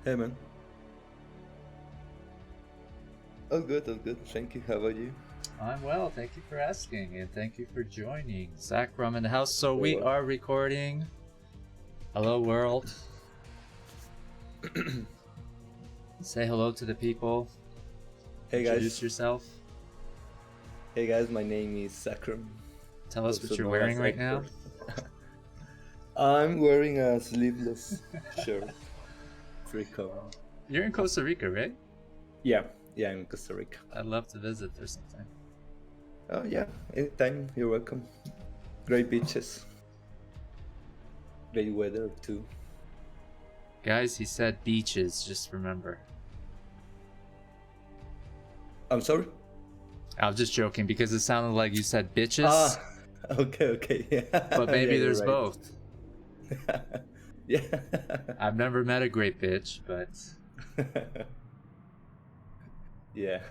Hey man. All good, all good. Thank you. How about you? I'm well, thank you for asking, and thank you for joining. Zakrom in the house. So we Well. are recording. Hello, world. Say hello to the people. Hey Introduce guys. yourself. Hey guys, my name is Zakrom. Tell us Also what you're known wearing as right now. Hector. I'm wearing a sleeveless shirt. Free cover. You're in Costa Rica, right? Yeah, I'm in Costa Rica. I'd love to visit there sometime. Oh yeah, anytime. You're welcome. Great beaches. Great weather too. Guys, he said beaches, just remember. I'm sorry? I was just joking because it sounded like you said bitches. Ah, okay, yeah. But maybe Yeah, you're there's right. both. Yeah. I've never met a great bitch, but yeah.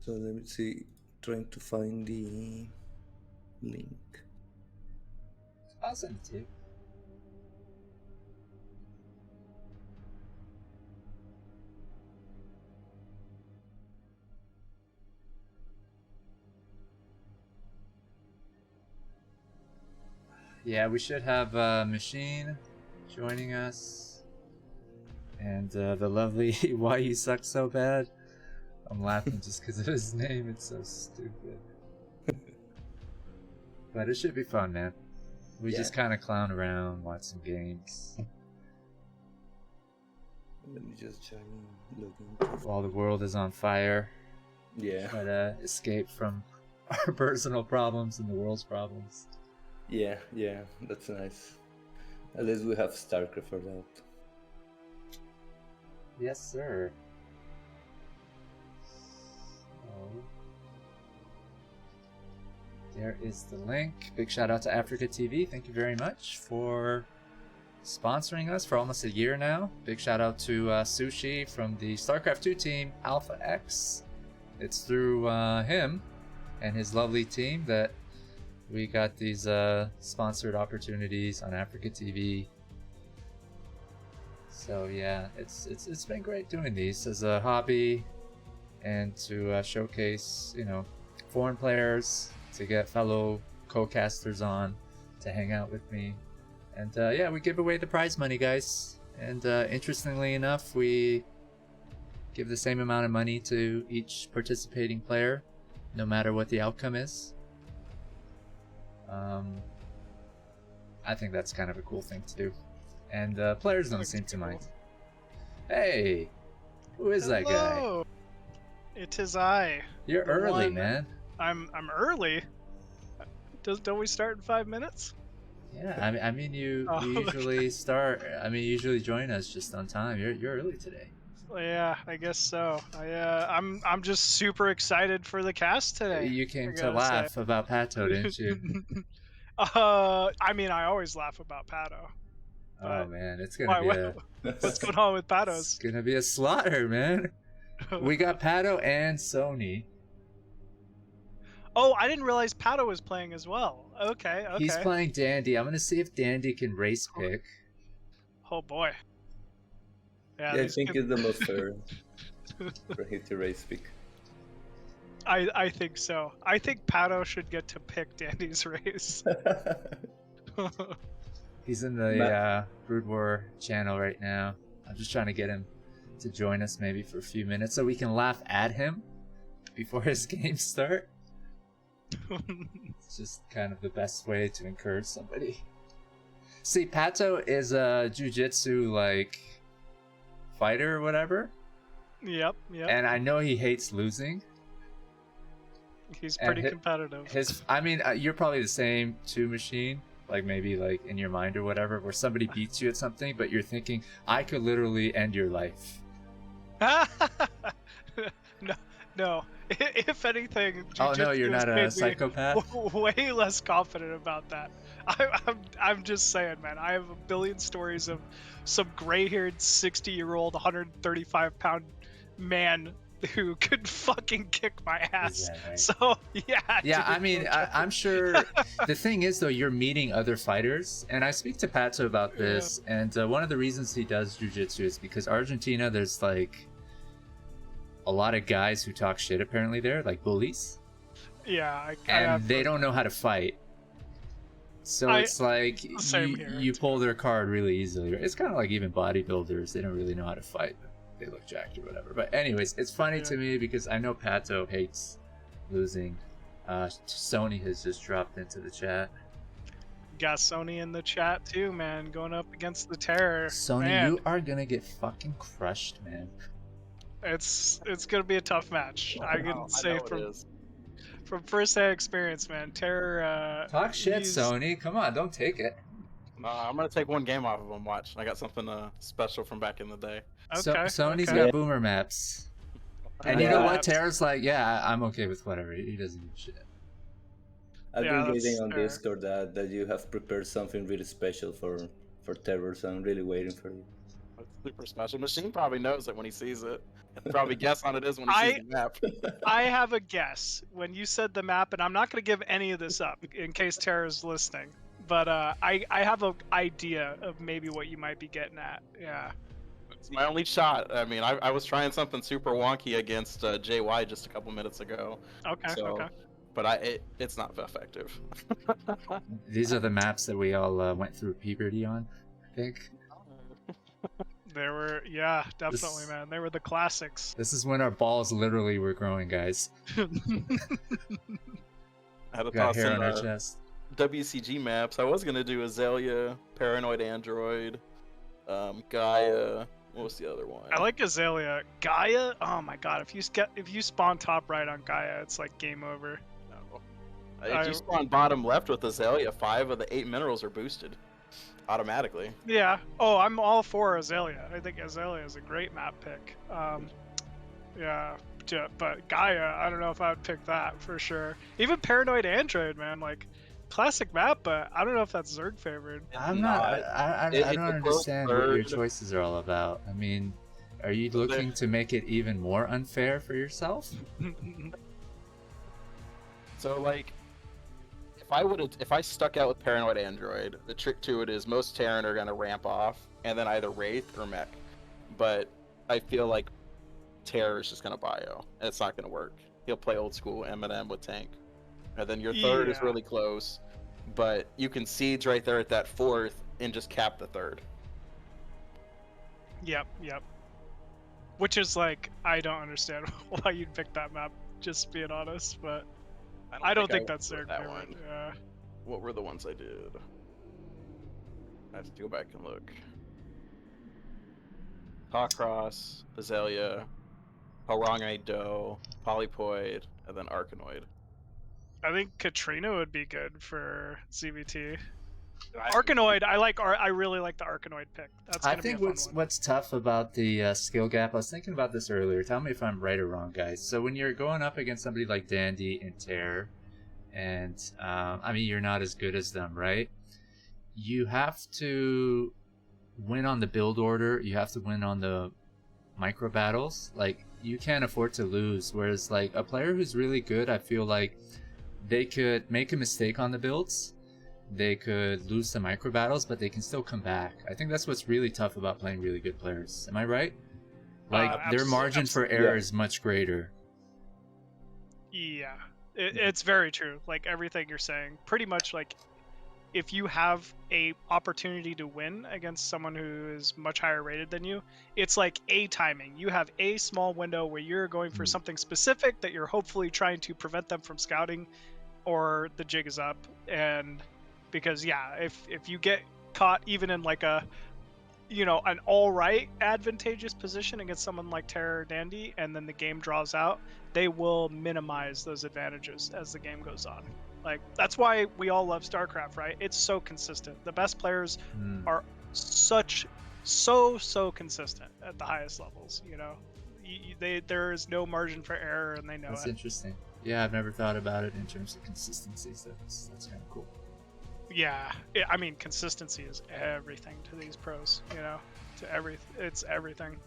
So let me see, trying to find the link. I'll send it to you. Yeah, we should have Machine joining us. And the lovely WhyUSuk so bad. I'm laughing just because of his name. It's so stupid. But it should be fun, man. We just kind of clown around, watch some games. Let me just try and log into. While the world is on fire. Yeah. Try to escape from our personal problems and the world's problems. Yeah, that's nice. At least we have StarCraft for that. Yes, sir. So, there is the link. Big shout out to AfreecaTV. Thank you very much for sponsoring us for almost a year now. Big shout out to Sushi from the StarCraft 2 team, Alpha X. It's through him and his lovely team that we got these sponsored opportunities on AfreecaTV. So yeah, it's been great doing these as a hobby and to showcase, foreign players, to get fellow co-casters on to hang out with me. And yeah, we give away the prize money, guys. And interestingly enough, we give the same amount of money to each participating player, no matter what the outcome is. I think that's kind of a cool thing to do. And players don't seem to mind. Hey! Who is that guy? It is I. You're early, man. I'm early. Don't we start in 5 minutes? Yeah, I mean you usually start. I mean, you usually join us just on time. You're early today. Yeah, I guess so. I'm just super excited for the cast today. You came to laugh about Pato, didn't you? I mean, I always laugh about Pato. Oh man, it's gonna be what's going on with Patos? It's gonna be a slaughter, man. We got Pato and Sony. Oh, I didn't realize Pato was playing as well. Okay. He's playing Dandy. I'm gonna see if Dandy can race pick. Oh boy. Yeah, I think it's the most fair for him to race pick. I think so. I think Pato should get to pick Dandy's race. He's in the Brood War channel right now. I'm just trying to get him to join us maybe for a few minutes so we can laugh at him before his games start. It's just kind of the best way to encourage somebody. See, Pato is a jiu-jitsu like fighter or whatever. Yep. And I know he hates losing. He's pretty competitive. You're probably the same too, Machine. Like maybe like in your mind or whatever, where somebody beats you at something, but you're thinking, I could literally end your life. No. If anything, oh no, you're not a psychopath. Way less confident about that. I'm just saying, man. I have a billion stories of some gray-haired 60-year-old, 135-pound man who could fucking kick my ass. Is that right? So yeah. Yeah, dude, I mean, I'm sure. The thing is, though, you're meeting other fighters, and I speak to Pato about this. And one of the reasons he does jujitsu is because Argentina, there's like a lot of guys who talk shit. Apparently, there like bullies. Yeah, I And have they heard don't know how to fight. So it's like same here, you too. pull their card really easily. It's kind of like even bodybuilders; they don't really know how to fight. They look jacked or whatever. But anyways, it's funny to me because I know Pato hates losing. Sony has just dropped into the chat. Got Sony in the chat too, man, going up against the Terror. Sony, Man, you are gonna get fucking crushed, man. it's gonna be a tough match. I can say from first-hand experience, man. Terror. Talk shit, he's- Sony. Come on, don't take it. I'm gonna take one game off of him. Watch, I got something special from back in the day. Okay. Sony's okay. got boomer maps. And you know Yeah. what? Terra's like, yeah, I'm okay with whatever. He doesn't give a shit. I've Yeah, been that's reading on fair. Discord that you have prepared something really special for Terror, so I'm really waiting for you. It's super special. Machine probably knows it when he sees it. He'll probably guess on it is when he sees the map. I have a guess when you said the map, and I'm not going to give any of this up in case Tara's listening. But I have an idea of maybe what you might be getting at. Yeah. It's my only shot. I mean, I was trying something super wonky against JY just a couple minutes ago. Okay. So, Okay. But it's not effective. These are the maps that we all went through puberty on, I think. There were, yeah, definitely, This- man. They were the classics. This is when our balls literally were growing, guys. I had to We got toss hair in on our chest. WCG maps. I was gonna do Azalea, Paranoid Android, Gaia. What was the other one? I like Azalea. Gaia. Oh my god! If you spawn top right on Gaia, it's like game over. No. If you spawn bottom left with Azalea, 5 of the 8 minerals are boosted automatically. Yeah. Oh, I'm all for Azalea. I think Azalea is a great map pick. Yeah. But Gaia, I don't know if I would pick that for sure. Even Paranoid Android, man, like classic map, but I don't know if that's Zerg favored. I'm not. I It's don't a close understand what your third. choices are all about. I mean, are you looking to make it even more unfair for yourself? So like, if I stuck out with Paranoid Android, the trick to it is most Terran are gonna ramp off and then either Wraith or Mech. But I feel like Terror is just gonna bio, and it's not gonna work. He'll play old school Eminem with tank, and then your third is Yeah. really close, but you can siege right there at that 4th and just cap the 3rd. Yep. Which is like, I don't understand why you'd pick that map, just being honest, but I don't think that's their Zerg that favored. one. Yeah. What were the ones I did? I have to go back and look. Talkross, Azalea, Harangue Do, Polypoid, and then Arkanoid. I think Katrina would be good for ZVT. Arkanoid, I really like the Arkanoid pick. That's I gonna think be a fun one. what's tough about the skill gap. I was thinking about this earlier. Tell me if I'm right or wrong, guys. So when you're going up against somebody like Dandy and Terror, and I mean you're not as good as them, right? You have to win on the build order. You have to win on the micro battles. Like you can't afford to lose. Whereas like a player who's really good, I feel like they could make a mistake on the builds. They could lose the micro battles, but they can still come back. I think that's what's really tough about playing really good players. Am I right? Like their margin for error is much greater. Yeah, it's very true. Like everything you're saying, pretty much like if you have a opportunity to win against someone who is much higher rated than you, it's like a timing. You have a small window where you're going for something specific that you're hopefully trying to prevent them from scouting, or the jig is up. And because yeah, if you get caught even in like a, you know, an all right advantageous position against someone like Terror or Dandy, and then the game draws out, they will minimize those advantages as the game goes on. Like that's why we all love StarCraft, right? It's so consistent. The best players are so consistent at the highest levels. You know, there is no margin for error, and they know That's it. interesting. Yeah, I've never thought about it in terms of consistency. So that's kind of cool. Yeah, I mean, consistency is everything to these pros. You know, it's everything.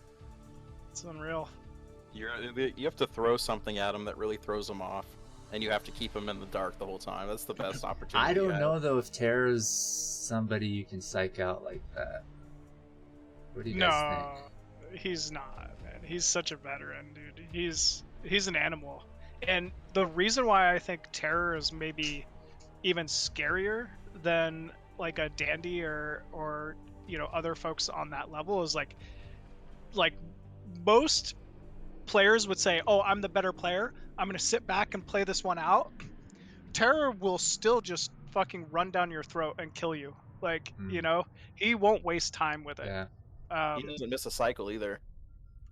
It's unreal. You have to throw something at him that really throws him off, and you have to keep him in the dark the whole time. That's the best opportunity. I you don't have. know though if Terra's somebody you can psych out like that. What do you guys No, think? he's not, man. He's such a veteran, dude. He's an animal. And the reason why I think Terror is maybe even scarier than like a Dandy or you know other folks on that level is like most players would say, "Oh, I'm the better player. I'm gonna sit back and play this one out." Terror will still just fucking run down your throat and kill you. Like, you know, he won't waste time with it. Yeah. He doesn't miss a cycle either.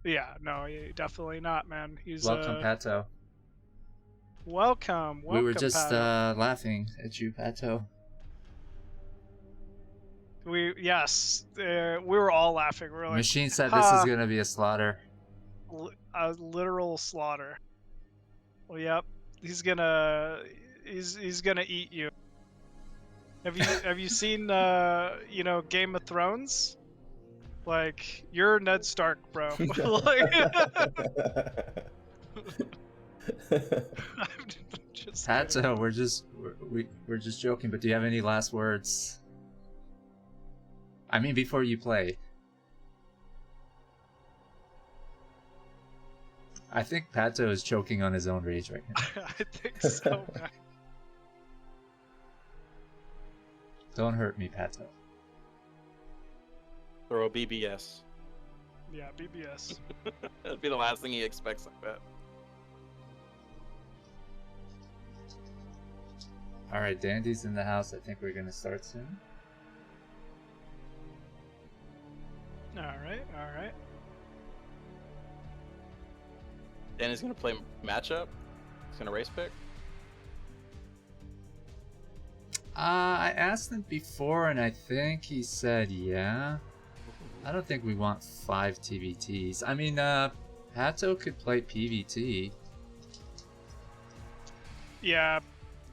Yeah, no, definitely not, man. He's Welcome, Pato. Welcome, We were just Pato. laughing at you, Pato. We were all laughing. We were like, Machine said this is gonna be a slaughter. A literal slaughter. Well, yep, he's gonna eat you. Have you seen you know, Game of Thrones? Like, you're Ned Stark, bro. Like, I'm just Pato, kidding. we're just joking, but do you have any last words? I mean, before you play. I think Pato is choking on his own rage right now. I think so, man. Don't hurt me, Pato. Throw a BBS. Yeah, BBS. That'd be the last thing he expects, I bet. Alright, Dandy's in the house. I think we're gonna start soon. Alright. Danny's gonna play matchup. He's gonna race pick. I asked him before, and I think he said yeah. I don't think we want 5 TVTs. I mean, Pato could play PVT. Yeah.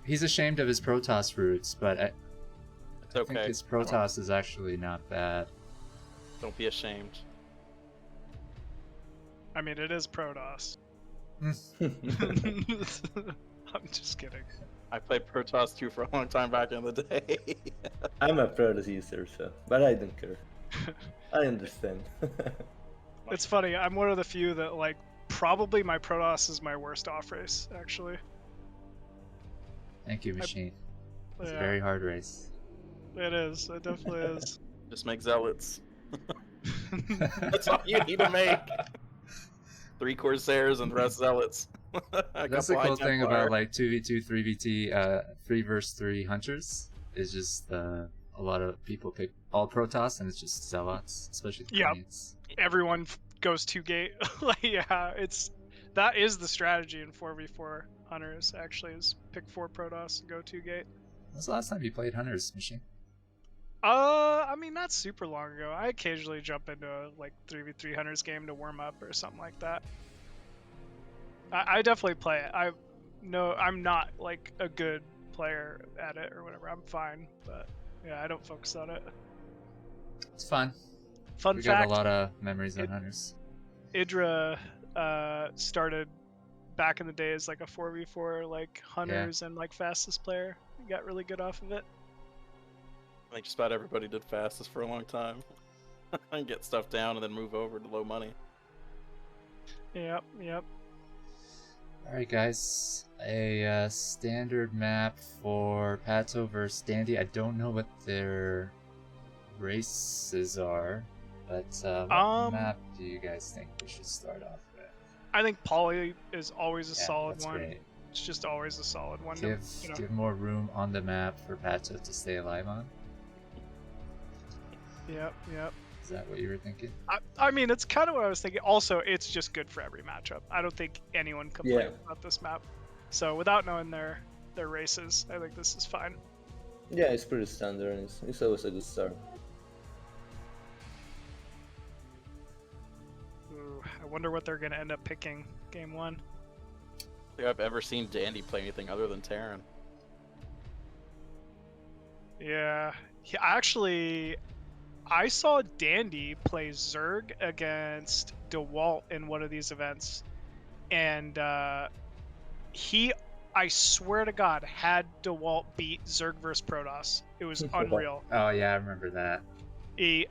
He's ashamed of his Protoss roots, but I Okay. think his Protoss is actually not bad. Don't be ashamed. I mean, it is Protoss. I'm just kidding. I played Protoss 2 for a long time back in the day. I'm a Protoss user, so, but I don't care. I understand. It's funny. I'm one of the few that like probably my Protoss is my worst off race actually. Thank you, Machine. It's a Yeah, very hard race. it is. It definitely is. Just make zealots. That's all you need to make. 3 Corsairs and the rest zealots. That's the cool thing about like 2v2, 3v2, 3 vs 3 hunters is just a lot of people pick all Protoss and it's just zealots, especially the Yeah. Queens. Everyone goes 2 gate. Like, yeah, that is the strategy in 4v4 hunters actually is pick 4 Protoss and go 2 gate. When's the last time you played Hunters, Machine? I mean, not super long ago. I occasionally jump into a like 3v3 hunters game to warm up or something like that. I definitely play it. I'm not like a good player at it or whatever. I'm fine, but yeah, I don't focus on it. It's fun. Fun We fact: got a lot of memories on Hunters. Idra started back in the day as like a 4v4 like hunters and like fastest player. He got really good off of it. I think just about everybody did fastest for a long time. And get stuff down and then move over to low money. Yep. Alright guys, a standard map for Pato versus Dandy. I don't know what their races are, but what map do you guys think we should start off with? I think Poly is always a solid that's one. Great. It's just always a solid one. Give more room on the map for Pato to stay alive on. Yep. Is that what you were thinking? I mean, it's kind of what I was thinking. Also, it's just good for every matchup. I don't think anyone complains about this map. So without knowing their races, I think this is fine. Yeah, it's pretty standard and it's always a good start. Ooh, I wonder what they're going to end up picking game 1. I don't think I've ever seen Dandy play anything other than Terran. Yeah. Actually, I saw Dandy play Zerg against DeWalt in one of these events, and I swear to God, had DeWalt beat Zerg vs Protoss. It was unreal. Oh yeah, I remember that.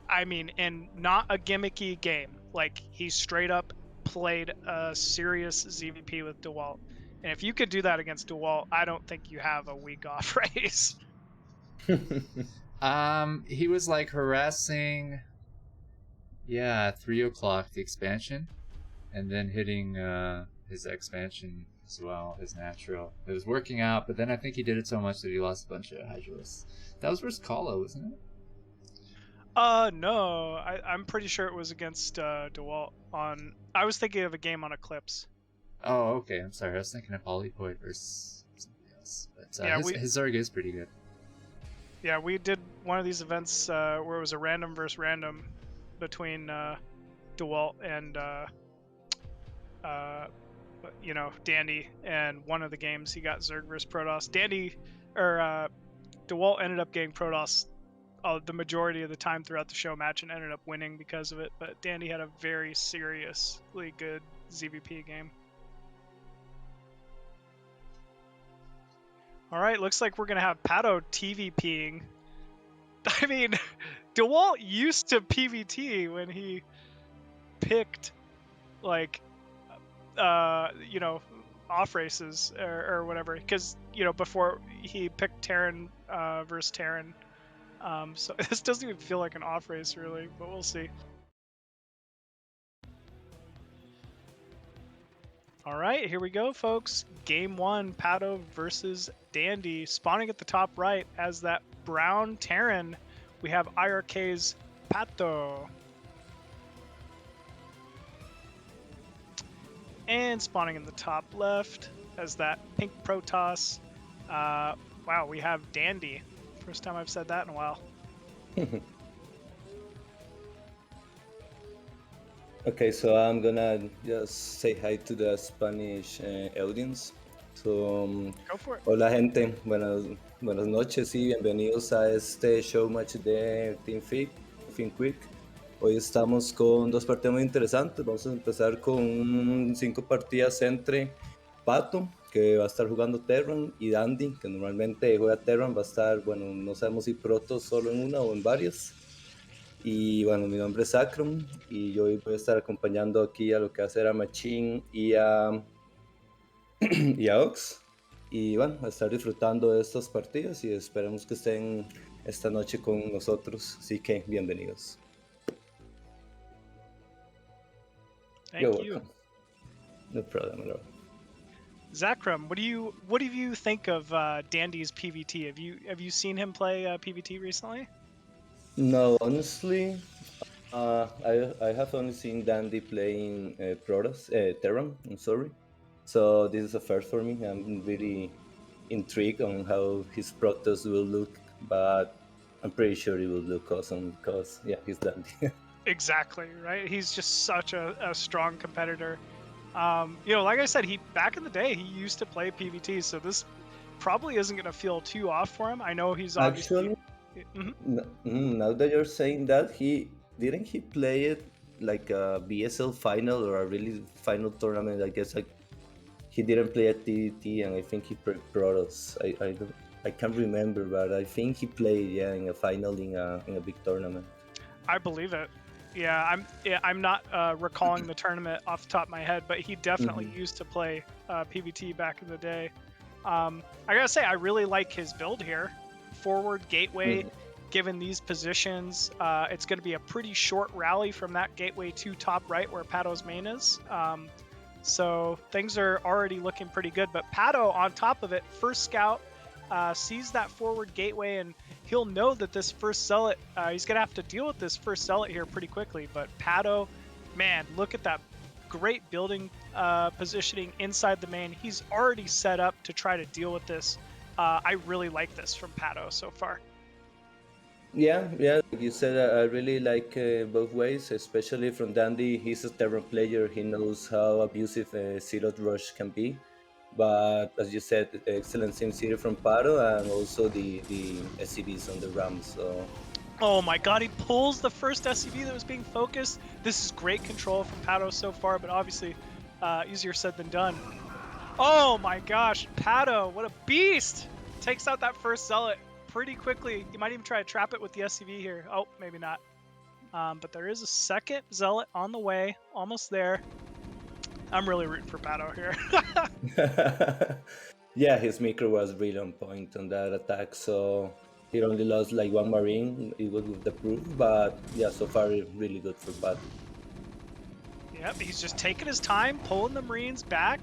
I mean, and not a gimmicky game. Like, he straight up played a serious ZVP with DeWalt. And if you could do that against DeWalt, I don't think you have a week off race. He was like harassing, 3 o'clock the expansion, and then hitting his expansion as well, his natural. It was working out, but then I think he did it so much that he lost a bunch of Hydralis. That was versus Kala, wasn't it? No, I'm pretty sure it was against DeWalt on. I was thinking of a game on Eclipse. Oh, okay. I'm sorry. I was thinking of Polypoid versus somebody else. But Yeah, his Zerg is pretty good. Yeah, we did one of these events where it was a random versus random between DeWalt and Dandy, and one of the games he got Zerg versus Protoss. DeWalt ended up getting Protoss the majority of the time throughout the show match and ended up winning because of it, but Dandy had a very seriously good ZVP game. Alright, looks like we're going to have Pato TVPing. I mean, DeWalt used to PvT when he picked, like, off races or whatever, because, before he picked Terran versus Terran. So this doesn't even feel like an off race, really, but we'll see. All right, here we go, folks. Game 1, Pato versus Dandy. Spawning at the top right as that brown Terran, we have IRK's Pato. And spawning in the top left as that pink Protoss. Wow, we have Dandy. First time I've said that in a while. Okay, so I'm gonna just say hi to the Spanish audience. So, Go for it. hola gente, buenas noches y bienvenidos a este show match de Team Quick. Hoy estamos con dos partidos muy interesantes. Vamos a empezar con 5 partidas entre Pato, que va a estar jugando Terran, y Dandy, que normalmente juega Terran, va a estar, bueno, no sabemos si Proto solo en una o en varias. Y bueno, mi nombre es Zakrom y yo hoy voy a estar acompañando aquí a lo que va a ser a Machine y a Ox. Y bueno, a estar disfrutando de estos partidos y esperemos que estén esta noche con nosotros. Así que bienvenidos. Thank you. Welcome. No problem at all. Zakrom, what do you think of Dandy's PvT? Have you seen him play PvT recently? No, honestly, I have only seen Dandy playing Terran, I'm sorry. So this is a first for me. I'm really intrigued on how his Protoss will look, but I'm pretty sure he will look awesome because, yeah, he's Dandy. Exactly, right? He's just such a strong competitor. Like I said, back in the day, he used to play PvT, so this probably isn't going to feel too off for him. I know he's obviously... Actually, now that you're saying that, he play it like a BSL final or a really final tournament? I guess he didn't play at TDT, and I think he played Protoss. I can't remember, but I think he played in a final in a big tournament. I believe it. Yeah, I'm not recalling the tournament off the top of my head, but he definitely used to play PvT back in the day. I gotta say, I really like his build here. Forward gateway, given these positions, it's going to be a pretty short rally from that gateway to top right where Pato's main is. So things are already looking pretty good. But Pato, on top of it, first scout, sees that forward gateway, and he'll know that this first zealot, he's going to have to deal with this first zealot here pretty quickly. But Pato, man, look at that great building positioning inside the main. He's already set up to try to deal with this. I really like this from Pato so far. Yeah, like you said, I really like both ways, especially from Dandy. He's a Terran player. He knows how abusive Zero Rush can be. But as you said, excellent SimCity from Pato, and also the SCVs on the Rams. So. Oh my god, he pulls the first SCV that was being focused. This is great control from Pato so far, but obviously easier said than done. Oh my gosh, Pato, what a beast! Takes out that first Zealot pretty quickly. You might even try to trap it with the SCV here. Oh, maybe not. But there is a second Zealot on the way, almost there. I'm really rooting for Pato here. Yeah, his micro was really on point on that attack, so he only lost like one Marine. It was with the proof, but yeah, so far really good for Pat. Yep, he's just taking his time, pulling the Marines back,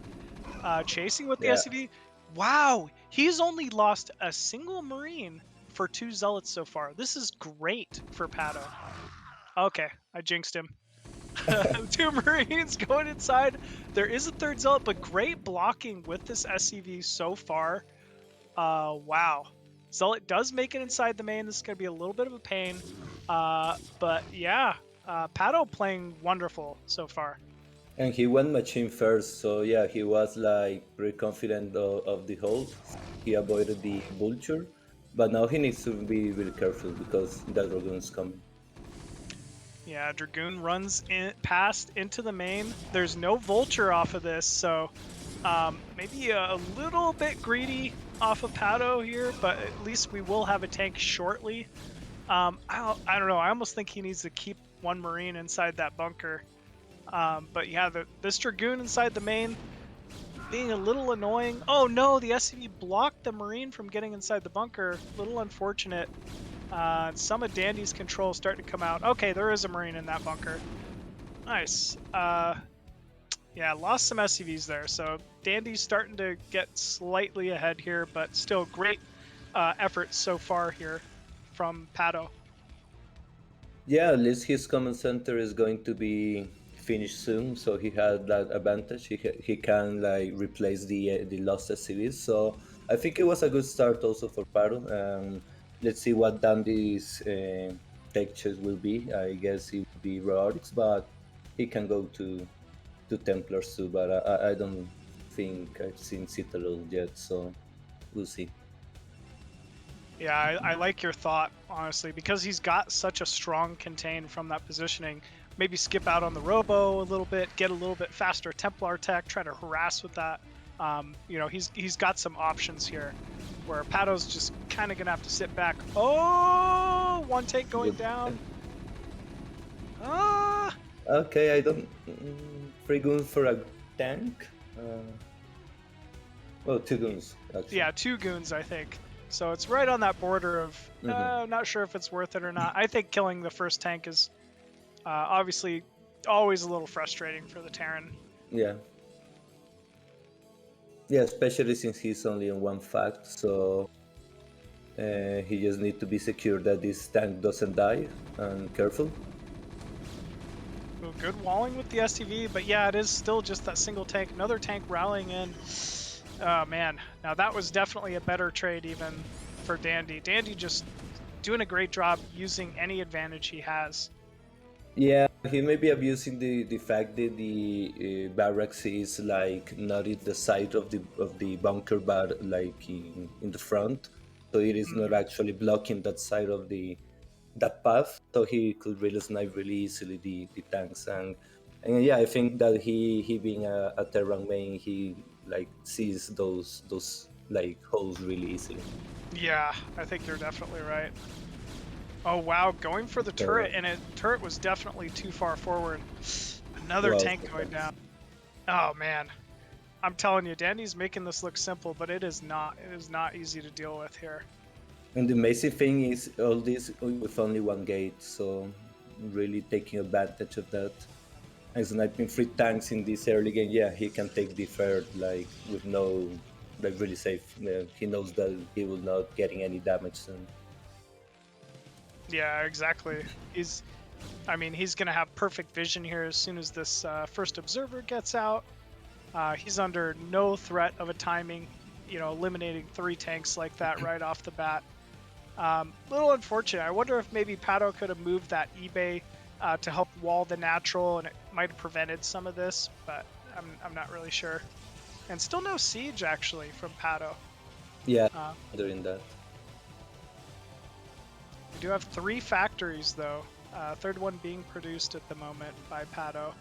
chasing with the Yeah. SCV. Wow, he's only lost a single Marine for 2 Zealots so far. This is great for Pato. Okay, I jinxed him. 2 Marines going inside. There is a third Zealot, but great blocking with this SCV so far. Wow. Zealot does make it inside the main. This is going to be a little bit of a pain. But yeah, Pato playing wonderful so far. And he went machine first, so yeah, he was like pretty confident of the hold. He avoided the vulture, but now he needs to be really careful because that dragoon's coming. Yeah, Dragoon runs past into the main. There's no vulture off of this, so maybe a little bit greedy off of Pato here, but at least we will have a tank shortly. I don't know. I almost think he needs to keep 1 Marine inside that bunker. But yeah, this Dragoon inside the main being a little annoying. Oh no, the SCV blocked the Marine from getting inside the bunker. Little unfortunate. Some of Dandy's control starting to come out. Okay, there is a Marine in that bunker. Nice. Yeah, lost some SCVs there. So Dandy's starting to get slightly ahead here, but still great effort so far here from Pato. Yeah, at least his command center is going to be finished soon, so he had that advantage. He can like replace the lost SCVs. So I think it was a good start also for Pato. Let's see what Dandy's tech chest will be. I guess it will be Robotics, but he can go to Templars too. But I don't think I've seen Citadel yet, so we'll see. Yeah, I like your thought, honestly, because he's got such a strong contain from that positioning. Maybe skip out on the Robo a little bit, get a little bit faster Templar tech, try to harass with that. You know, he's got some options here, where Pato's just kind of going to have to sit back. Oh, 1 tank going down. Ah! Okay, I don't... Free goons for a tank? Well, 2 goons, actually. Yeah, 2 goons, I think. So it's right on that border of, not sure if it's worth it or not. I think killing the first tank is obviously always a little frustrating for the Terran. Yeah. Yeah, especially since he's only on 1 fact, so he just needs to be secure that this tank doesn't die, and careful. Ooh, good walling with the SCV, but yeah, it is still just that single tank. Another tank rallying in. Oh man, now that was definitely a better trade even for Dandy. Dandy just doing a great job using any advantage he has. Yeah, he may be abusing the fact that the barracks is like not in the side of the bunker, but like in the front, so it is not actually blocking that side of that path. So he could really snipe really easily the tanks, and yeah, I think that he being a Terran main, he like sees those like holes really easily. Yeah, I think you're definitely right. Oh wow, going for the turret, and turret was definitely too far forward. Another tank going down. Oh man, I'm telling you, Dandy's making this look simple, but it is not. It is not easy to deal with here. And the amazing thing is all this with only 1 gate, so really taking advantage of that. And sniping 3 tanks in this early game, yeah, he can take the third like with no, like really safe. He knows that he will not getting any damage soon. Yeah, exactly. I mean, he's gonna have perfect vision here as soon as this first observer gets out. He's under no threat of a timing, you know, eliminating 3 tanks like that right off the bat. Little unfortunate. I wonder if maybe Pato could have moved that eBay to help wall the natural, and it might have prevented some of this, but I'm not really sure. And still no siege actually from Pato. Yeah, doing that. We do have 3 factories though. Third one being produced at the moment by Pato.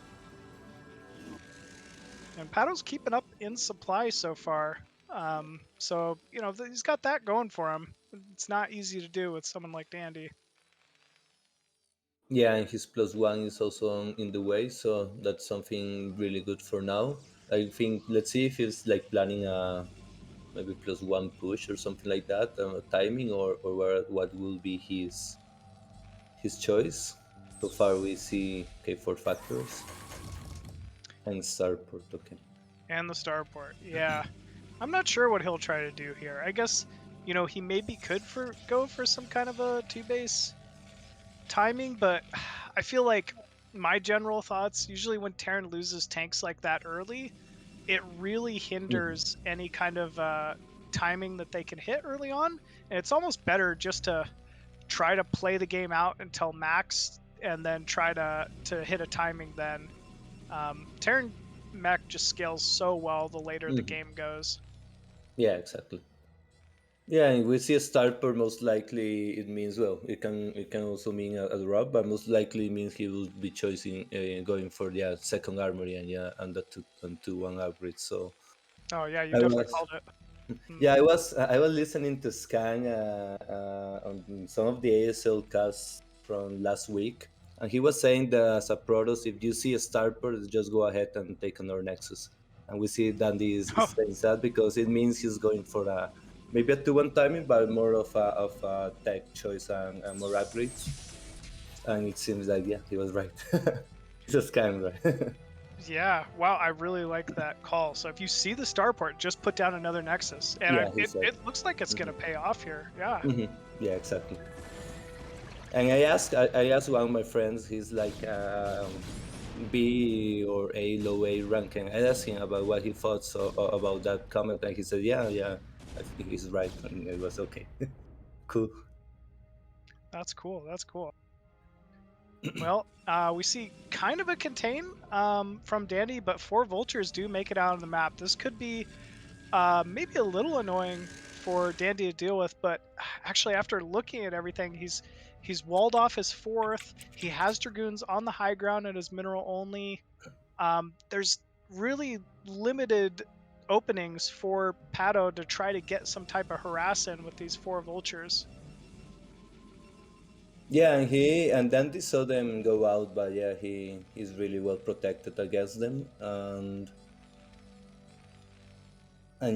And Pato's keeping up in supply so far. So, you know, he's got that going for him. It's not easy to do with someone like Dandy. Yeah, and his +1 is also in the way, so that's something really good for now. I think let's see if he's like planning a maybe +1 push or something like that, timing or what will be his choice. So far we see okay 4 factors and starport. Okay. And the starport, yeah. I'm not sure what he'll try to do here. I guess, you know, he maybe could go for some kind of a 2-base timing, but I feel like my general thoughts, usually when Terran loses tanks like that early, it really hinders any kind of timing that they can hit early on. And it's almost better just to try to play the game out until max and then try to hit a timing then. Terran mech just scales so well the later the game goes. Yeah, exactly. Yeah, and we see a starport. Most likely, it means well. It can also mean a drop, but most likely means he will be choosing going for the second armory and the 2-1 upgrade. So Oh yeah, you I definitely was called it. yeah I was listening to Scan on some of the ASL casts from last week, and he was saying that as a Protoss, if you see a starport, just go ahead and take another Nexus. And we see Dandy is saying that because it means he's going for a maybe a 2-1 timing, but more of a tech choice and more upgrades. And it seems like yeah, he was right. Just kind of right. Yeah, wow, I really like that call. So if you see the starport, just put down another Nexus. And Yeah, he said. it looks like it's going to pay off here. Yeah. Yeah, exactly. And I asked one of my friends. He's like B or A, low A ranking. I asked him about what he thought about that comment, and he said, "Yeah, I think he's right." And it was okay, cool. That's cool. That's cool. Well, we see kind of a contain from Dandy, but 4 vultures do make it out on the map. This could be maybe a little annoying for Dandy to deal with, but actually after looking at everything, he's walled off his 4th. He has Dragoons on the high ground at his mineral only. There's really limited openings for Pato to try to get some type of harass in with these 4 vultures. Yeah, and Dandy saw them go out, but yeah, he's really well protected against them, and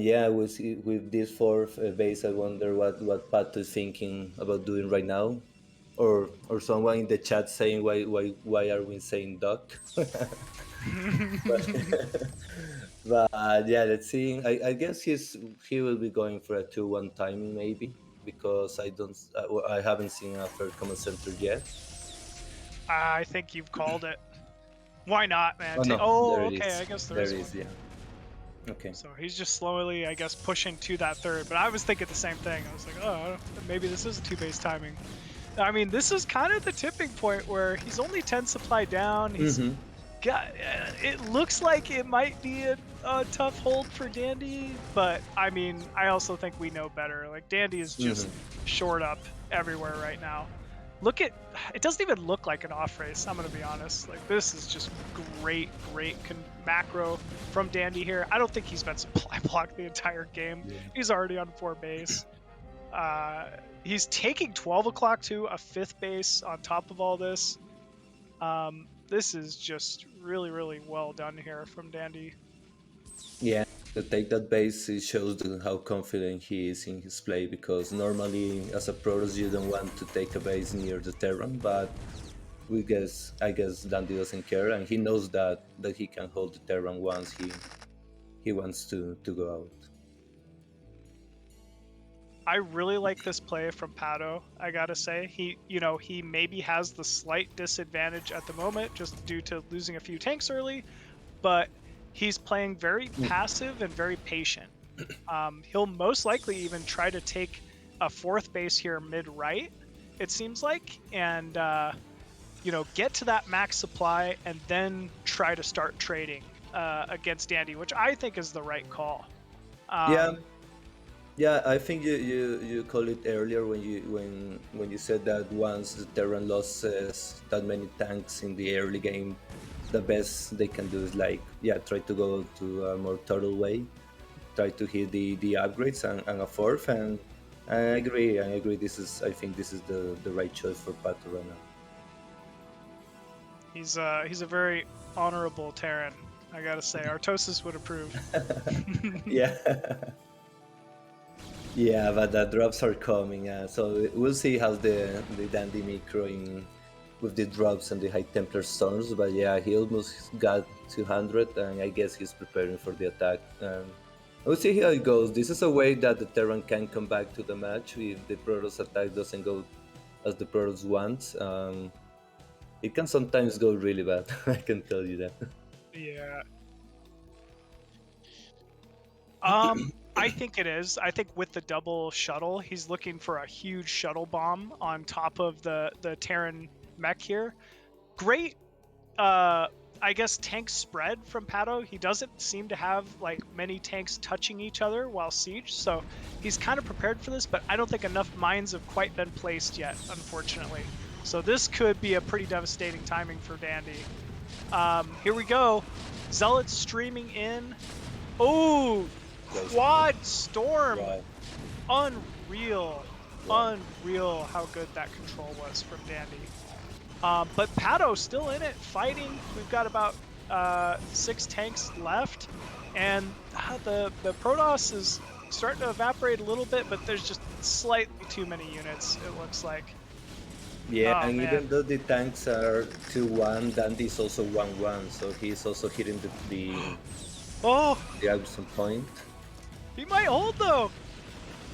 yeah, with this 4th base, I wonder what Pato is thinking about doing right now, or someone in the chat saying why are we saying duck? But yeah, let's see. I guess he will be going for a 2-1 timing maybe, because I haven't seen a fair command center yet. I think you've called it. Why not, man? Oh, no, there it Okay, is. I guess there is is, one. yeah. Okay. So he's just slowly, I guess, pushing to that 3rd. But I was thinking the same thing. I was like, oh, maybe this is a 2-base timing. I mean, this is kind of the tipping point where he's only 10 supply down. He's got. It looks like it might be a tough hold for Dandy, but I mean, I also think we know better. Like Dandy is just short up everywhere right now. Look at it. Doesn't even look like an off race. I'm gonna be honest. Like this is just great macro from Dandy here. I don't think he's been supply blocked the entire game. Yeah. He's already on 4 base. He's taking 12 o'clock to a 5th base on top of all this. This is just really well done here from Dandy. Yeah, to take that base, it shows how confident he is in his play, because normally as a Protoss you don't want to take a base near the Terran, but I guess Dandy doesn't care, and he knows that he can hold the Terran once he wants to go out. I really like this play from Pato, I gotta say. He maybe has the slight disadvantage at the moment just due to losing a few tanks early, but he's playing very passive and very patient. He'll most likely even try to take a 4th base here mid-right, it seems like, and get to that max supply and then try to start trading against Dandy, which I think is the right call. Yeah, I think you called it earlier when you said that once the Terran loses that many tanks in the early game, the best they can do is like, yeah, try to go to a more total way, try to hit the upgrades and a fourth. And I agree. I think this is the right choice for Pato right now. He's a very honorable Terran, I gotta say. Artosis would approve. Yeah. Yeah, but the drops are coming, so we'll see how the Dandy Micro with the drops and the High Templar Storms. But yeah, he almost got 200, and I guess he's preparing for the attack. We'll see how it goes. This is a way that the Terran can come back to the match if the Protoss attack doesn't go as the Protoss want. It can sometimes go really bad, I can tell you that. Yeah. I think it is. I think with the double shuttle, he's looking for a huge shuttle bomb on top of the Terran mech here. Great, I guess, tank spread from Pato. He doesn't seem to have like many tanks touching each other while siege, so he's kind of prepared for this, but I don't think enough mines have quite been placed yet, unfortunately. So this could be a pretty devastating timing for Dandy. Here we go. Zealots streaming in. Oh! Quad Storm! Wow. Unreal. Unreal how good that control was from Dandy. But Pato still in it, fighting. We've got about 6 tanks left. And the Protoss is starting to evaporate a little bit, but there's just slightly too many units, it looks like. Yeah, and man, even though the tanks are 2-1, Dandy's also 1-1, so he's also hitting the Augustin point. He might hold though.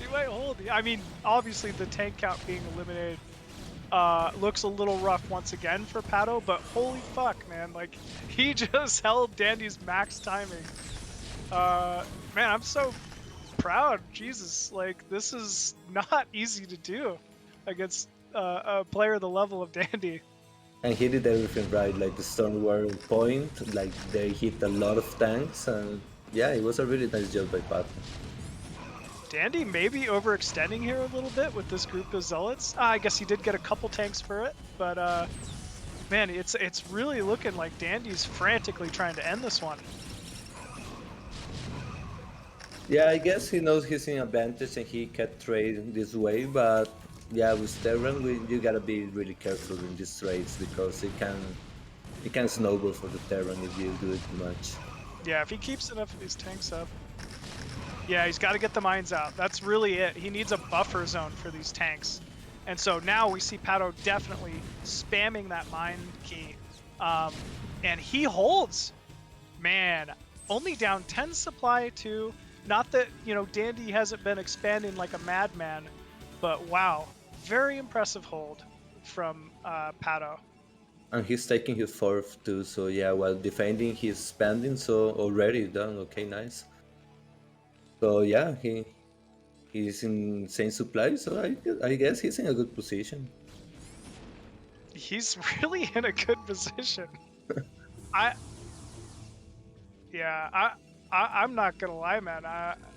He might hold. I mean, obviously the tank count being eliminated looks a little rough once again for Pato, but holy fuck, man! Like he just held Dandy's max timing. Man, I'm so proud. Jesus, like this is not easy to do against a player the level of Dandy. And he did everything right. Like the Storm were on point. Like they hit a lot of tanks and. Yeah, it was a really nice job by Pato. Dandy maybe overextending here a little bit with this group of Zealots. I guess he did get a couple tanks for it, but man, it's really looking like Dandy's frantically trying to end this one. Yeah, I guess he knows he's in advantage and he can trade this way, but yeah, with Terran, you gotta be really careful in these trades because it can snowball for the Terran if you do it too much. Yeah, if he keeps enough of these tanks up. Yeah, he's got to get the mines out. That's really it. He needs a buffer zone for these tanks. And so now we see Pato definitely spamming that mine key. And he holds. Man, only down 10 supply too. Not that, you know, Dandy hasn't been expanding like a madman, but wow, very impressive hold from Pato. And he's taking his fourth too, so yeah, while defending he's spending, so already done. Okay, nice. So yeah, he's in insane supply, so I guess he's in a good position. He's really in a good position. I'm not gonna lie, man.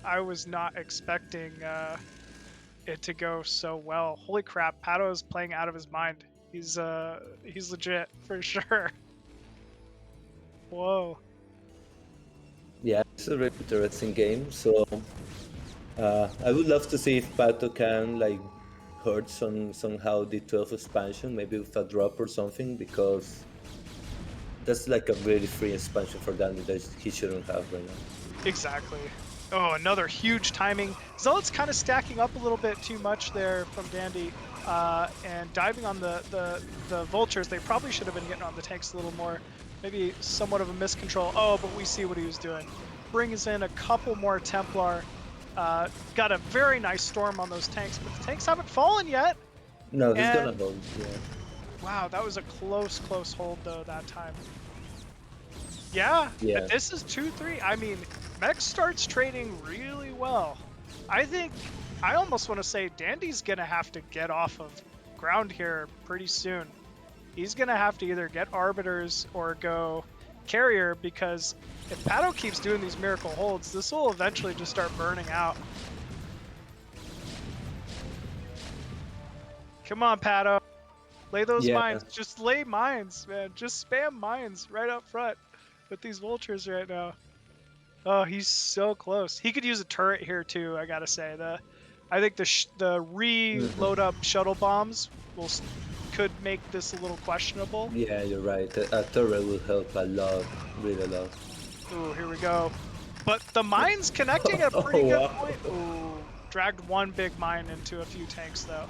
I was not expecting it to go so well. Holy crap, Pato is playing out of his mind. He's legit for sure. Whoa. Yeah, it's a really interesting game. So I would love to see if Pato can like hurt somehow the 12th expansion, maybe with a drop or something, because that's like a really free expansion for Dandy that he shouldn't have right now. Exactly. Oh, another huge timing. Zealot's kind of stacking up a little bit too much there from Dandy. And diving on the vultures. They probably should have been getting on the tanks a little more. Maybe somewhat of a miscontrol. Oh, but we see what he was doing. Brings in a couple more Templar. Got a very nice storm on those tanks, but the tanks haven't fallen yet. No, he's gonna hold, yeah. Wow, that was a close hold though that time. Yeah. But this is 2-3. I mean, Mech starts trading really well. I almost want to say Dandy's going to have to get off of ground here pretty soon. He's going to have to either get Arbiters or go Carrier, because if Pato keeps doing these miracle holds, this will eventually just start burning out. Come on, Pato. Lay those Yeah. mines. Just lay mines, man. Just spam mines right up front with these vultures right now. Oh, he's so close. He could use a turret here too. I gotta say, I think the reload up shuttle bombs could make this a little questionable. Yeah, you're right. A turret will help a lot, really a lot. Ooh, here we go. But the mine's connecting at a pretty Oh, good wow. point. Ooh, dragged one big mine into a few tanks though.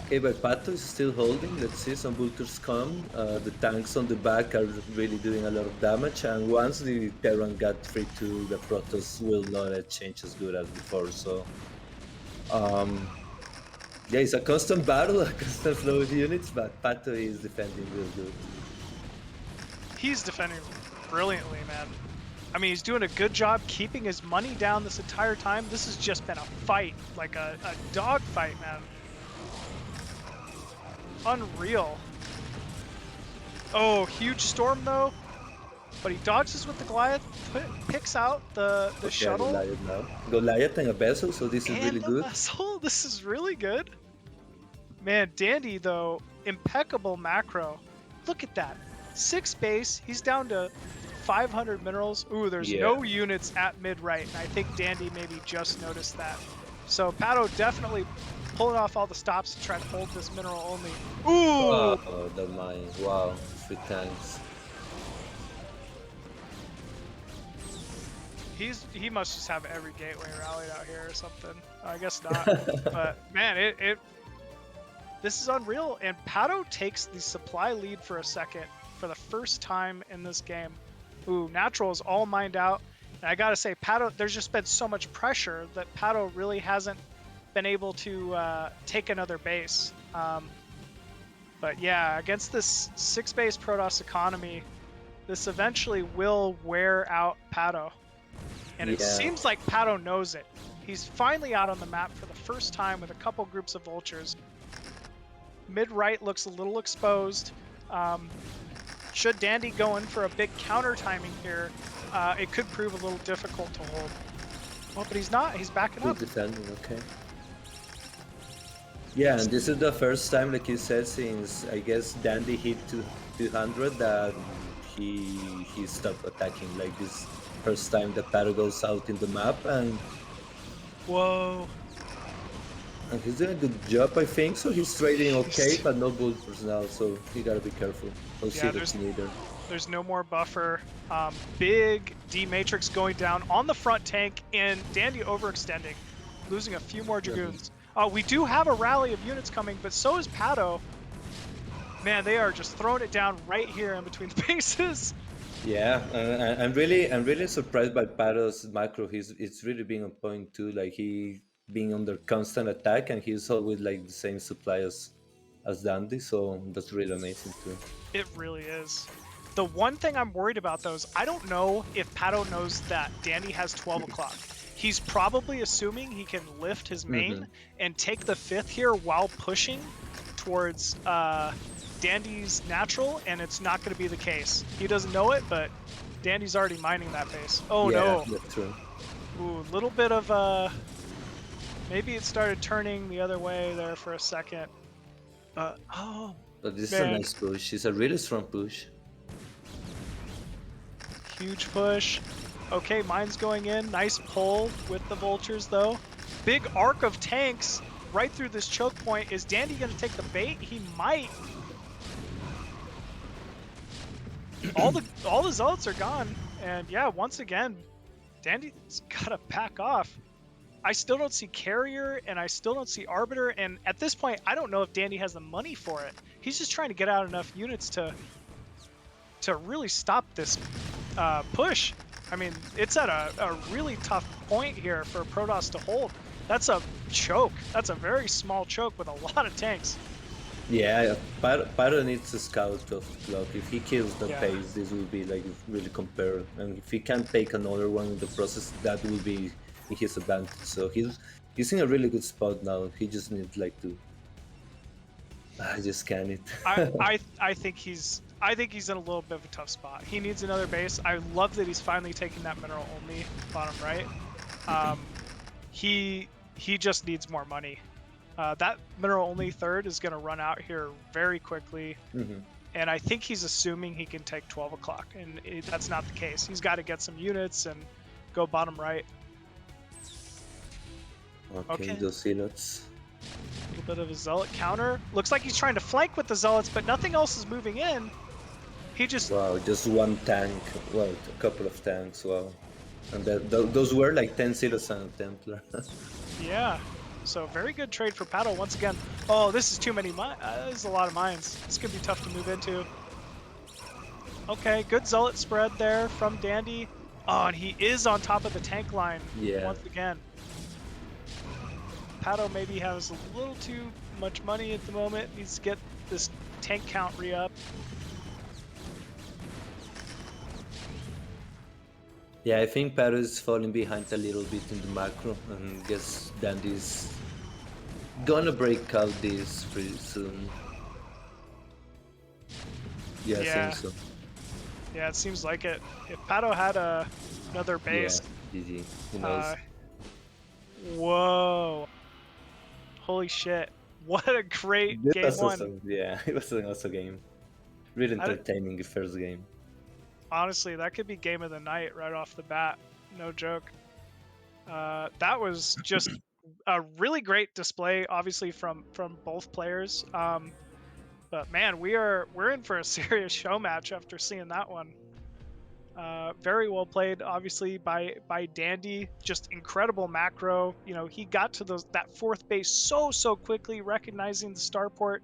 Okay, but Pato is still holding. Let's see, some vultures come. The tanks on the back are really doing a lot of damage, and once the Terran got free to the Protoss will not change as good as before. So, yeah, it's a constant battle, a constant flow of units, but Pato is defending real good. He's defending brilliantly, man. I mean, he's doing a good job keeping his money down this entire time. This has just been a fight, like a dog fight, man. Unreal. Oh, huge storm though. But he dodges with the Goliath, picks out the shuttle. Goliath now. Goliath and a vessel, so this is really good. Vessel. This is really good. Man, Dandy though, impeccable macro. Look at that. 6 base, he's down to 500 minerals. Ooh, there's no units at mid-right, and I think Dandy maybe just noticed that. So Pato definitely pulling off all the stops to try to hold this mineral only. Ooh! Oh, the mine. Wow, 3 tanks. He must just have every gateway rallied out here or something. I guess not. But man, this is unreal. And Pato takes the supply lead for a second for the first time in this game. Ooh, natural is all mined out. And I gotta say, Pato, there's just been so much pressure that Pato really hasn't been able to take another base. But yeah, against this 6 base Protoss economy, this eventually will wear out Pato. And it seems like Pato knows it. He's finally out on the map for the first time with a couple groups of vultures. Mid-right looks a little exposed. Should Dandy go in for a big counter timing here, it could prove a little difficult to hold. Oh, but he's not. He's backing up. Good defending, okay. Yeah, and this is the first time, like you said, since I guess Dandy hit 200 that he stopped attacking. Like this first time that Pato goes out in the map, and whoa. And he's doing a good job, I think. So he's trading okay, but no vultures now, so you gotta be careful. There's no more buffer. Big D matrix going down on the front tank, and Dandy overextending, losing a few more Dragoons. We do have a rally of units coming, but so is Pato. Man, they are just throwing it down right here in between the bases. Yeah, I'm really surprised by Pato's macro. It's really being on point too. Like he being under constant attack, and he's always like the same supply as Dandy. So that's really amazing too. It really is. The one thing I'm worried about though is I don't know if Pato knows that Dandy has 12 o'clock. He's probably assuming he can lift his main and take the 5th here while pushing towards Dandy's natural, and it's not going to be the case. He doesn't know it, but Dandy's already mining that base. Oh no! That's true. Ooh, little bit of maybe it started turning the other way there for a second. But this is a nice push. It's a really strong push. Huge push. Okay, mine's going in. Nice pull with the vultures though. Big arc of tanks right through this choke point. Is Dandy going to take the bait? He might. All the zealots are gone, and yeah, once again, Dandy's gotta back off. I still don't see Carrier, and I still don't see Arbiter, and at this point, I don't know if Dandy has the money for it. He's just trying to get out enough units to really stop this push. I mean, it's at a really tough point here for Protoss to hold. That's a choke. That's a very small choke with a lot of tanks. Yeah, Pato needs to scout of clock. If he kills the pace, this will be like really compared. And if he can take another one in the process, that will be in his advantage. So he's in a really good spot now. He just needs like to. I just can't. I think he's in a little bit of a tough spot. He needs another base. I love that he's finally taking that mineral only bottom right. He just needs more money. That mineral only third is going to run out here very quickly. Mhm. And I think he's assuming he can take 12 o'clock, and that's not the case. He's got to get some units and go bottom right. Okay, those zealots. A little bit of a zealot counter. Looks like he's trying to flank with the zealots, but nothing else is moving in. He just... Wow, just one tank. Well, a couple of tanks, wow. And those were like 10 zealots and a Templar. Yeah. So very good trade for Pato once again. Oh, this is too many mines. This is a lot of mines. This could be tough to move into. Okay, good zealot spread there from Dandy. Oh, and he is on top of the tank line once again. Pato maybe has a little too much money at the moment. Needs to get this tank count re-up. Yeah, I think Pato is falling behind a little bit in the macro, and I guess Dandy's gonna break out this pretty soon. Yeah, I think so. Yeah, it seems like it. If Pato had another base... Yeah, GG. Who knows? Whoa. Holy shit. What a great game one. Awesome. Yeah, it was an awesome game. Really entertaining first game. Honestly, that could be game of the night right off the bat. No joke. That was just a really great display, obviously from both players. But man, we're in for a serious show match after seeing that one. Very well played, obviously by Dandy. Just incredible macro. You know, he got to that fourth base so quickly, recognizing the starport.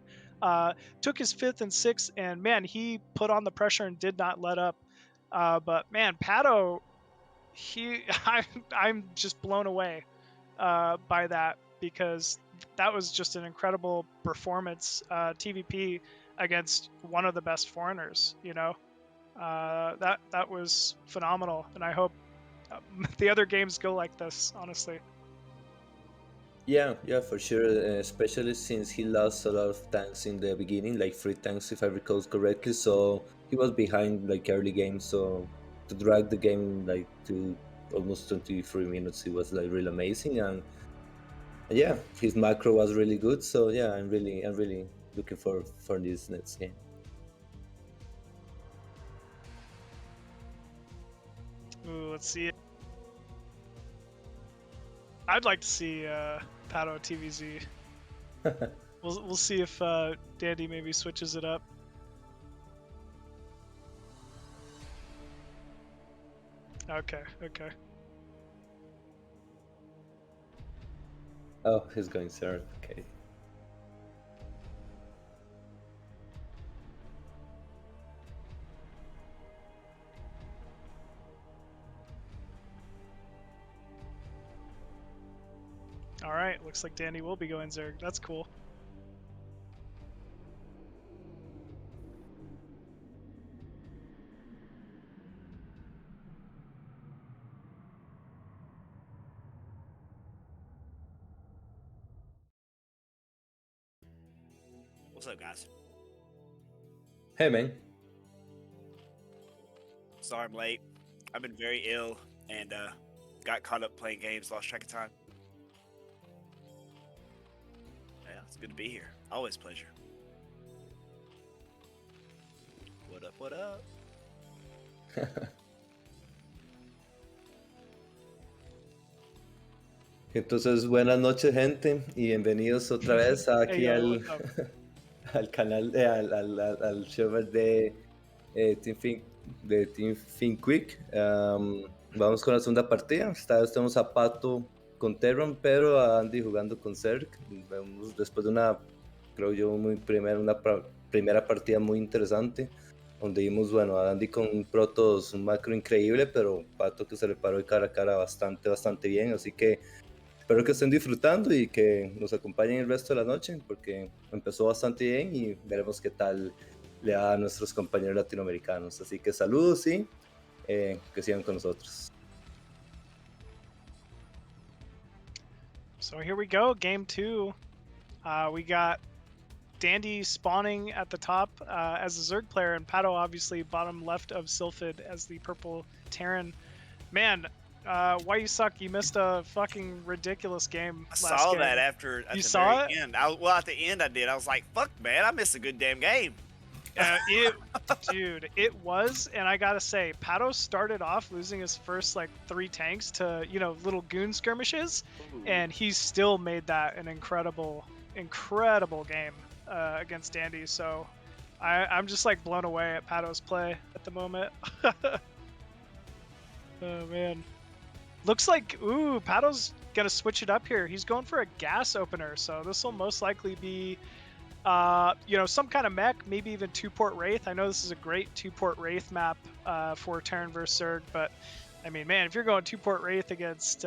Took his fifth and sixth, and man, he put on the pressure and did not let up. But man, Pato, I'm just blown away by that, because that was just an incredible performance, TVP against one of the best foreigners. You know, that was phenomenal, and I hope the other games go like this. Honestly. Yeah, for sure. Especially since he lost a lot of tanks in the beginning, like 3 tanks if I recall correctly. So he was behind like early game. So to drag the game like to almost 23 minutes, it was like really amazing. And yeah, his macro was really good. So yeah, I'm really looking for this next game. Ooh, let's see. I'd like to see Pato TVZ. We'll see if Dandy maybe switches it up. Okay. Oh, he's going serve. Okay. All right, looks like Dandy will be going Zerg. That's cool. What's up, guys? Hey, man. Sorry I'm late. I've been very ill and got caught up playing games, lost track of time. Yeah, it's good to be here. Always a pleasure. What up? Entonces, buenas noches, gente, y bienvenidos otra vez aquí Hey, al canal, al server de Team Think Quick. Vamos con la segunda partida. Esta vez tenemos a Pato con Terron, pero a Andy jugando con Zerg. Vemos después de una primera partida muy interesante, donde vimos, bueno, a Andy con Protoss, un macro increíble, pero Pato que se le paró de cara a cara bastante bien, así que espero que estén disfrutando y que nos acompañen el resto de la noche, porque empezó bastante bien y veremos qué tal le da a nuestros compañeros latinoamericanos. Así que saludos y que sigan con nosotros. So here we go, game 2. We got Dandy spawning at the top as a Zerg player, and Pato obviously bottom left of Sylphid as the purple Terran. Man, WhyUSuk, you missed a fucking ridiculous game I last saw game. that after at You the saw very end. Well, at the end I did. I was like, "Fuck, man, I missed a good damn game." Dude, it was, and I gotta say, Pato started off losing his first like 3 tanks to little goon skirmishes, Ooh. and he still made that an incredible game against Dandy. So I'm just like blown away at Pato's play at the moment. Oh man, looks like Pato's gonna switch it up here. He's going for a gas opener, so this will most likely be some kind of mech, maybe even 2-port Wraith. I know this is a great 2-port Wraith map for Terran vs Zerg, but I mean, man, if you're going 2-port Wraith against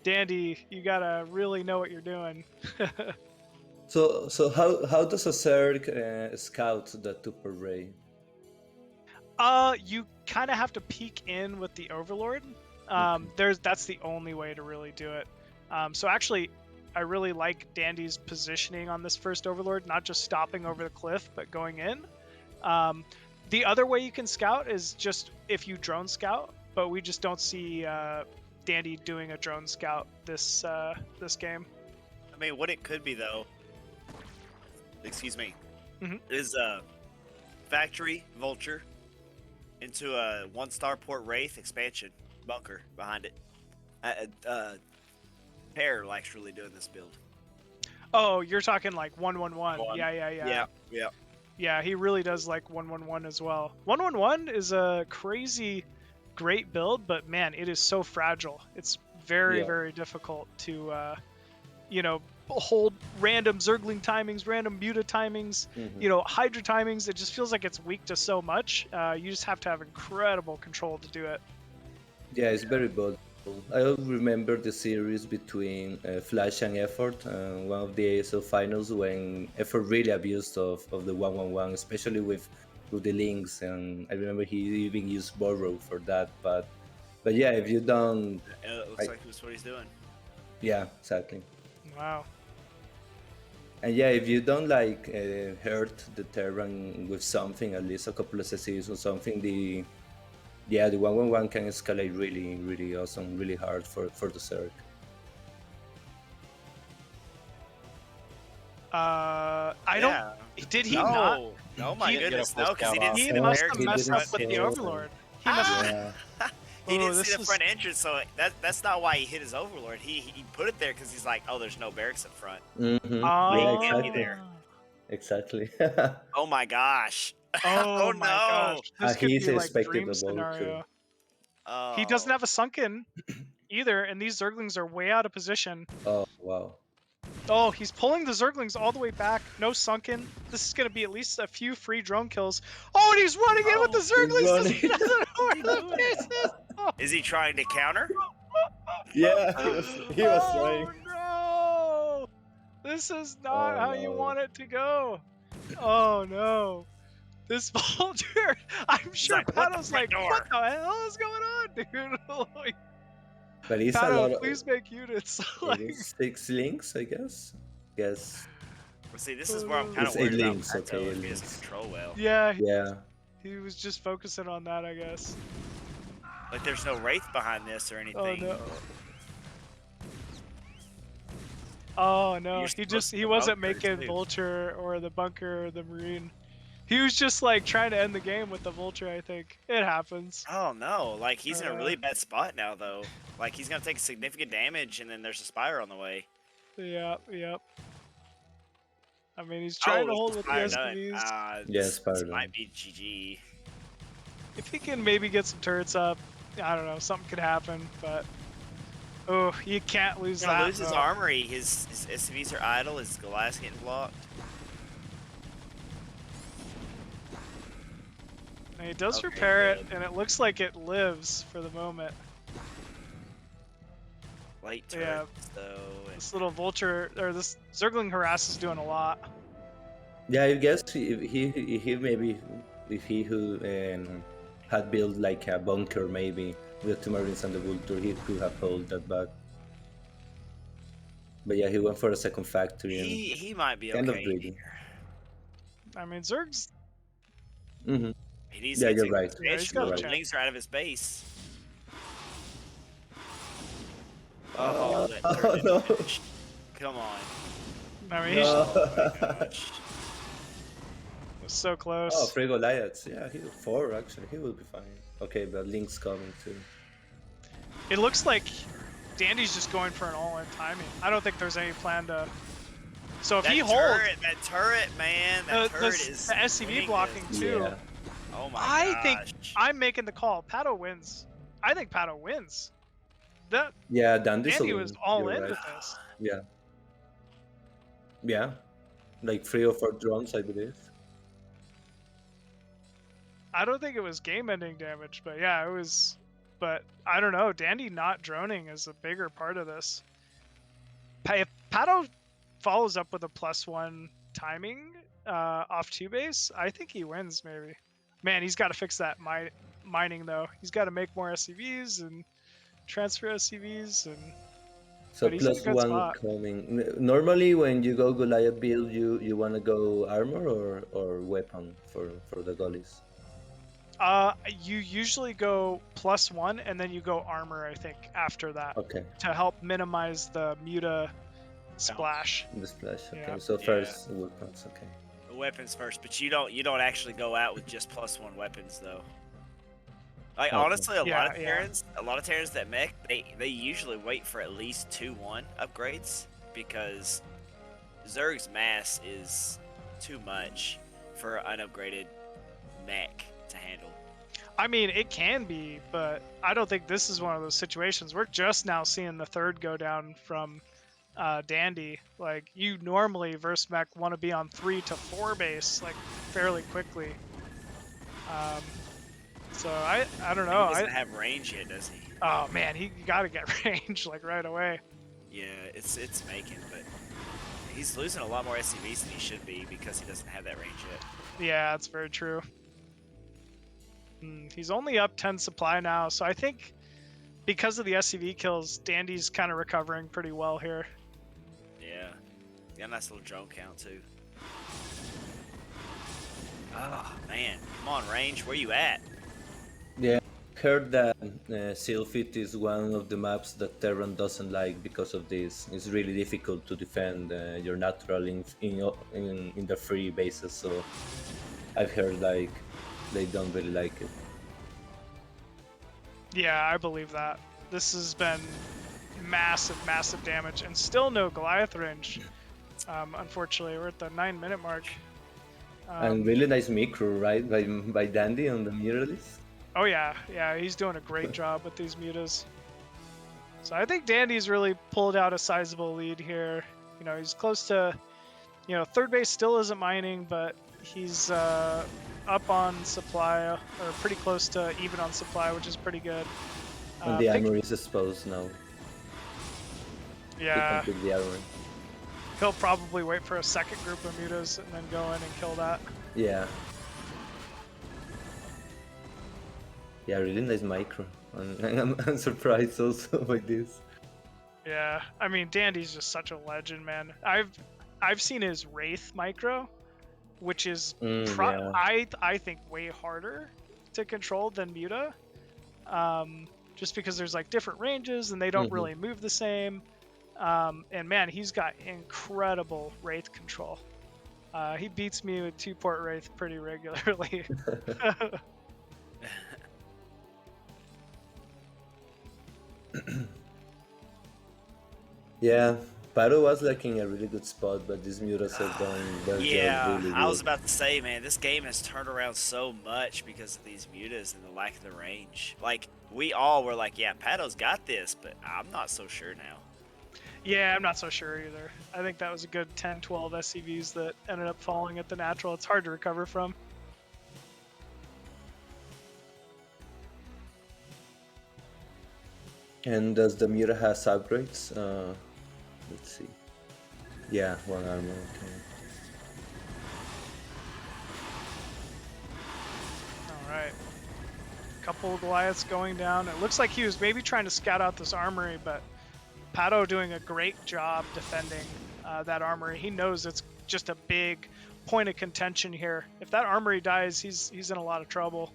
Dandy, you gotta really know what you're doing. So how does a Zerg scout the Tupper Ray? You kind of have to peek in with the Overlord. That's the only way to really do it. So actually, I really like Dandy's positioning on this first Overlord, not just stopping over the cliff, but going in. The other way you can scout is just if you drone scout, but we just don't see Dandy doing a drone scout this game. I mean, what it could be though, excuse me, is a factory vulture into a 1-star port Wraith expansion bunker behind it. Pear likes really doing this build. Oh, you're talking like 1-1-1. Yeah. Yeah, he really does like 1-1-1 as well. 1-1-1 is a crazy great build, but man, it is so fragile. It's very difficult to hold random Zergling timings, random Muta timings, Hydra timings. It just feels like it's weak to so much. You just have to have incredible control to do it. Yeah, it's very bold. I remember the series between Flash and Effort, one of the ASL finals when Effort really abused of the 1-1-1, especially with the links, and I remember he even used Borrow for that. But yeah, if you don't, It looks like that's what he's doing. Yeah, exactly. Wow. And yeah, if you don't like hurt the Terran with something, at least a couple of SCs or something, the 1-1-1 can escalate really awesome, really hard for the Zerg. I don't. Did he not? Oh my goodness, no, because he didn't see He the must barracks have in the messed up front. with the Overlord. He must have. He didn't see the front entrance, so that's not why he hit his Overlord. He put it there because he's like, oh, there's no barracks in front. Yeah, Can't be there. Exactly. Oh my gosh. Oh no. my gosh. This could He's be like expected dream the scenario. Oh. He doesn't have a sunken either, and these Zerglings are way out of position. Oh, wow. Oh, he's pulling the Zerglings all the way back. No sunken. This is going to be at least a few free drone kills. Oh, and he's running in with the Zerglings. He doesn't know where the base is. Oh. Is he trying to counter? Yeah, he was trying. Oh, no. This is not how you want it to go. Oh, no. This Vulture, I'm sure like, Pato's like, door? what the hell is going on, dude? Like, But he's Pato, a lot of, please make units. it is 6 links, I guess. Yes. Well, see, this is where I'm kind of It's 8 worried about links, Pato okay, if 8 he doesn't links. control well. Yeah, he was just focusing on that, I guess. Like, there's no Wraith behind this or anything. Oh no. Oh no, he wasn't making Vulture or the bunker or the Marine. He was just like trying to end the game with the Vulture, I think. It happens. Oh no, like he's in a really bad spot now though. Like he's gonna take significant damage and then there's a Spire on the way. Yep. I mean, he's trying to hold with the SPVs. Yes, this might be GG. If he can maybe get some turrets up, I don't know, something could happen, but oh, you can't lose He's that. gonna lose his armory, his SCVs are idle, his glass getting blocked. And he does repair it, and it looks like it lives for the moment. Light turrets, though. This little Vulture, or this Zergling Harass is doing a lot. Yeah, I guess if he maybe, if he who had built like a bunker maybe with the Marines and the Vulture, he could have pulled that back. But yeah, he went for a second factory. And he might be kind okay. of greedy. I mean, Zerg's... He needs yeah, to you're right. The Lings are out of his base. Oh, that turned Oh, into no. finish. Come on. I mean, No. Oh my gosh. he was so Oh, close. Free Goliaths. Yeah, he 4 actually. He will be fine. Okay, but Link's coming too. It looks like Dandy's just going for an all-in timing. I don't think there's any plan to. So if That he holds, turret, man, that the turret is the SCV winning blocking this. too. Yeah. Oh my I gosh. think I'm making the call. Pato wins. I think Pato wins. That Yeah, Dandy's a Dandy was win. all You're in right. with this. Yeah. Yeah. Like 3 or 4 drones, I believe. I don't think it was game-ending damage, but yeah, it was. But I don't know. Dandy not droning is a bigger part of this. If Pato follows up with a +1 timing off 2 base, I think he wins maybe. Man, he's got to fix that mining though. He's got to make more SCVs and transfer SCVs and. So But he's in a good +1 spot. coming. Normally, when you go Goliath build, you want to go armor or weapon for the goalies. You usually go +1 and then you go armor, I think, after that Okay. to help minimize the muta splash. The splash. Okay. Yeah. So Yeah. first weapons. Okay. The weapons first, but you don't actually go out with just +1 weapons though. Like Okay. honestly, a lot of Yeah. Terrans that mech, they usually wait for at least 2-1 upgrades because Zerg's mass is too much for an upgraded mech to handle. I mean, it can be, but I don't think this is one of those situations. We're just now seeing the third go down from Dandy. Like, you normally, versus mech, want to be on 3 to 4 base, like, fairly quickly. So I don't know. He doesn't have range yet, does he? Oh man, he got to get range like right away. Yeah, it's making, but he's losing a lot more SCVs than he should be because he doesn't have that range yet. Yeah, that's very true. He's only up 10 supply now, so I think because of the SCV kills, Dandy's kind of recovering pretty well here. Yeah. Got a nice little drone count too. Oh man, come on range, where you at? Yeah. Heard that Sealfit is one of the maps that Terran doesn't like because of this. It's really difficult to defend your natural in the free bases. So I've heard like they don't really like it. Yeah, I believe that. This has been massive, massive damage, and still no Goliath range. Unfortunately, we're at the 9-minute mark. And really nice micro, right, by Dandy on the muralist. Oh yeah, he's doing a great job with these mutas. So I think Dandy's really pulled out a sizable lead here. You know, he's close to, third base still isn't mining, but he's up on supply, or pretty close to even on supply, which is pretty good. And the armor is exposed now. Yeah, He can pick the armor. he'll probably wait for a second group of mutas and then go in and kill that. Yeah. Yeah, really nice micro. And I'm surprised also by this. Yeah, I mean, Dandy's just such a legend, man. I've seen his Wraith micro, which is Yeah. I think way harder to control than Muta, just because there's like different ranges and they don't really move the same. And man, he's got incredible Wraith control. He beats me with 2-port Wraith pretty regularly. Yeah, Pato was like in a really good spot, but these mutas have done their Yeah, job really I was good. about to say, man, this game has turned around so much because of these mutas and the lack of the range. Like, we all were like, yeah, Pato's got this, but I'm not so sure now. Yeah, I'm not so sure either. I think that was a good 10, 12 SCVs that ended up falling at the natural. It's hard to recover from. And does the muta has upgrades? Let's see. Yeah, 1 armor, okay. Alright. Couple of Goliaths going down. It looks like he was maybe trying to scout out this armory, but Pato doing a great job defending that armory. He knows it's just a big point of contention here. If that armory dies, he's in a lot of trouble.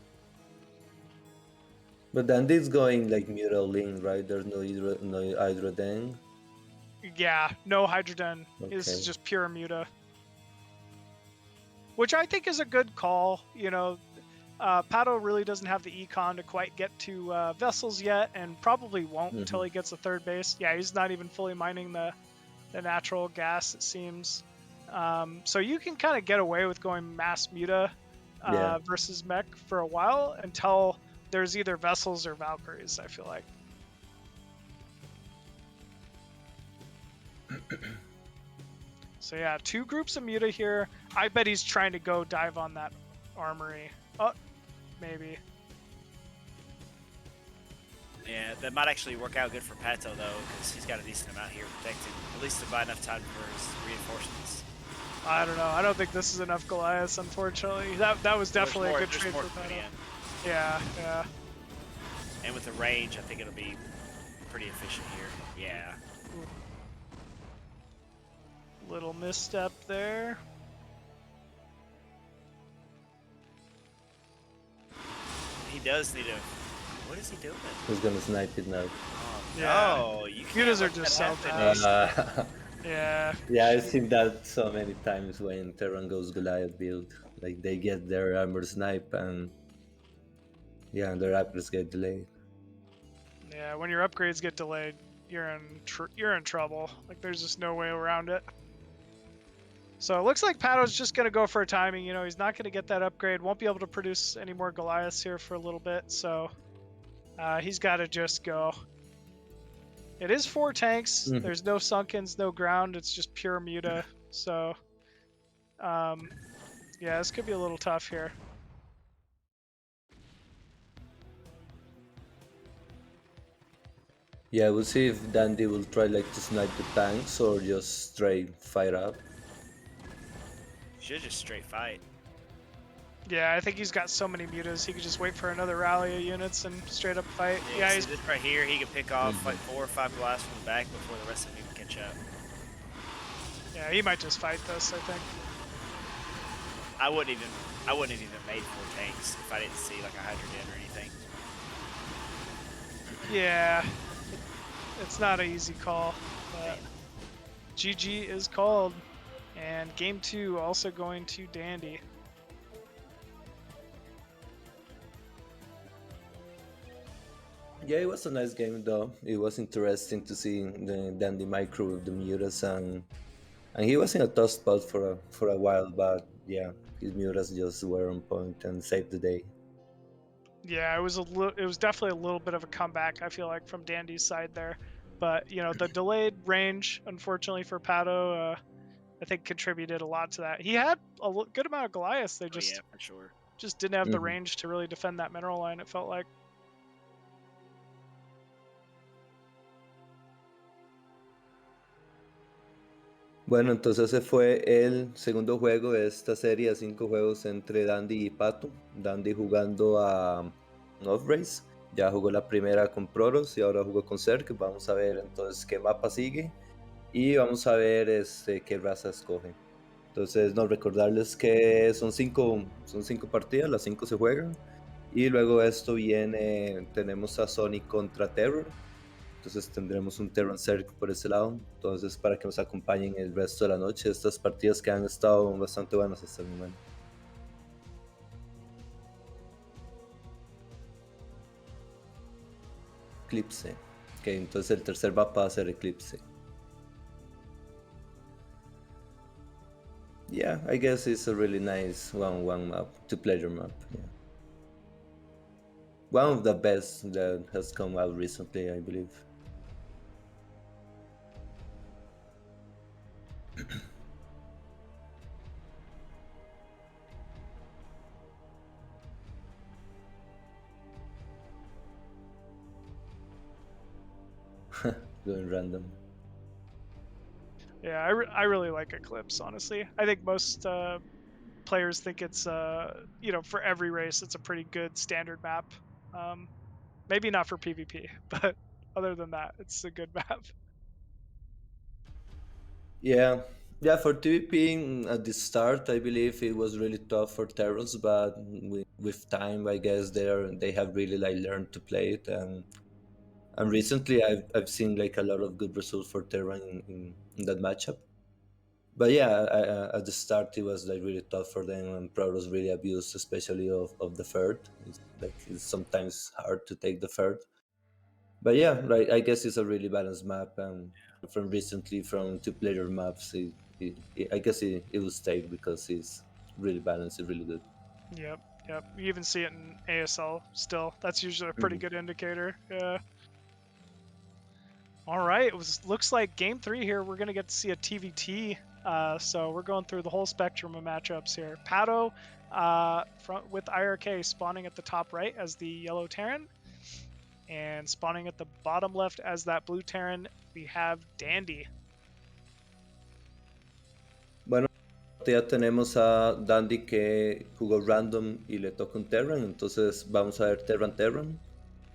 But then this going like Mural Link, right? There's no Hydro Dang. Yeah, no Hydroden. This is Okay. just pure Muta. Which I think is a good call. You know, Pato really doesn't have the econ to quite get to vessels yet, and probably won't until he gets a third base. Yeah, he's not even fully mining the natural gas, it seems. So you can kind of get away with going mass Muta Yeah. versus mech for a while until there's either vessels or Valkyries, I feel like. So yeah, 2 groups of Muta here. I bet he's trying to go dive on that armory. Oh, maybe. Yeah, that might actually work out good for Pato though, because he's got a decent amount here protected. At least to buy enough time for his reinforcements. I don't know. I don't think this is enough Goliaths, unfortunately. That was definitely a good trade for Pato. Yeah, yeah. And with the range, I think it'll be pretty efficient here. Yeah. Little misstep there. He does need a... What is he doing? Who's gonna snipe it now? Yeah. Oh, you can't Mutas are let just that so happen. fast. Yeah. Yeah, I've seen that so many times when Terran goes Goliath build. Like they get their armor snipe and yeah, their upgrades get delayed. Yeah, when your upgrades get delayed, you're in trouble. Like there's just no way around it. So it looks like Pato's just gonna go for a timing. You know, he's not gonna get that upgrade. Won't be able to produce any more Goliaths here for a little bit. So he's got to just go. It is 4 tanks. There's no sunkens, no ground. It's just pure Muta. So yeah, this could be a little tough here. Yeah, we'll see if Dandy will try like to snipe the tanks or just straight fire up. Should just straight fight. Yeah, I think he's got so many mutas, he could just wait for another rally of units and straight up fight. Yeah, he's this right here. He could pick off like 4 or 5 blasts from the back before the rest of them can catch up. yeah, he might just fight this, I think. I wouldn't have even made 4 tanks if I didn't see like a Hydrogen or anything. Yeah, it's not an easy call, but GG is called, and game 2 also going to Dandy. Yeah, it was a nice game though. It was interesting to see the Dandy micro with the mutas and he was in a tough spot for a while, but yeah, his mutas just were on point and saved the day. Yeah, it was definitely a little bit of a comeback, I feel like, from Dandy's side there. But you know, the delayed range, unfortunately for Pato, I think contributed a lot to that. He had a good amount of Goliaths. They just yeah, for sure. just didn't have the range to really defend that mineral line, it felt like. Bueno, entonces ese fue el segundo juego de esta serie de 5 juegos entre Dandy y Pato. Dandy jugando a North Race, ya jugó la primera con Proros y ahora jugó con Zerg. Vamos a ver entonces qué mapa sigue y vamos a ver qué raza escoge. Entonces, no, recordarles que son cinco partidas, las 5 se juegan. Y luego esto viene, tenemos a Sony contra Terror. Entonces tendremos un Terran Zerg por ese lado. Entonces, para que nos acompañen el resto de la noche, estas partidas que han estado bastante buenas hasta el momento. Eclipse. Ok, entonces el tercer mapa va a ser Eclipse. Yeah, I guess it's a really nice 1-1 map, 2-player map. Yeah. One of the best that has come out recently, I believe. Going random. Yeah, I really like Eclipse, honestly. I think most players think it's, you know, for every race, it's a pretty good standard map. Maybe not for PvP, but other than that, it's a good map. Yeah, Yeah, for PvP at the start, I believe it was really tough for Terrans, but with time, I guess they have really like learned to play it, and recently I've seen like a lot of good results for Terran in that matchup. But yeah, at the start it was like really tough for them, and Protoss really abused, especially of the third. It's sometimes hard to take the third. But yeah, right. I guess it's a really balanced map, and from recently from two-player maps, I guess it will stay because it's really balanced, it's really good. Yep, yep. You even see it in ASL still. That's usually a pretty good indicator. Yeah. All right. Looks like game 3 here. We're gonna get to see a TVT. So we're going through the whole spectrum of matchups here. Pato, with IRK spawning at the top right as the yellow Terran, and spawning at the bottom left as that blue Terran, we have Dandy. Bueno, ya tenemos a Dandy que jugó random y le toca un Terran, entonces vamos a ver Terran.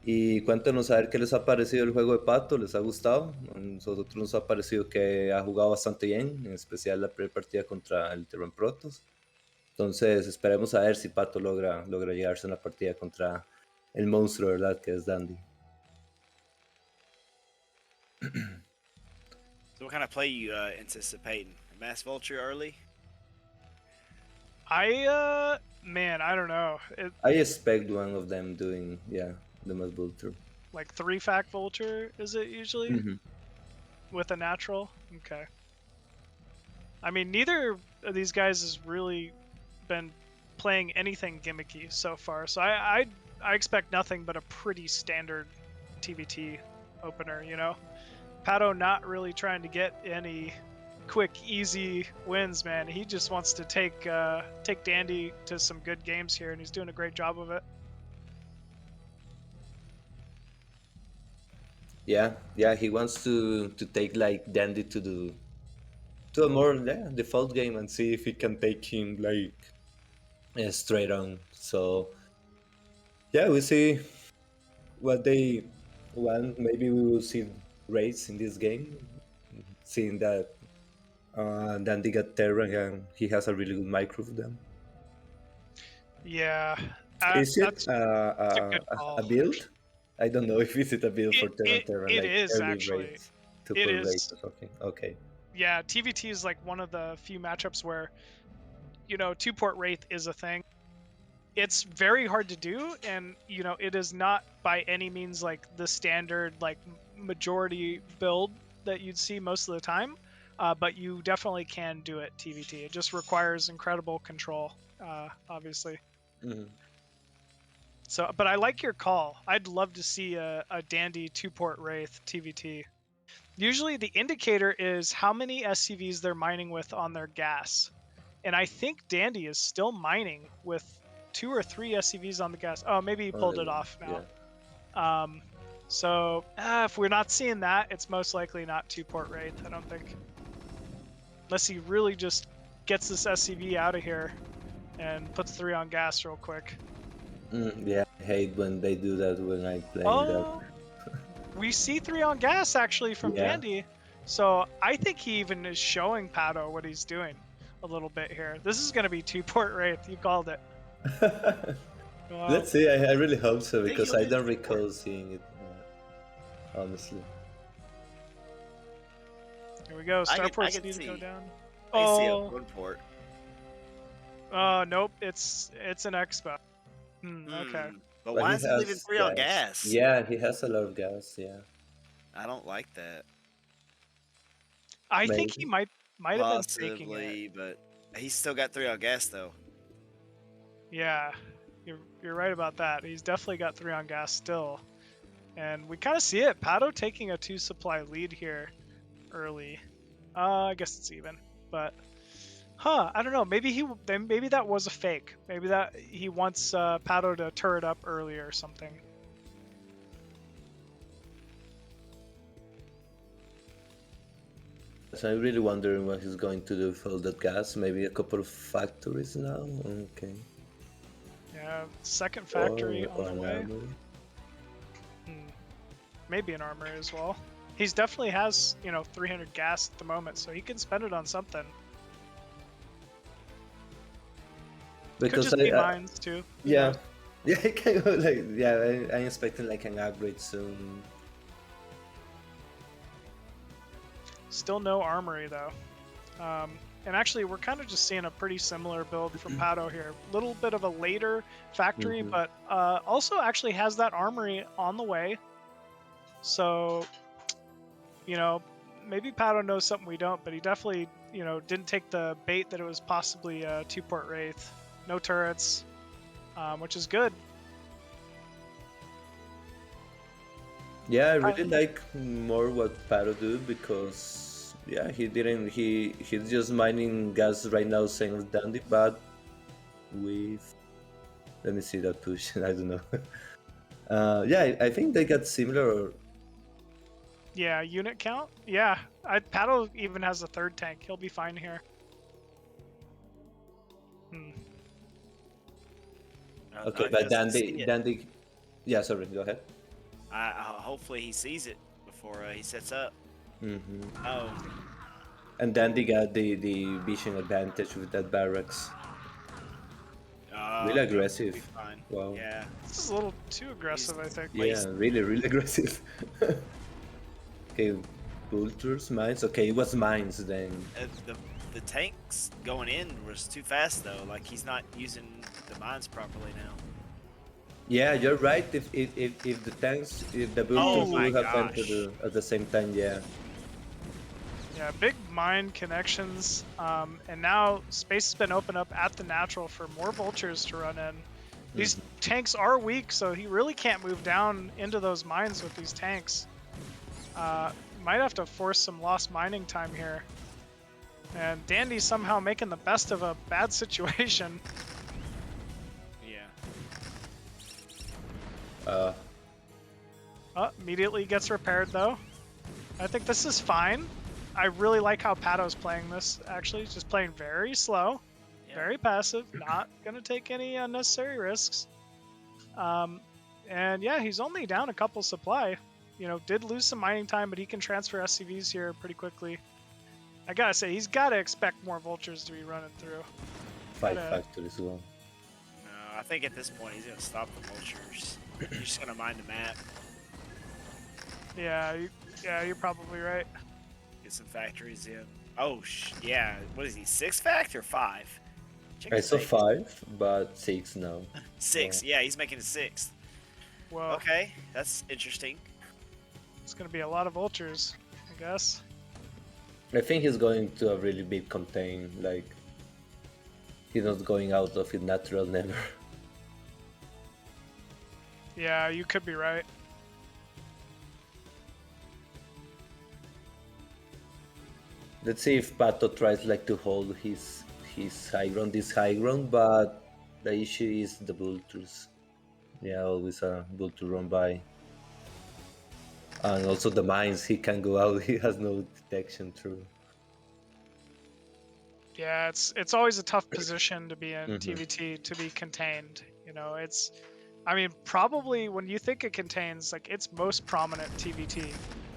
Y cuéntenos a ver qué les ha parecido el juego de Pato, ¿les ha gustado? A nosotros nos ha parecido que ha jugado bastante bien, en especial la primera partida contra el Terran Protoss. Entonces esperemos a ver si Pato logra llegarse a una partida contra el monstruo, ¿verdad? Que es Dandy. So what kind of play you anticipating? A mass vulture early? Man, I don't know. I expect one of them doing, the mass vulture. Like 3-fact vulture, is it usually? Mhm. With a natural? Okay. I mean, neither of these guys has really been playing anything gimmicky so far, so I expect nothing but a pretty standard TVT opener, you know? Pato not really trying to get any quick, easy wins, man. He just wants to take Dandy to some good games here, and he's doing a great job of it. Yeah, he wants to take like Dandy to a more default game and see if he can take him like straight on. So yeah, we see what they want. Maybe we will see raids in this game, seeing that Dandy got Terra and he has a really good micro for them. Yeah. Is it that's a good call. a build? I don't know if it's a build for Terra, it like is early actually. raids, to It put is. raids or something. Okay. Yeah, TVT is like one of the few matchups where, you know, 2-port Wraith is a thing. It's very hard to do, and, you know, it is not by any means like the standard, like, majority build that you'd see most of the time, but you definitely can do it TVT. It just requires incredible control, obviously. Mm-hmm. So, but I like your call. I'd love to see a Dandy 2-port Wraith TVT. Usually the indicator is how many SCVs they're mining with on their gas. And I think Dandy is still mining with 2 or 3 SCVs on the gas. Oh, maybe he pulled it off now. Yeah. So if we're not seeing that, it's most likely not 2-port Wraith, I don't think. Unless he really just gets this SCV out of here and puts 3 on gas real quick. Yeah, I hate when they do that when I play Oh, we see 3 on gas actually from Dandy. So I think he even is showing Pato what he's doing a little bit here. This is going to be 2-port Wraith. You called it. Wow. Let's see. I really hope so, because I don't recall seeing it, honestly. Here we go. Starports need to go down. I see a 1-port. Oh, nope. It's an expo. Okay. But why is he leaving 3 on gas? Yeah, he has a lot of gas, yeah. I don't like that. I think he might have been faking it. But he's still got 3 on gas, though. Yeah, you're right about that. He's definitely got 3 on gas still. And we kind of see it. Pato taking a 2-supply lead here early. I guess it's even. But, I don't know. Maybe that was a fake. Maybe that he wants Pato to turret up early or something. So I'm really wondering what he's going to do with all that gas. Maybe a couple of factories now? Okay. Yeah, second factory on the way. Maybe an armory as well. He's definitely has, 300 gas at the moment, so he can spend it on something. Could Because just be mines too. Who yeah, knows? yeah, I can go like yeah. I'm expecting like an upgrade soon. Still no armory though. And actually, we're kind of just seeing a pretty similar build from Pato here. Little bit of a later factory, Mhm. but also actually has that armory on the way. So, maybe Pato knows something we don't, but he definitely, didn't take the bait that it was possibly a 2-port Wraith. No turrets, which is good. Yeah, I really like more what Pato do because yeah, he's just mining gas right now, same as Dandy, but with let me see that push. I don't know. Yeah, I think they got similar. Yeah, unit count. Yeah, Pato even has a 3rd tank. He'll be fine here. Okay, He but doesn't see it. Dandy. Yeah, sorry. Go ahead. Hopefully he sees it before he sets up. Hmm. Oh, And Dandy got the vision advantage with that barracks. Really okay, he'll be aggressive. fine. Wow. Yeah. This is a little too aggressive, I think. Yeah, really aggressive. Okay, vultures, mines. Okay, it was mines then. The tanks going in was too fast though. Like he's not using the mines properly now. Yeah, you're right. If the tanks, if the vultures my would have gosh. entered at the same time, yeah. Yeah, big mine connections, and now space has been opened up at the natural for more vultures to run in. These tanks are weak, so he really can't move down into those mines with these tanks. Might have to force some lost mining time here. And Dandy's somehow making the best of a bad situation. Yeah. Immediately gets repaired though. I think this is fine. I really like how Pato's playing this, actually. He's just playing very slow, very passive, not going to take any unnecessary risks. And yeah, he's only down a couple supply. Did lose some mining time, but he can transfer SCVs here pretty quickly. I gotta say, he's got to expect more vultures to be running through. 5 factories as well. No, I think at this point he's gonna stop the vultures. He's just gonna mine the map, Yeah, you're probably right. get some factories in. Oh, yeah. What is he? 6 fact or 5? Check I his saw face. 5, but 6 now. 6. Yeah, he's making a 6th. Well, Okay, that's interesting. it's gonna be a lot of vultures, I guess. I think he's going to a really big contain. Like he's not going out of it natural never. Yeah, you could be right. Let's see if Pato tries like to hold his high ground, this high ground, but the issue is the vultures. Yeah, always a vulture run by. And also the mines, he can go out, he has no detection through. Yeah, it's always a tough position to be in TVT to be contained. Probably when you think it contains, like it's most prominent TVT.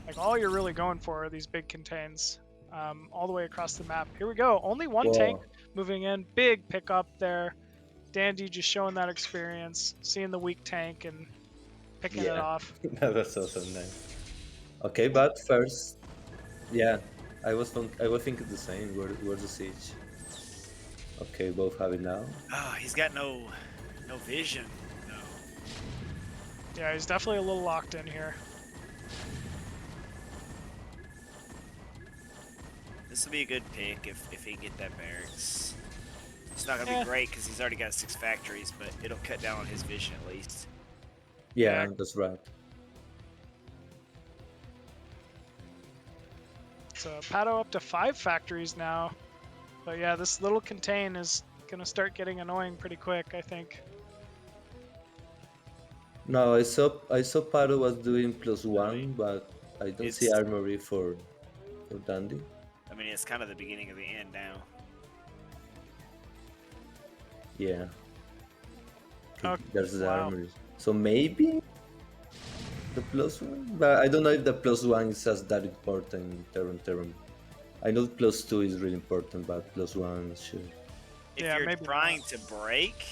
Like all you're really going for are these big contains, all the way across the map. Here we go. Only one tank moving in. Big pickup there. Dandy just showing that experience, seeing the weak tank and picking it off. That's also nice. Okay, but first, yeah, I was thinking the same. Where's the siege? Okay, both have it now. Oh, he's got no vision. No. Yeah, he's definitely a little locked in here. This will be a good pick if he can get that barracks. It's not gonna be great because he's already got 6 factories, but it'll cut down on his vision at least. Yeah, that's right. So Pato up to 5 factories now. But yeah, this little contain is gonna start getting annoying pretty quick, I think. No, I saw Pato was doing +1, but I don't see armory for Dandy. I mean, it's kind of the beginning of the end now. Yeah. Okay, There's the armory. So maybe The +1, but I don't know if the +1 is as that important in Terran. I know +2 is really important, but +1 should. If Yeah, you're maybe trying not. to break,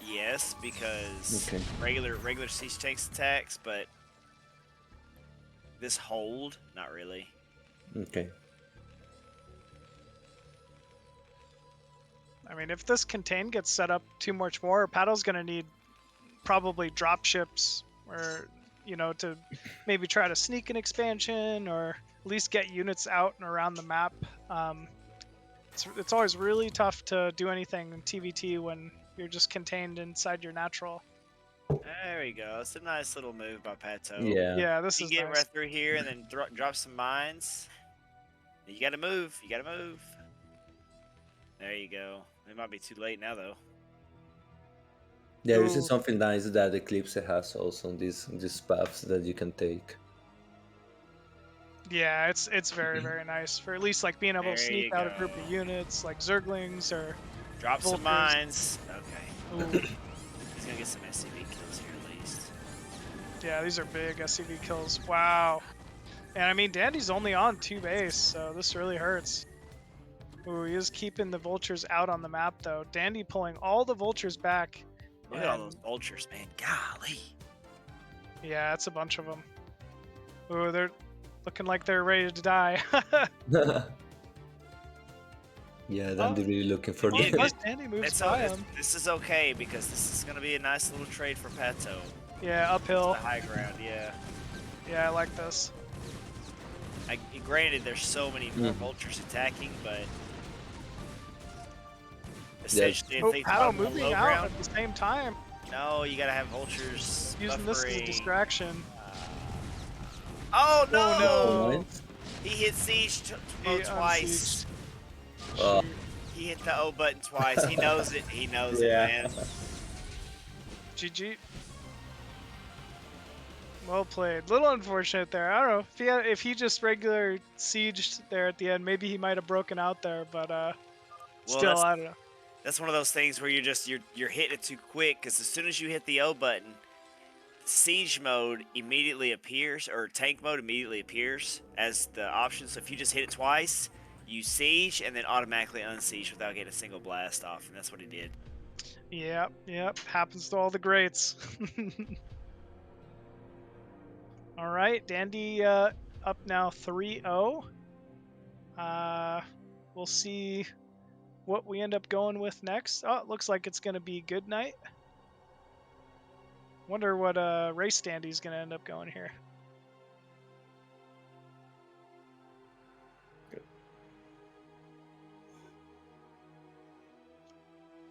yes, because Okay. regular siege tanks attacks, but this hold, not really. Okay. I mean, if this contain gets set up too much more, Pato's gonna need probably drop ships, or to maybe try to sneak an expansion, or at least get units out and around the map. It's always really tough to do anything in TVT when you're just contained inside your natural. There we go. It's a nice little move by Pato. Yeah. Yeah, this You is can get nice. right through here and then drop some mines. You gotta move. You gotta move. There you go. It might be too late now, though. Yeah, this is Ooh. something nice that Eclipse has also on these paths that you can take. Yeah, it's very nice for at least like being able There to sneak you out a go. group of units like Zerglings or Drop some Vultures. mines. Okay. Ooh. He's gonna get some SCV kills here at least. Yeah, these are big SCV kills. Wow. And I mean, Dandy's only on 2 base, so this really hurts. Ooh, he is keeping the vultures out on the map though. Dandy pulling all the vultures back. Look at all those vultures, man. Golly. Yeah, that's a bunch of them. Ooh, they're looking like they're ready to die. Yeah, Dandy really looking for Well, Yeah, the. unless Dandy moves It's, by it's, him. this is okay because this is gonna be a nice little trade for Pato. Yeah, It's uphill. the high ground, yeah. Yeah, I like this. Granted, there's so many more vultures attacking, but essentially, Oh, if they Pato find the moving low out ground, at the same time. no, you gotta have vultures Using this as a buffering. distraction. Oh no! Oh, no. He hit siege He twice. unsieged. Oh. Shoot. He hit the O button twice. He knows it. He knows it, Yeah. man. GG. Well played. Little unfortunate there. I don't know if he just regular sieged there at the end, maybe he might have broken out there. But still, I don't know. That's one of those things where you're hitting it too quick because as soon as you hit the O button, siege mode immediately appears, or tank mode immediately appears as the option. So if you just hit it twice, you siege and then automatically unsiege without getting a single blast off, and that's what he did. Yep. Happens to all the greats. All right, Dandy up now 3-0. We'll see what we end up going with next. Oh, it looks like it's going to be Good Night. Wonder what race Dandy's going to end up going here.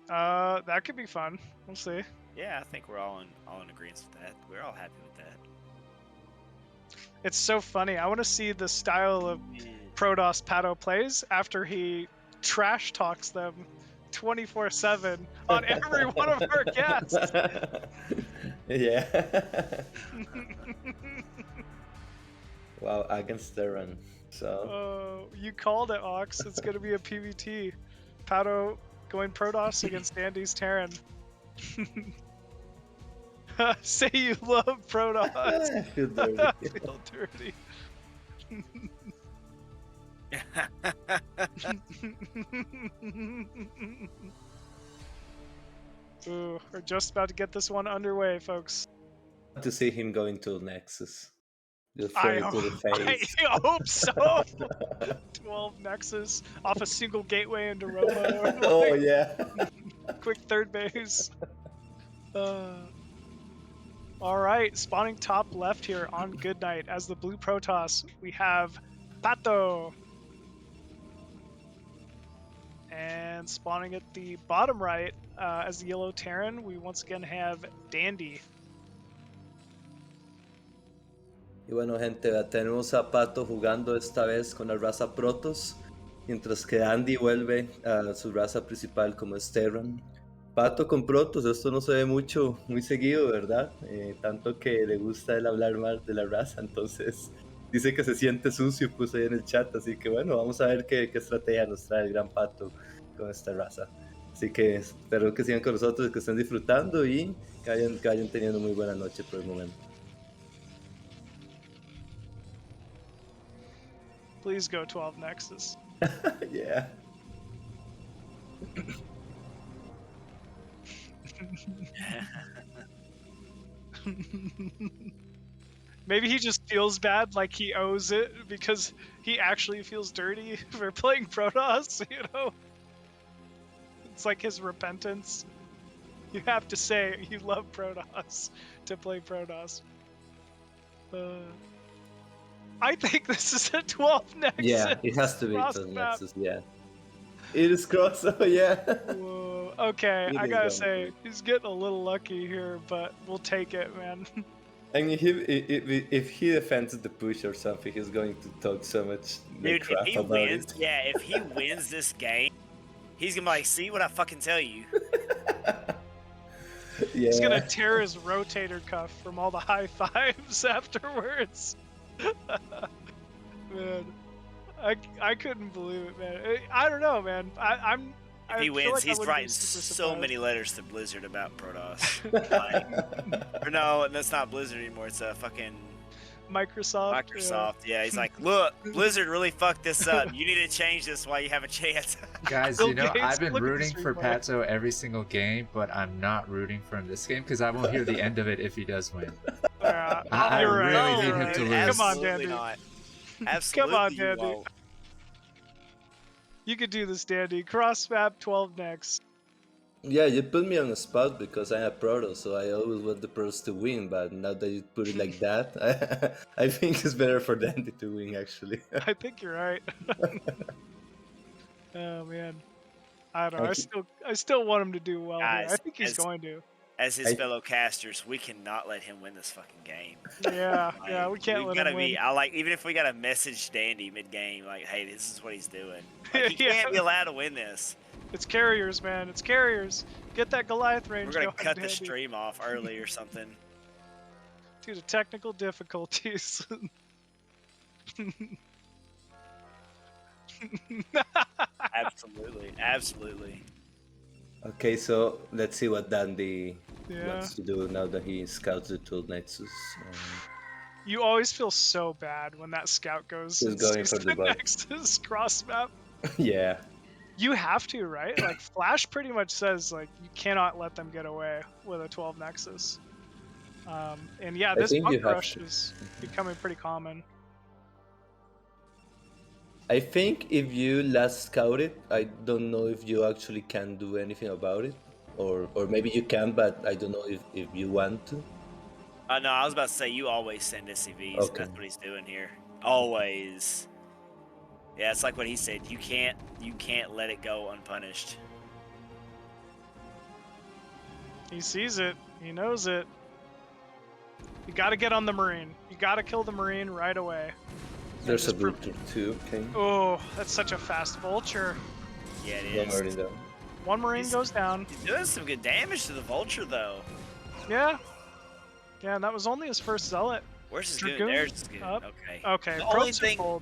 That could be fun. We'll see. Yeah, I think we're all in agreement with that. We're all happy with that. It's so funny. I want to see the style of Protoss Pato plays after he trash talks them 24/7 on every one of our guests. Yeah. Wow, against Terran. So. Oh, you called it, Ox. It's gonna be a PvT. Pato going Protoss against Dandy's Terran. Say you love Protoss. I feel dirty. Feel dirty. Ooh, we're just about to get this one underway, folks. To see him going to Nexus. Just I throw it to the face. hope so. 12 Nexus off a single gateway into Robo. Oh yeah. Quick third base. All right, spawning top left here on Goodnight as the blue Protoss. We have Pato. And spawning at the bottom right as the yellow Terran, we once again have Dandy. Y bueno, gente, tenemos a Pato jugando esta vez con la raza Protoss, mientras que Andy vuelve a su raza principal como es Terran. Pato con Protoss, esto no se ve mucho, muy seguido, ¿verdad? Tanto que le gusta él hablar mal de la raza, entonces dice que se siente sucio, puso ahí en el chat, así que bueno, vamos a ver qué estrategia nos trae el gran Pato con esta raza. Así que espero que sigan con nosotros, que estén disfrutando y que hayan tenido muy buena noche por el momento. Please go 12 Nexus. Yeah. Maybe he just feels bad, like he owes it, because he actually feels dirty for playing Protoss, you know? It's like his repentance. You have to say you love Protoss to play Protoss. I think this is a 12 Nexus. Yeah, it has to be cross 12 map. Nexus, yeah. It is cross, oh yeah. Whoa. Okay, It I is gotta on say, point. he's getting a little lucky here, but we'll take it, man. And if he defends the push or something, he's going to talk so much Dude, if crap he about wins, it. yeah, if he wins this game, he's gonna be like, see what I fucking tell you. Yeah. He's gonna tear his rotator cuff from all the high fives afterwards. Man, I couldn't believe it, man. I don't know, man. If he feel wins, like I he's wouldn't be writing super so surprised. many letters to Blizzard about Protoss. Like, or no, that's not Blizzard anymore. It's a fucking Microsoft. Microsoft. Yeah, he's like, look, Blizzard really fucked this up. You need to change this while you have a chance. Guys, Bill you know, Gates, I've been look at this rooting for replay. Pato every single game, but I'm not rooting for him this game because I won't hear the end of it if he does win. I You're really right. need You're him right. to lose. Come on, Absolutely Dandy. not. Absolutely Come on, you Dandy. won't. You could do this, Dandy. Cross map 12 next. Yeah, you put me on the spot because I'm a Proto, so I always want the Protos to win, but now that you put it like that, I think it's better for Dandy to win, actually. I think you're right. Oh man, I don't know. I still want him to do well here. I Guys, think he's going to. As his fellow casters, we cannot let him win this fucking game. Yeah, Like, yeah, we can't we've let him gotta win. be. I like even if we gotta message Dandy mid game, like, hey, this is what he's doing. Like, he Yeah. can't be allowed to win this. It's carriers, man. It's carriers. Get that Goliath range We're gonna going, cut the Dandy. stream off early or something. Due to technical difficulties. Absolutely, absolutely. Okay, so let's see what Dandy Yeah. wants to do now that he scouts the 12 Nexus. You always feel so bad when that scout goes He's and going sees for the bug. Nexus cross map. Yeah. You have to, right? Like Flash pretty much says like you cannot let them get away with a 12 Nexus. And yeah, this think you bug have rush to. is becoming pretty common. I think if you last scout it, I don't know if you actually can do anything about it. Or maybe you can, but I don't know if you want to. No, I was about to say you always send SCVs. Okay. That's what he's doing here. Always. Yeah, it's like what he said. You can't let it go unpunished. He sees it. He knows it. You gotta get on the Marine. You gotta kill the Marine right away. There's a just prove- Vulture too, okay? Oh, that's such a fast vulture. Yeah, One it is. already down. One Marine He's- goes down. He's doing some good damage to the vulture though. Yeah. Yeah, and that was only his first zealot. Where's his Dragoon goon? There's his goon. up. Okay. Okay, The only probes are thing- cold.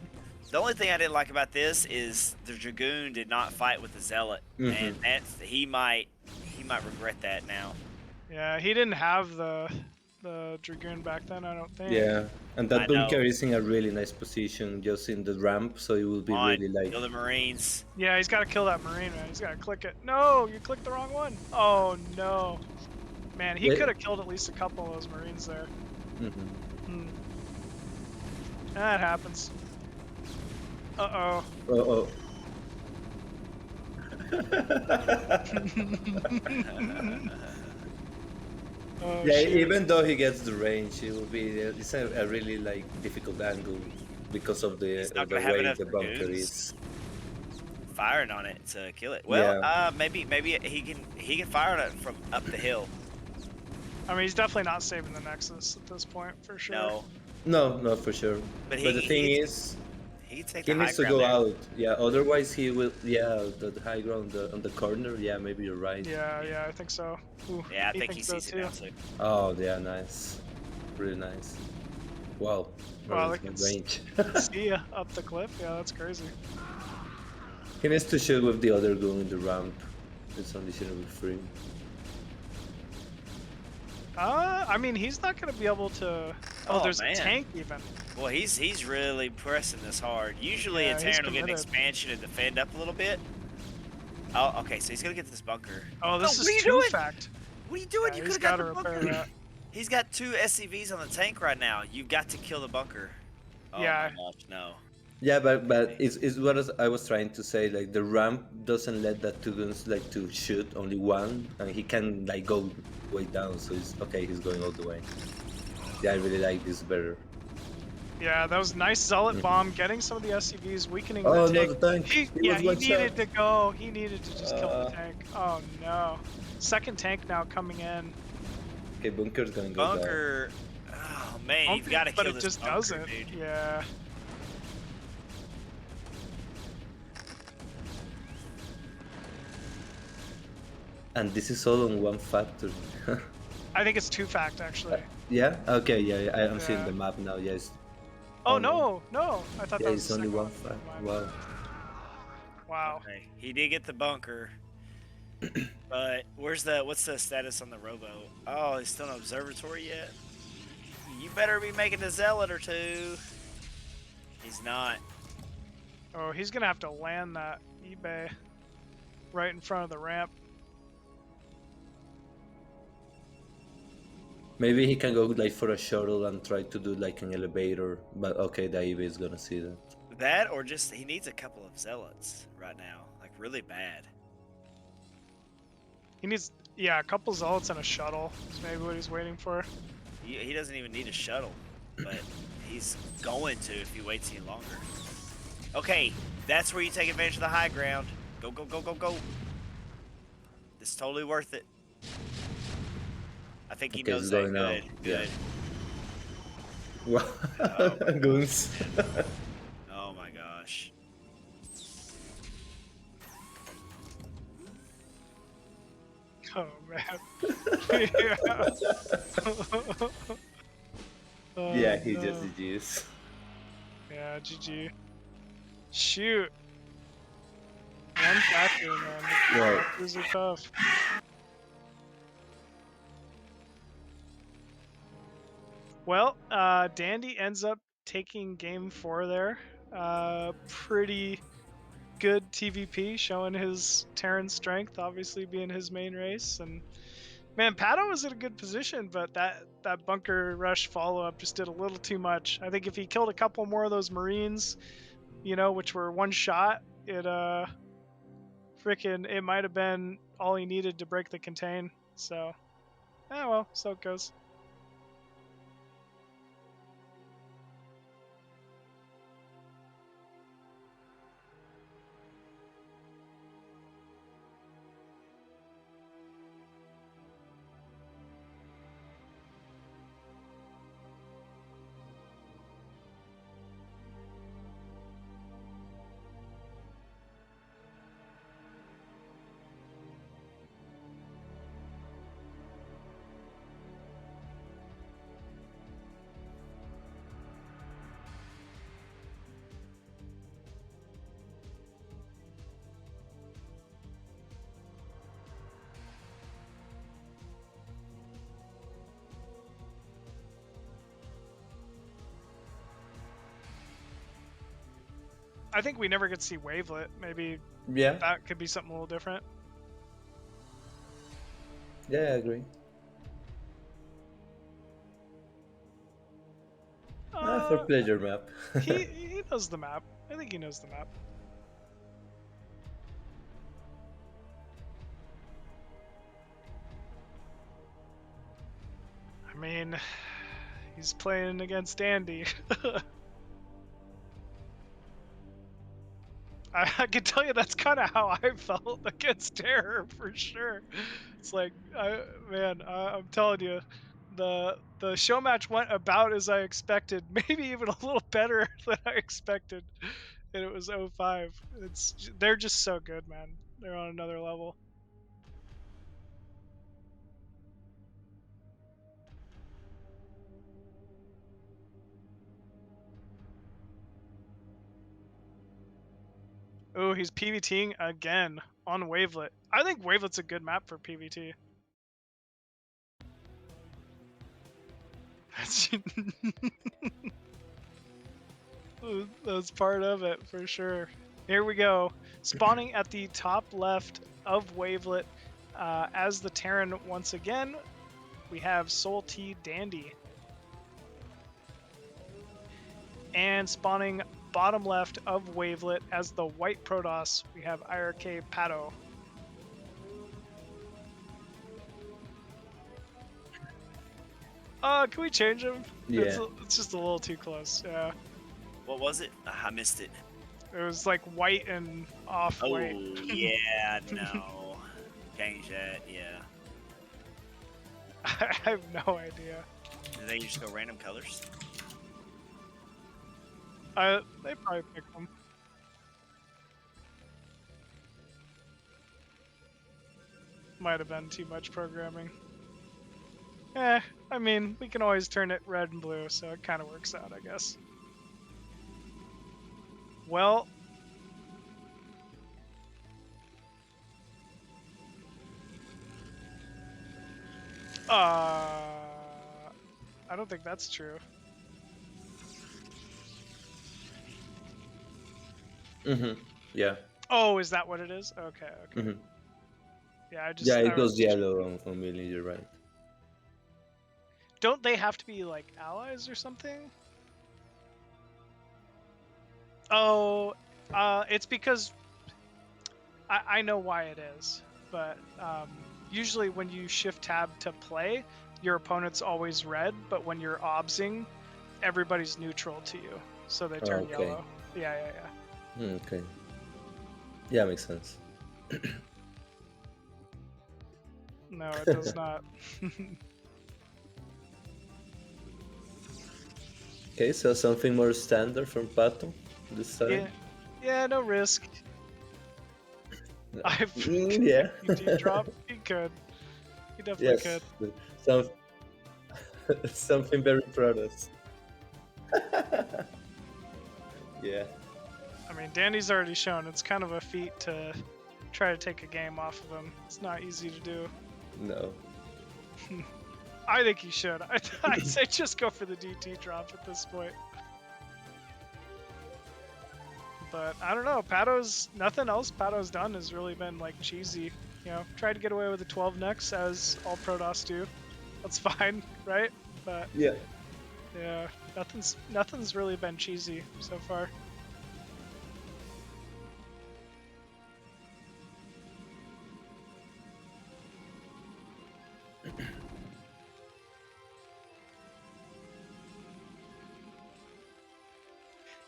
The only thing I didn't like about this is the dragoon did not fight with the zealot, and that's he might regret that now. Yeah, he didn't have the Dragoon back then, I don't think. Yeah, and I that bunker know. is in a really nice position, just in the ramp, so it will be On, really like. kill the Marines. Yeah, he's got to kill that Marine, man. He's got to click it. No, you clicked the wrong one. Oh, no. Man, he Wait. could have killed at least a couple of those Marines there. Mhm. That happens. Uh-oh. Oh, Oh, yeah, shit. even though he gets the range, it will be it's a really like difficult angle because of the, He's not the gonna have way enough the bunker dragoons. is. Firing on it to kill it. Well, maybe he can fire on it from up the hill. I mean, he's definitely not saving the Nexus at this point, for sure. No, No, for sure. But But the thing he- is, he can take he the high needs to ground go there. out. Yeah, otherwise he will. Yeah, the high ground on the corner. Yeah, maybe you're right. Yeah, I think so. Ooh, Yeah, I think he so sees it now too. Oh, yeah, nice, really nice. Wow. Wow, really look good range. See ya up the cliff. Yeah, that's crazy. He needs to shoot with the other gun in the ramp. It's only shooting with free. I mean, he's not gonna be able to Oh, there's man. a tank even. Well, he's really pressing this hard. Usually Yeah, a he's Terran will get an committed. expansion and defend up a little bit. Oh, okay, so he's gonna get this bunker. Oh, this what is are you two doing? fact. What are you doing? Yeah, You he's could have got got the to repair bunker. that. He's got 2 SCVs on the tank right now. You've got to kill the bunker. Oh Yeah. my gosh, no. Yeah, but it's what I was trying to say. Like the ramp doesn't let that 2 guns like to shoot only one, and he can like go way down. So it's okay. He's going all the way. Yeah, I really like this better. Yeah, that was nice zealot bomb, getting some of the SCVs, weakening Oh the no, tank. the tank! He was one needed shot. to go. He needed to just kill the tank. Oh no. Second tank now coming in. Okay, bunker's gonna go down. Bunker. Oh man, you've Bunker, got to but kill it this just bunker, doesn't. dude. Yeah. And this is all on one factory. I think it's 2 fact actually. Yeah. Okay. Yeah. I'm seeing Yeah. the map now. Yes. Oh no. no! I thought Yeah, that was it's the only second one one. fact. Never mind. Wow. Wow. Okay, he did get the bunker. But what's the status on the rowboat? Oh, he's still in observatory yet? You better be making a zealot or 2. He's not. Oh, he's gonna have to land that eBay right in front of the ramp. Maybe he can go like for a shuttle and try to do like an elevator. But okay, the EV is gonna see that. That or just he needs a couple of zealots right now, like really bad. He needs, yeah, a couple zealots and a shuttle. Is maybe what he's waiting for. He doesn't even need a shuttle, but he's going to if he waits any longer. Okay, that's where you take advantage of the high ground. Go, go, go, go, go. It's totally worth it. I think he Okay, knows he's that. going now. Good, Yeah. good. Wow. Oh, Goons. Oh my gosh. Oh man. Yeah. Oh, Yeah, he no. just GG's. Yeah, GG. Shoot. One factor, man. Whoa. Factors are tough. Well, Dandy ends up taking game 4 there. Pretty good TVP, showing his Terran strength, obviously being his main race. And man, Pato was in a good position, but that bunker rush follow-up just did a little too much. I think if he killed a couple more of those Marines, you know, which were one shot, it it might have been all he needed to break the contain. So, well, so it goes. I think we never get to see Wavelet. Maybe Yeah. that could be something a little different. Yeah, I agree. For pleasure map. he knows the map. I think he knows the map. I mean, he's playing against Andy. I can tell you that's kind of how I felt against Terror for sure. It's like, I'm telling you, the show match went about as I expected, maybe even a little better than I expected. And it was 05. They're just so good, man. They're on another level. Oh, he's PVTing again on Wavelet. I think Wavelet's a good map for PVT. That's part of it for sure. Here we go. Spawning at the top left of Wavelet as the Terran once again, we have Soul T Dandy. And spawning bottom left of Wavelet as the white Protoss, we have IRK Pato. Can we change him? Yeah. It's just a little too close. Yeah. What was it? I missed it. It was like white and off-white. Oh, yeah, no. Change that, yeah. I have no idea. Did they just go random colors? They probably picked them. Might have been too much programming. I mean, we can always turn it red and blue, so it kind of works out, I guess. Well, I don't think that's true. Yeah. Oh, is that what it is? Okay, okay. Yeah, Yeah, it I goes was- yellow on Millie, you're right. Don't they have to be like allies or something? Oh, it's because I know why it is, but usually when you shift tab to play, your opponent's always red, but when you're obsing, everybody's neutral to you, so they turn Okay. yellow. Yeah. Okay. Yeah, makes sense. No, it does not. Okay, so something more standard from Pato this time. Yeah, no risk. Yeah. He drop. He could. He definitely Yes. could. Some, something very Protoss. Yeah. I mean, Danny's already shown it's kind of a feat to try to take a game off of him. It's not easy to do. No. I think he should. I'd say just go for the DT drop at this point. But I don't know. Nothing else Pato's done has really been like cheesy. You know, tried to get away with the 12 necks as all Protoss do. That's fine, right? But Yeah. yeah, nothing's really been cheesy so far.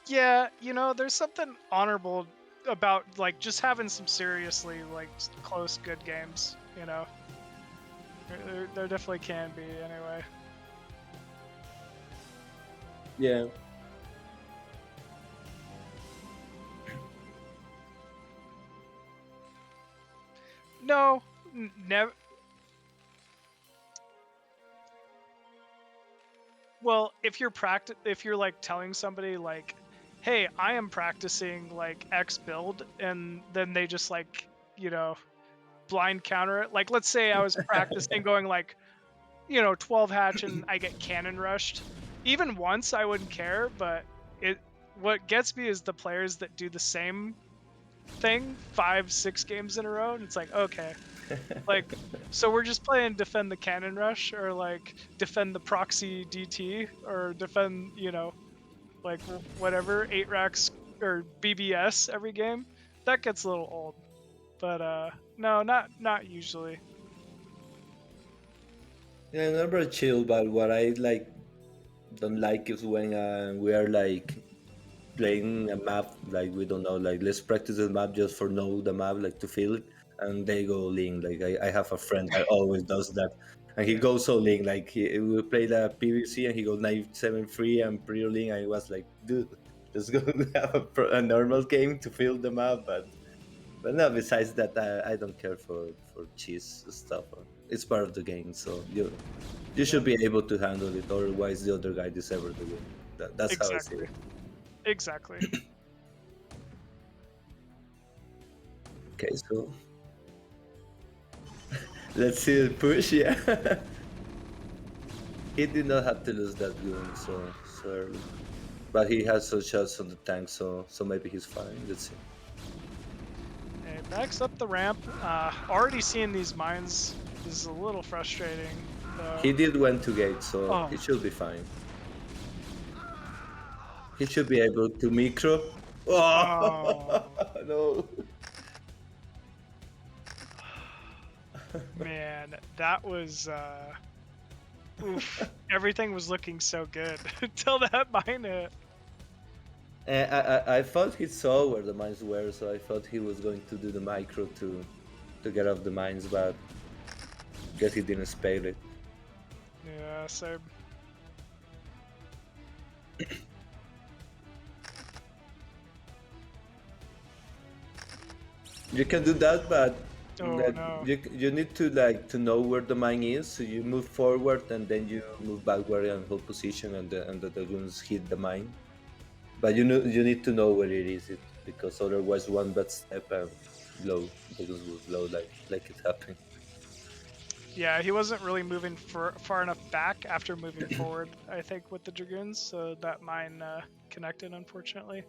Yeah, you know, there's something honorable about like just having some seriously like close good games, you know. There definitely can be anyway. Yeah. No, never. Well, if you're like telling somebody like, "Hey, I am practicing like X build," and then they just like, you know, blind counter it. Like, let's say I was practicing going like, 12 hatch and I get cannon rushed. Even once, I wouldn't care, but what gets me is the players that do the same thing 5-6 games in a row, and it's like, okay, like, so we're just playing defend the cannon rush or like defend the proxy DT or defend, like whatever 8 racks or BBS every game. That gets a little old, but no, not usually. Yeah, I'm not very chill, but what I don't like is when we are like playing a map, like we don't know, like let's practice the map just for know the map, like to feel it, and they go lean. Like I have a friend that always does that, and he goes so lean. Like we played a PVC and he goes 9-7-3 and pretty lean. I was like, dude, let's go have a normal game to feel the map, but no. Besides that, I don't care for cheese stuff. It's part of the game, so you should be able to handle it. Otherwise, the other guy deserves the win. That's Exactly. how I see it. Exactly. Okay, so let's see the push, yeah. He did not have to lose that gun so early. But he has some shots on the tank, so maybe he's fine. Let's see. Okay, backs up the ramp. Already seeing these mines is a little frustrating. Though. He did went to gate, so he should be fine. He should be able to micro. Oh, no. Man, that was oof. Everything was looking so good until that mine hit. I thought he saw where the mines were, so I thought he was going to do the micro to get off the mines, but I guess he didn't spare it. Yeah, so you can do that, but no. you need to know where the mine is, so you move forward and then you move backward and hold position, and the guns hit the mine. But you need to know where it is, because otherwise one bad step and the guns will blow like it happened. Yeah, he wasn't really moving far enough back after moving forward, I think, with the Dragoons, so that mine connected, unfortunately.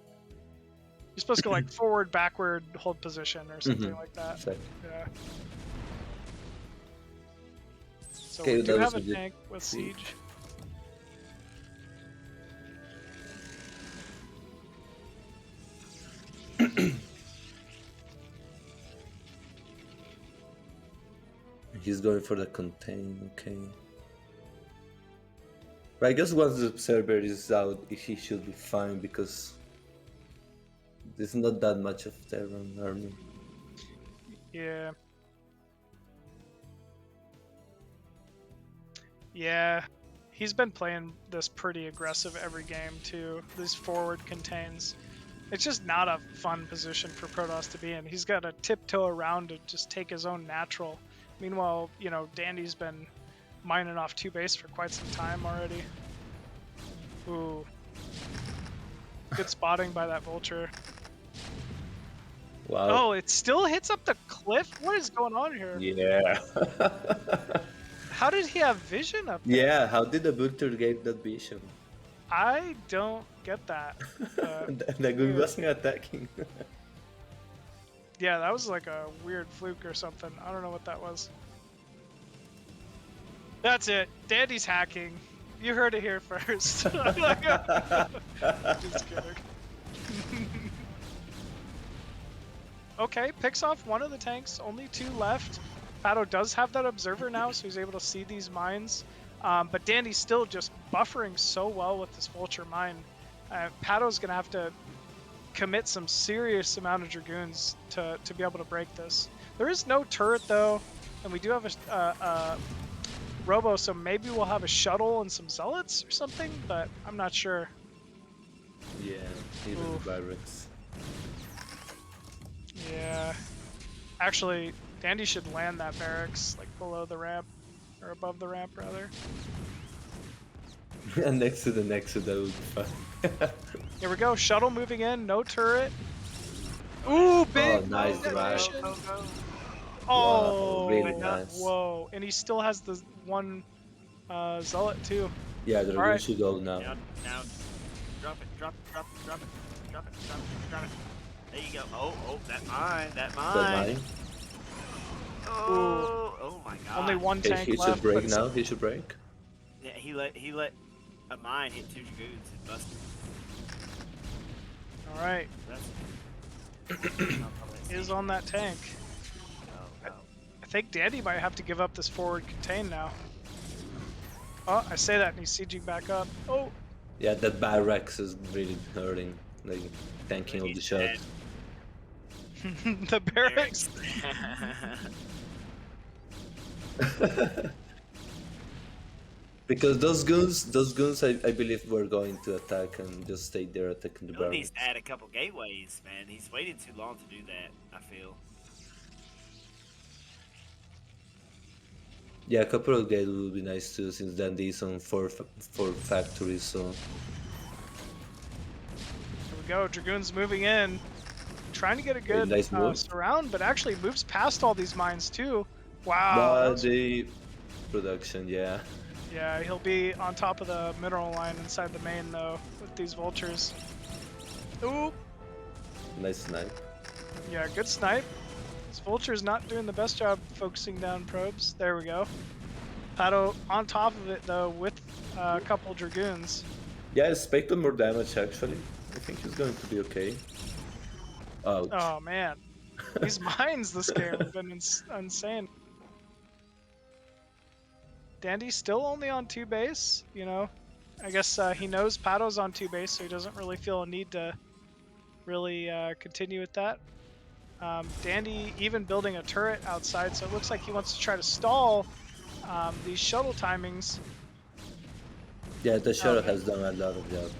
You're supposed to go like forward, backward, hold position, or something like that. Exactly. Yeah. So Okay, we do have a tank with siege. He's going for the contain, okay. But I guess once the observer is out, he should be fine, because there's not that much of Terran army. Yeah. Yeah. He's been playing this pretty aggressive every game, too. These forward contains. It's just not a fun position for Protoss to be in. He's got to tiptoe around to just take his own natural. Meanwhile, you know, Dandy's been mining off 2 base for quite some time already. Ooh. Good spotting by that vulture. Wow. Oh, it still hits up the cliff? What is going on here? Yeah. How did he have vision up there? Yeah, how did the vulture get that vision? I don't get that. The gun wasn't attacking. Yeah, that was like a weird fluke or something. I don't know what that was. That's it. Dandy's hacking. You heard it here first. Just kidding. Okay, picks off one of the tanks. Only 2 left. Pato does have that observer now, so he's able to see these mines. But Dandy's still just buffering so well with this vulture mine. Pato's going to have to commit some serious amount of Dragoons to be able to break this. There is no turret, though, and we do have a Robo, so maybe we'll have a shuttle and some Zealots or something, but I'm not sure. Yeah, even the barracks. Yeah. Actually, Dandy should land that barracks, like, below the ramp, or above the ramp, rather. And next to the Nexus, that would be fun. Here we go, shuttle moving in, no turret. Ooh, big! Nice drive. Oh, wow, really nice. Whoa, and he still has the one Zealot, too. Yeah, the Dragoon should go now. Now, drop it. There you go. Oh, that mine. Oh my god. Only one tank he left. Should break now. He should break. Yeah, he let a mine hit 2 Dragoons and busted. All right. Is on that tank. No. I think Dandy might have to give up this forward contain now. Oh, I say that and he's sieging back up. Oh. Yeah, that barracks is really hurting. Like tanking all the shots. The barracks. Because those guns, I believe, were going to attack and just stay there attacking the He barracks. needs to add a couple gateways, man. He's waited too long to do that, I feel. Yeah, a couple of gates would be nice too, since Dandy is on 4 factories, so... Here we go, Dragoons moving in. Trying to get a good nice surround, but actually moves past all these mines too. Wow. But the production, yeah. Yeah, he'll be on top of the mineral line inside the main though with these vultures. Ooh, Nice snipe. yeah, good snipe. This vulture's not doing the best job focusing down probes. There we go. Pato on top of it though with a couple dragoons. Yeah, I expected more damage actually. I think he's going to be okay. Ouch. Oh man, these mines this game have been insane. Dandy's still only on 2 base, you know. I guess he knows Pato's on 2 base, so he doesn't really feel a need to really continue with that. Dandy even building a turret outside, so it looks like he wants to try to stall these shuttle timings. Yeah, the shuttle has done a lot of job.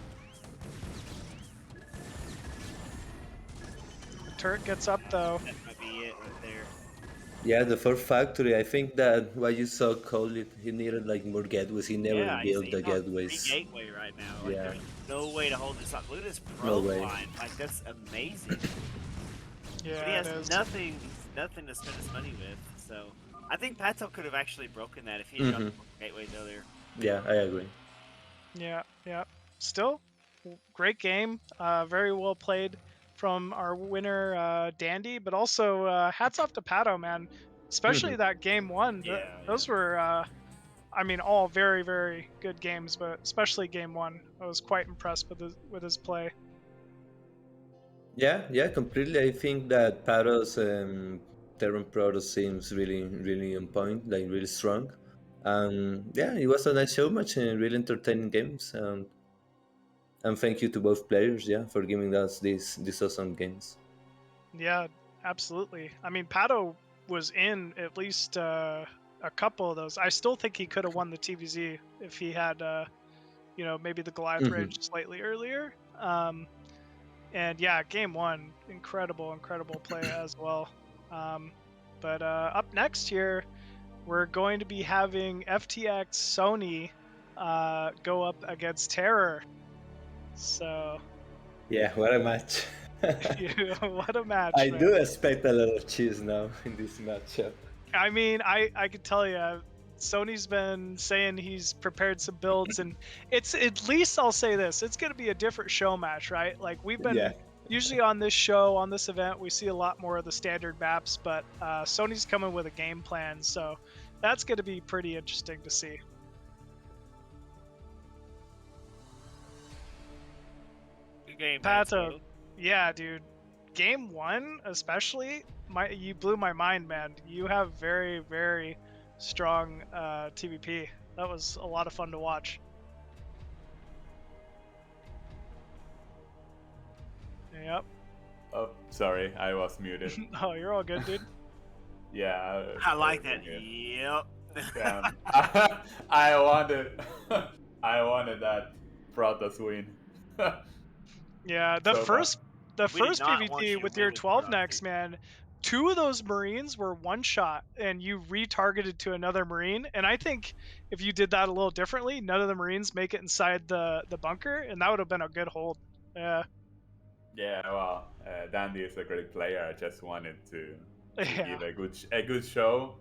The turret gets up though. That might be it right there. Yeah, the first factory, I think that WhyUSuk called it, he needed like more gateways. He never Yeah, built he's the on gateways. 3 gateway right now. Like, Yeah. there's no way to hold this up. Look at this No probe way. line. Like, that's amazing. Yeah, But he it has is. nothing to spend his money with. So I think Pato could have actually broken that if he had done gateways earlier. Yeah, I agree. Yeah, yeah. Still, great game. Very well played from our winner, Dandy, but also hats off to Pato, man. Especially that game 1. Those were, I mean, all very, very good games, but especially game 1. I was quite impressed with his play. Yeah, completely. I think that Pato's Terran Proto seems really on point, like really strong. Yeah, it was a nice show match and really entertaining games. And thank you to both players, yeah, for giving us these awesome games. Yeah, absolutely. I mean, Pato was in at least a couple of those. I still think he could have won the TVZ if he had, you know, maybe the Goliath Rage slightly earlier. And yeah, game 1, incredible play as well. But up next here, we're going to be having FTX Sony go up against Terror. So Yeah, what a match. what a match. I man. do expect a lot of cheese now in this matchup. I mean, I could tell you, Sony's been saying he's prepared some builds, and it's, at least I'll say this, it's going to be a different show match, right? Like, we've been usually on this show, on this event, we see a lot more of the standard maps, but Sony's coming with a game plan, so that's going to be pretty interesting to see. Good game, Pato, yeah, dude. Game 1, especially, you blew my mind, man. You have very, very strong TVP. That was a lot of fun to watch. Yep. Oh, sorry, I was muted. Oh, you're all good, dude. Yeah. I like that. Good. Yep. Damn. I wanted that Protoss win. Yeah, the So first We did not want you PvP to with win your with 12 Protoss, necks, dude. man. 2 of those Marines were one shot, and you retargeted to another Marine. And I think if you did that a little differently, none of the Marines make it inside the bunker, and that would have been a good hold. Yeah. Yeah, well, Dandy is a great player. I just wanted to Yeah. give a good show.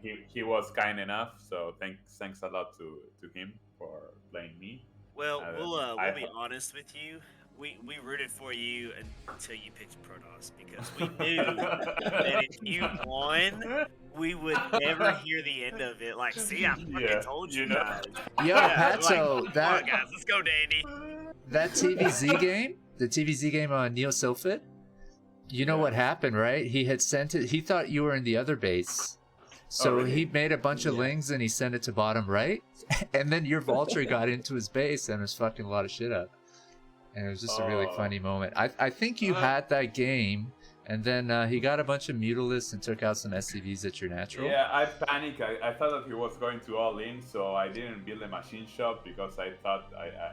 He was kind enough, so thanks a lot to him for playing me. Well, we'll I- be honest with you. We rooted for you until you picked Protoss because we knew that if you won, we would never hear the end of it. Like, see, I fucking Yeah, told you you know. guys. Yo, Yeah, Pato, like, that come on, guys, let's go, Dandy. that TVZ game, the TVZ game on Neo Silphid, you know what happened, right? He had sent it. He thought you were in the other base, so really? he made a bunch of lings and he sent it to bottom right, and then your vulture got into his base and was fucking a lot of shit up. And it was just a really funny moment. I think you had that game, and then he got a bunch of Mutalisks and took out some SCVs at your natural. Yeah, I panicked. I thought that he was going to all in, so I didn't build a machine shop because I thought I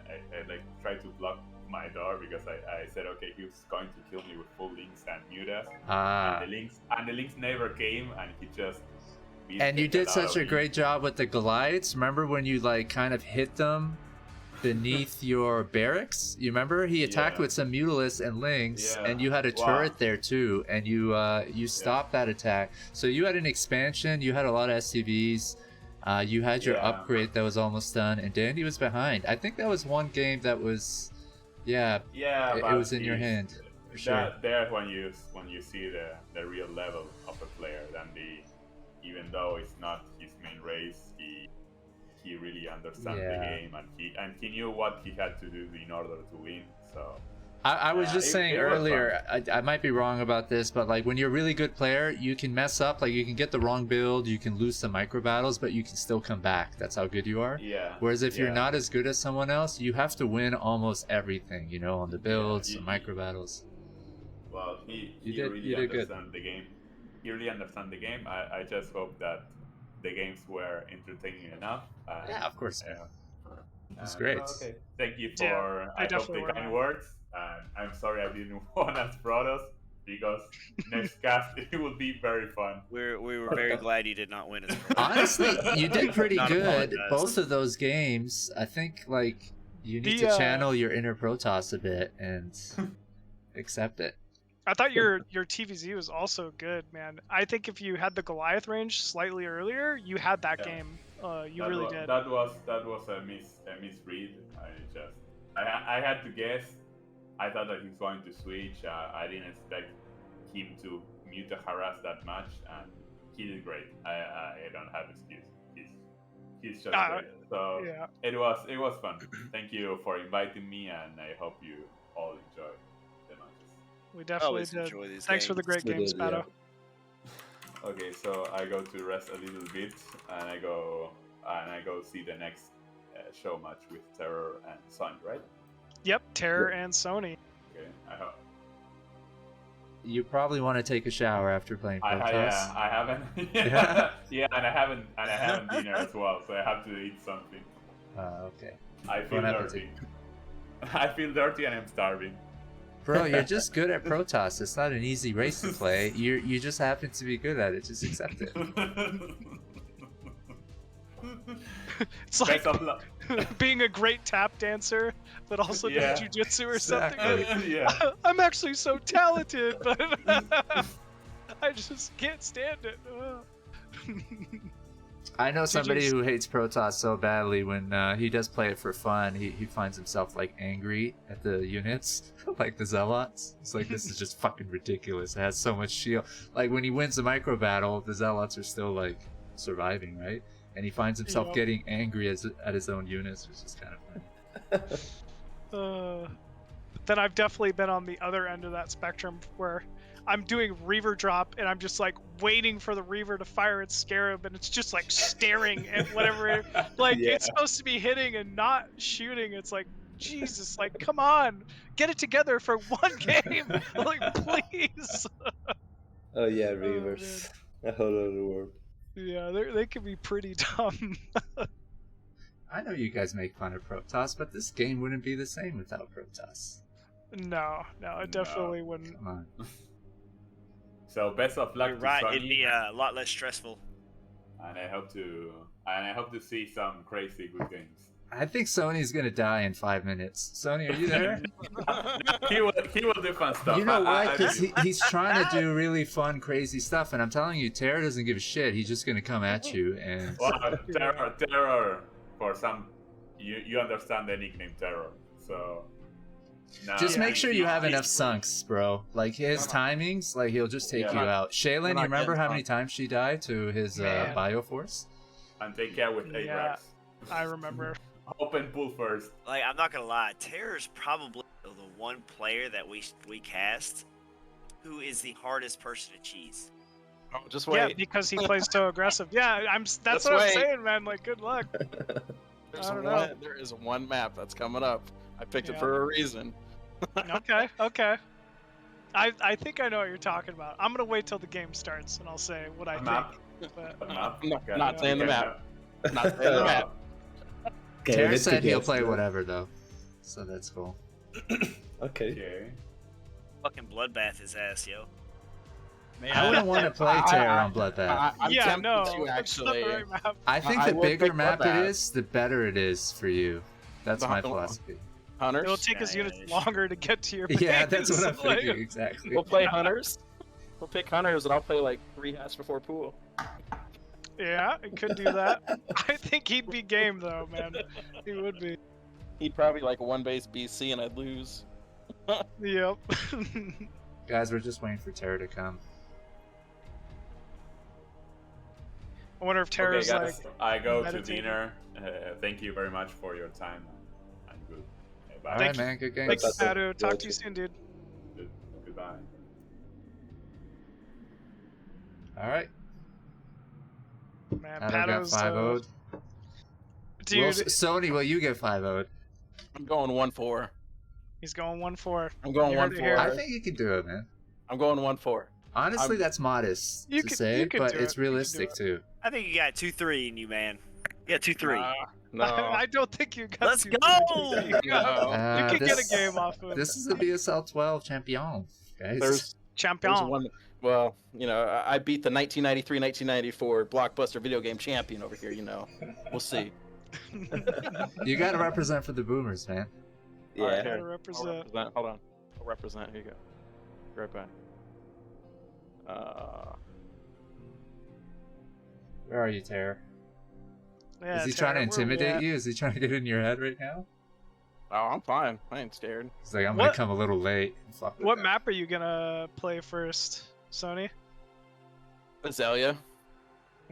like tried to block my door because I said, okay, he was going to kill me with full links and mutas. And the links never came, and he just beat And you the did hell out such of a me. great job with the Goliaths. Remember when you like kind of hit them beneath your barracks? You remember he attacked with some Mutalisks and Lynx, and you had a turret there too, and you stopped that attack. So you had an expansion, you had a lot of SCVs, You had your Yeah. upgrade that was almost done, and Dandy was behind. I think that was one game that was, yeah, Yeah, it but was in your hand. For sure. There when you see the real level of a player, even though it's not his main race, he really understands the Yeah. game, and he knew what he had to do in order to win. So I was just saying it was earlier, I might be wrong about this, but like when you're a really good player, you can mess up, like you can get the wrong build, you can lose some micro battles, but you can still come back. That's how good you are. yeah. Whereas if you're yeah. not as good as someone else, you have to win almost everything, you know, on the builds, you- the micro battles. Well, he You really did good. understands the game. He really understands the game. I just hope that the games were entertaining enough. Yeah, of course. That's And, great. Okay. Thank you Yeah, for they I hope definitely the were, kind man. words. And I'm sorry I didn't want as Protoss because next cast it will be very fun. We were very glad you did not win as Honestly, you did pretty Not good. apologize. Both of those games, I think, like, you need The, to channel your inner Protoss a bit and accept it. I thought your TVZ was also good, man. I think if you had the Goliath range slightly earlier, you had that Yeah. game. You really did. That was a misread. I had to guess. I thought that he was going to switch. I didn't expect him to mute and harass that much, and he did great. I don't have excuse. He's just great. So Yeah. it was fun. Thank you for inviting me, and I hope you all enjoy the matches. We definitely Always did. enjoy these Thanks for the games. great games, did, yeah. Pato. Okay, so I go to rest a little bit, and I go see the next show match with Terror and Sony, right? Yep, Terror and Sony. Okay, I hope. You probably want to take a shower after playing Protoss. Yeah, I haven't. Yeah, and I haven't dinner as well, so I have to eat something. Okay. I feel Bon dirty. I feel dirty and I'm starving. Bro, you're just good at Protoss. It's not an easy race to play. You just happen to be good at it. Just accept it. It's like Best of luck. being a great tap dancer, but also Yeah. doing jujitsu or something. Exactly. Yeah. I'm actually so talented, but I just can't stand it. I know somebody GG's. who hates Protoss so badly when he does play it for fun. He finds himself like angry at the units, like the Zealots. It's like, this is just fucking ridiculous. It has so much shield. Like when he wins a micro battle, the Zealots are still like surviving, right? And he finds himself Yep. getting angry at his own units, which is kind of funny. Then I've definitely been on the other end of that spectrum where I'm doing Reaver drop and I'm just like waiting for the Reaver to fire its Scarab and it's just like staring at whatever like Yeah. it's supposed to be hitting and not shooting. It's like, Jesus, like come on, get it together for one game. Like please. Oh yeah, Reavers. A whole other world. Yeah, they can be pretty dumb. I know you guys make fun of Protoss, but this game wouldn't be the same without Protoss. No, it definitely wouldn't. Come on. So best of luck You're to right. Sony, It'd be a lot less stressful. and I hope to see some crazy good games. I think Sony's gonna die in 5 minutes. Sony, are you there? He will do fun stuff. You know why? I Because believe- he's trying to do really fun, crazy stuff, and I'm telling you, Terra doesn't give a shit. He's just gonna come at you, and Well, terror. For some, you understand the nickname Terror. So now just make sure you have he's- enough sunks, bro. Like his timings, like he'll just take Yeah. you out. Shaylin, you not remember getting how many times she died to his Man. Bioforce? and take care with Yeah. Abrax. I remember. Open pool first. Like I'm not gonna lie, Terror's probably the one player that we cast who is the hardest person to cheese. Oh, just Yeah, wait. because he plays so aggressive. Yeah, that's Just what I'm wait. saying, man. Like, good luck. I don't know. There is one map that's coming up. I picked Yeah. it for a reason. Okay. I think I know what you're talking about. I'm gonna wait till the game starts and I'll say what I A map. think. But A map. I'm not- Okay. not saying the Okay, map. Not saying the map. Okay, Terra let's said get he'll this, play man. whatever though, so that's cool. Okay. Okay. Fucking bloodbath his ass, yo. I wouldn't want to play Terra on Bloodbath. I'm yeah, tempted no, to that's not the actually. right map. I think I the will bigger pick map it Bloodbath. is, the better it is for you. That's my philosophy. Hunters. It'll take his units longer to get to your base. Yeah, that's what I'm like- thinking, exactly. We'll play hunters. We'll pick hunters, and I'll play like 3 hats before pool. Yeah, it could do that. I think he'd be game though, man. He would be. He'd probably like one base BC and I'd lose. Yep. Guys, we're just waiting for Terra to come. I wonder if Terra's Okay, guys, like. I go to meditating. dinner. Thank you very much for your time. I'm good. Bye. Alright, man. Good game. Thanks, Pato. Pato. Talk to you soon, dude. Goodbye. Alright. Man, Pato got Pato's 5-0'd. dude. Sony, will you get 5-0'd? I'm going 1-4. He's going 1-4. I'm going You heard it 1-4. here. I think you can do it, man. I'm going 1-4. Honestly, that's modest You to could- say, you could but do it's it. You could do realistic it. too. I think you got 2-3 in you, man. Yeah, 2-3. No. I don't think you got. Let's to- go! You can get a This- game off of This is a BSL 12 champion, guys. There's champion. one. Well, you know, I beat the 1993-1994 blockbuster video game champion over here. You know, we'll see. You gotta represent for the boomers, man. Yeah. Alright, Gotta here. I'll represent. represent. Hold on. I'll represent. Here you go. Be right back. Where are you, Terra? Yeah, Is he Terra, trying to where we intimidate at? you? Is he trying to get in your head right now? Oh, I'm fine. I ain't scared. He's like, I'm What- gonna come a little late. Fuck with What that. map are you gonna play first, Sony? Azalea.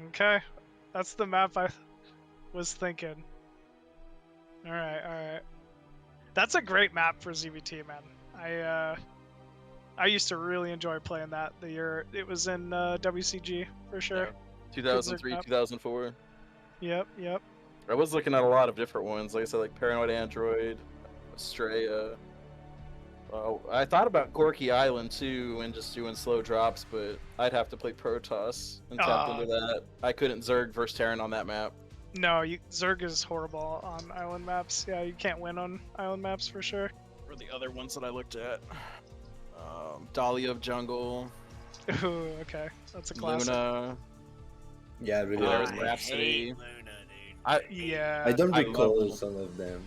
Okay, that's the map I was thinking. All right. That's a great map for ZVT, man. I used to really enjoy playing that the year it was in WCG for sure. Yeah. 2003, map. 2004. Yep. I was looking at a lot of different ones. Like I said, like Paranoid Android, Estrella. I thought about Gorky Island too, and just doing slow drops, but I'd have to play Protoss and tap into that. I couldn't Zerg versus Terran on that map. No, Zerg is horrible on island maps. Yeah, you can't win on island maps for sure. Or the other ones that I looked at. Dahlia of Jungle, Ooh, okay, that's a classic. Luna. Yeah, I really Yeah, like there's them. I Rhapsody. hate Luna, dude. I Yeah. I don't I recall love some of them.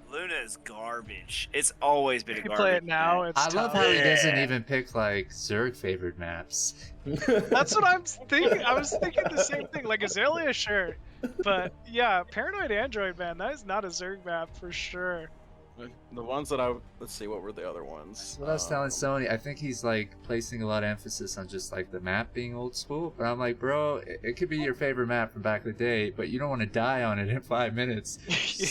Luna is garbage. It's always been a If you garbage. play it now, man. it's I love tough. how he doesn't Yeah. even pick like Zerg favored maps. That's what I'm thinking. I was thinking the same thing. Like Azalea, sure, but yeah, Paranoid Android, man, that is not a Zerg map for sure. the ones that let's see, what were the other ones? That's what I was telling Sony. I think he's like placing a lot of emphasis on just like the map being old school. But I'm like, bro, it could be your favorite map from back in the day, but you don't want to die on it in 5 minutes.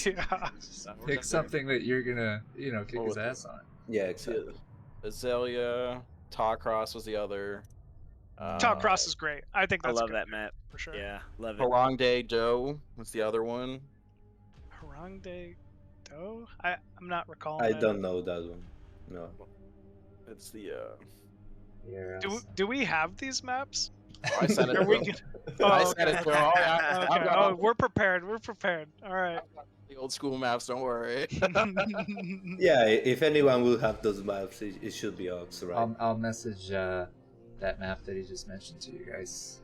Yeah. Just pick something that you're gonna, kick his ass on. Yeah, exactly. Azalea, Tawcross was the other. Top Cross is great. I think I that's love good that map. for sure. Yeah, love it. Harang Day Doe was the other one. Harang de Do? I'm not recalling. I that. don't know that one. No. It's the Yeah. Do we have these maps? I sent it Are to we him. good? I Oh, sent it to him. Oh, yeah. I've okay. got Oh, we're prepared. We're prepared. All right. the old school maps, don't worry. Yeah, if anyone will have those maps, it should be Ox, right? I'll message that map that he just mentioned to you guys.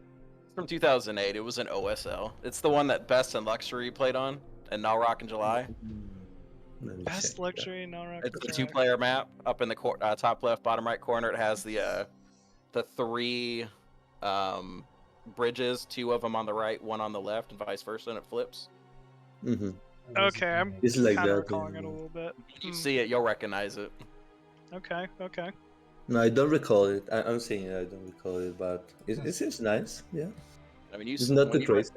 From 2008, it was an OSL. It's the one that Best and Luxury played on, and Nalrock in July. Let me Best check luxury, no rock. It's the two-player map. Up in the top left, bottom right corner, it has the three bridges, two of them on the right, one on the left, and vice versa, and it flips. that. Mhm. Okay, I'm It's like kind of that. recalling it a little bit. You see it, you'll recognize it. Okay. No, I don't recall it. I'm saying it, I don't recall it, but it seems nice. Yeah, I mean, it's not the crazy.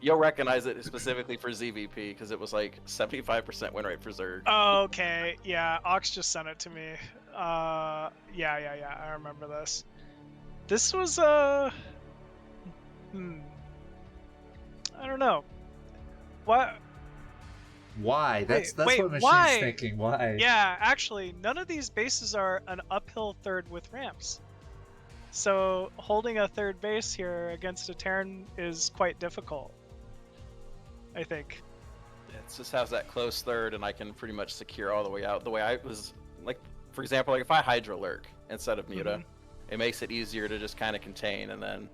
You'll recognize it specifically for ZVP because it was like 75% win rate for Zerg. Okay, yeah, Ox just sent it to me. Yeah, I remember this. This was I don't know. What? Why? That's wait, what Machine's why? thinking. Why? Yeah, actually, none of these bases are an uphill third with ramps. So holding a third base here against a Terran is quite difficult, I think. It just has that close third, and I can pretty much secure all the way out. The way I was, like, for example, like if I Hydra Lurk instead of Muta, it makes it easier to just kind of contain, and then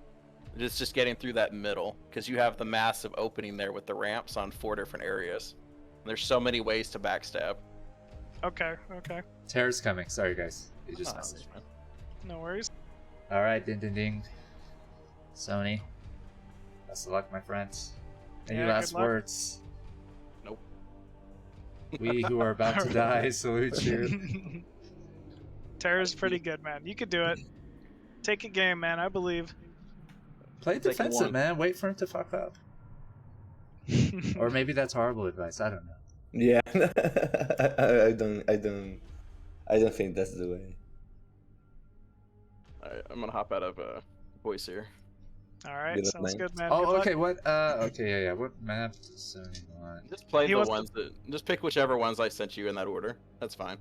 just getting through that middle, because you have the massive opening there with the ramps on 4 different areas. And there's so many ways to backstab. Okay. Terra's coming. Sorry, guys. You just Oh, messaged me. No worries. All right, ding, ding, ding. Sony. Best of luck, my friends. Any Yeah, last good luck. words? Nope. We who are about to die salute you. Terra's pretty good, man. You could do it. Take a game, man. I believe. Play Taking defensive, one. man. Wait for him to fuck up. Or maybe that's horrible advice. I don't know. Yeah, I don't think that's the way. All right, I'm gonna hop out of voice here. All right, Good luck, sounds man. good, man. Oh, Good luck. okay. What? Okay, yeah. What map does Sony want? Just play He the wants to- ones that. Just pick whichever ones I sent you in that order. That's fine.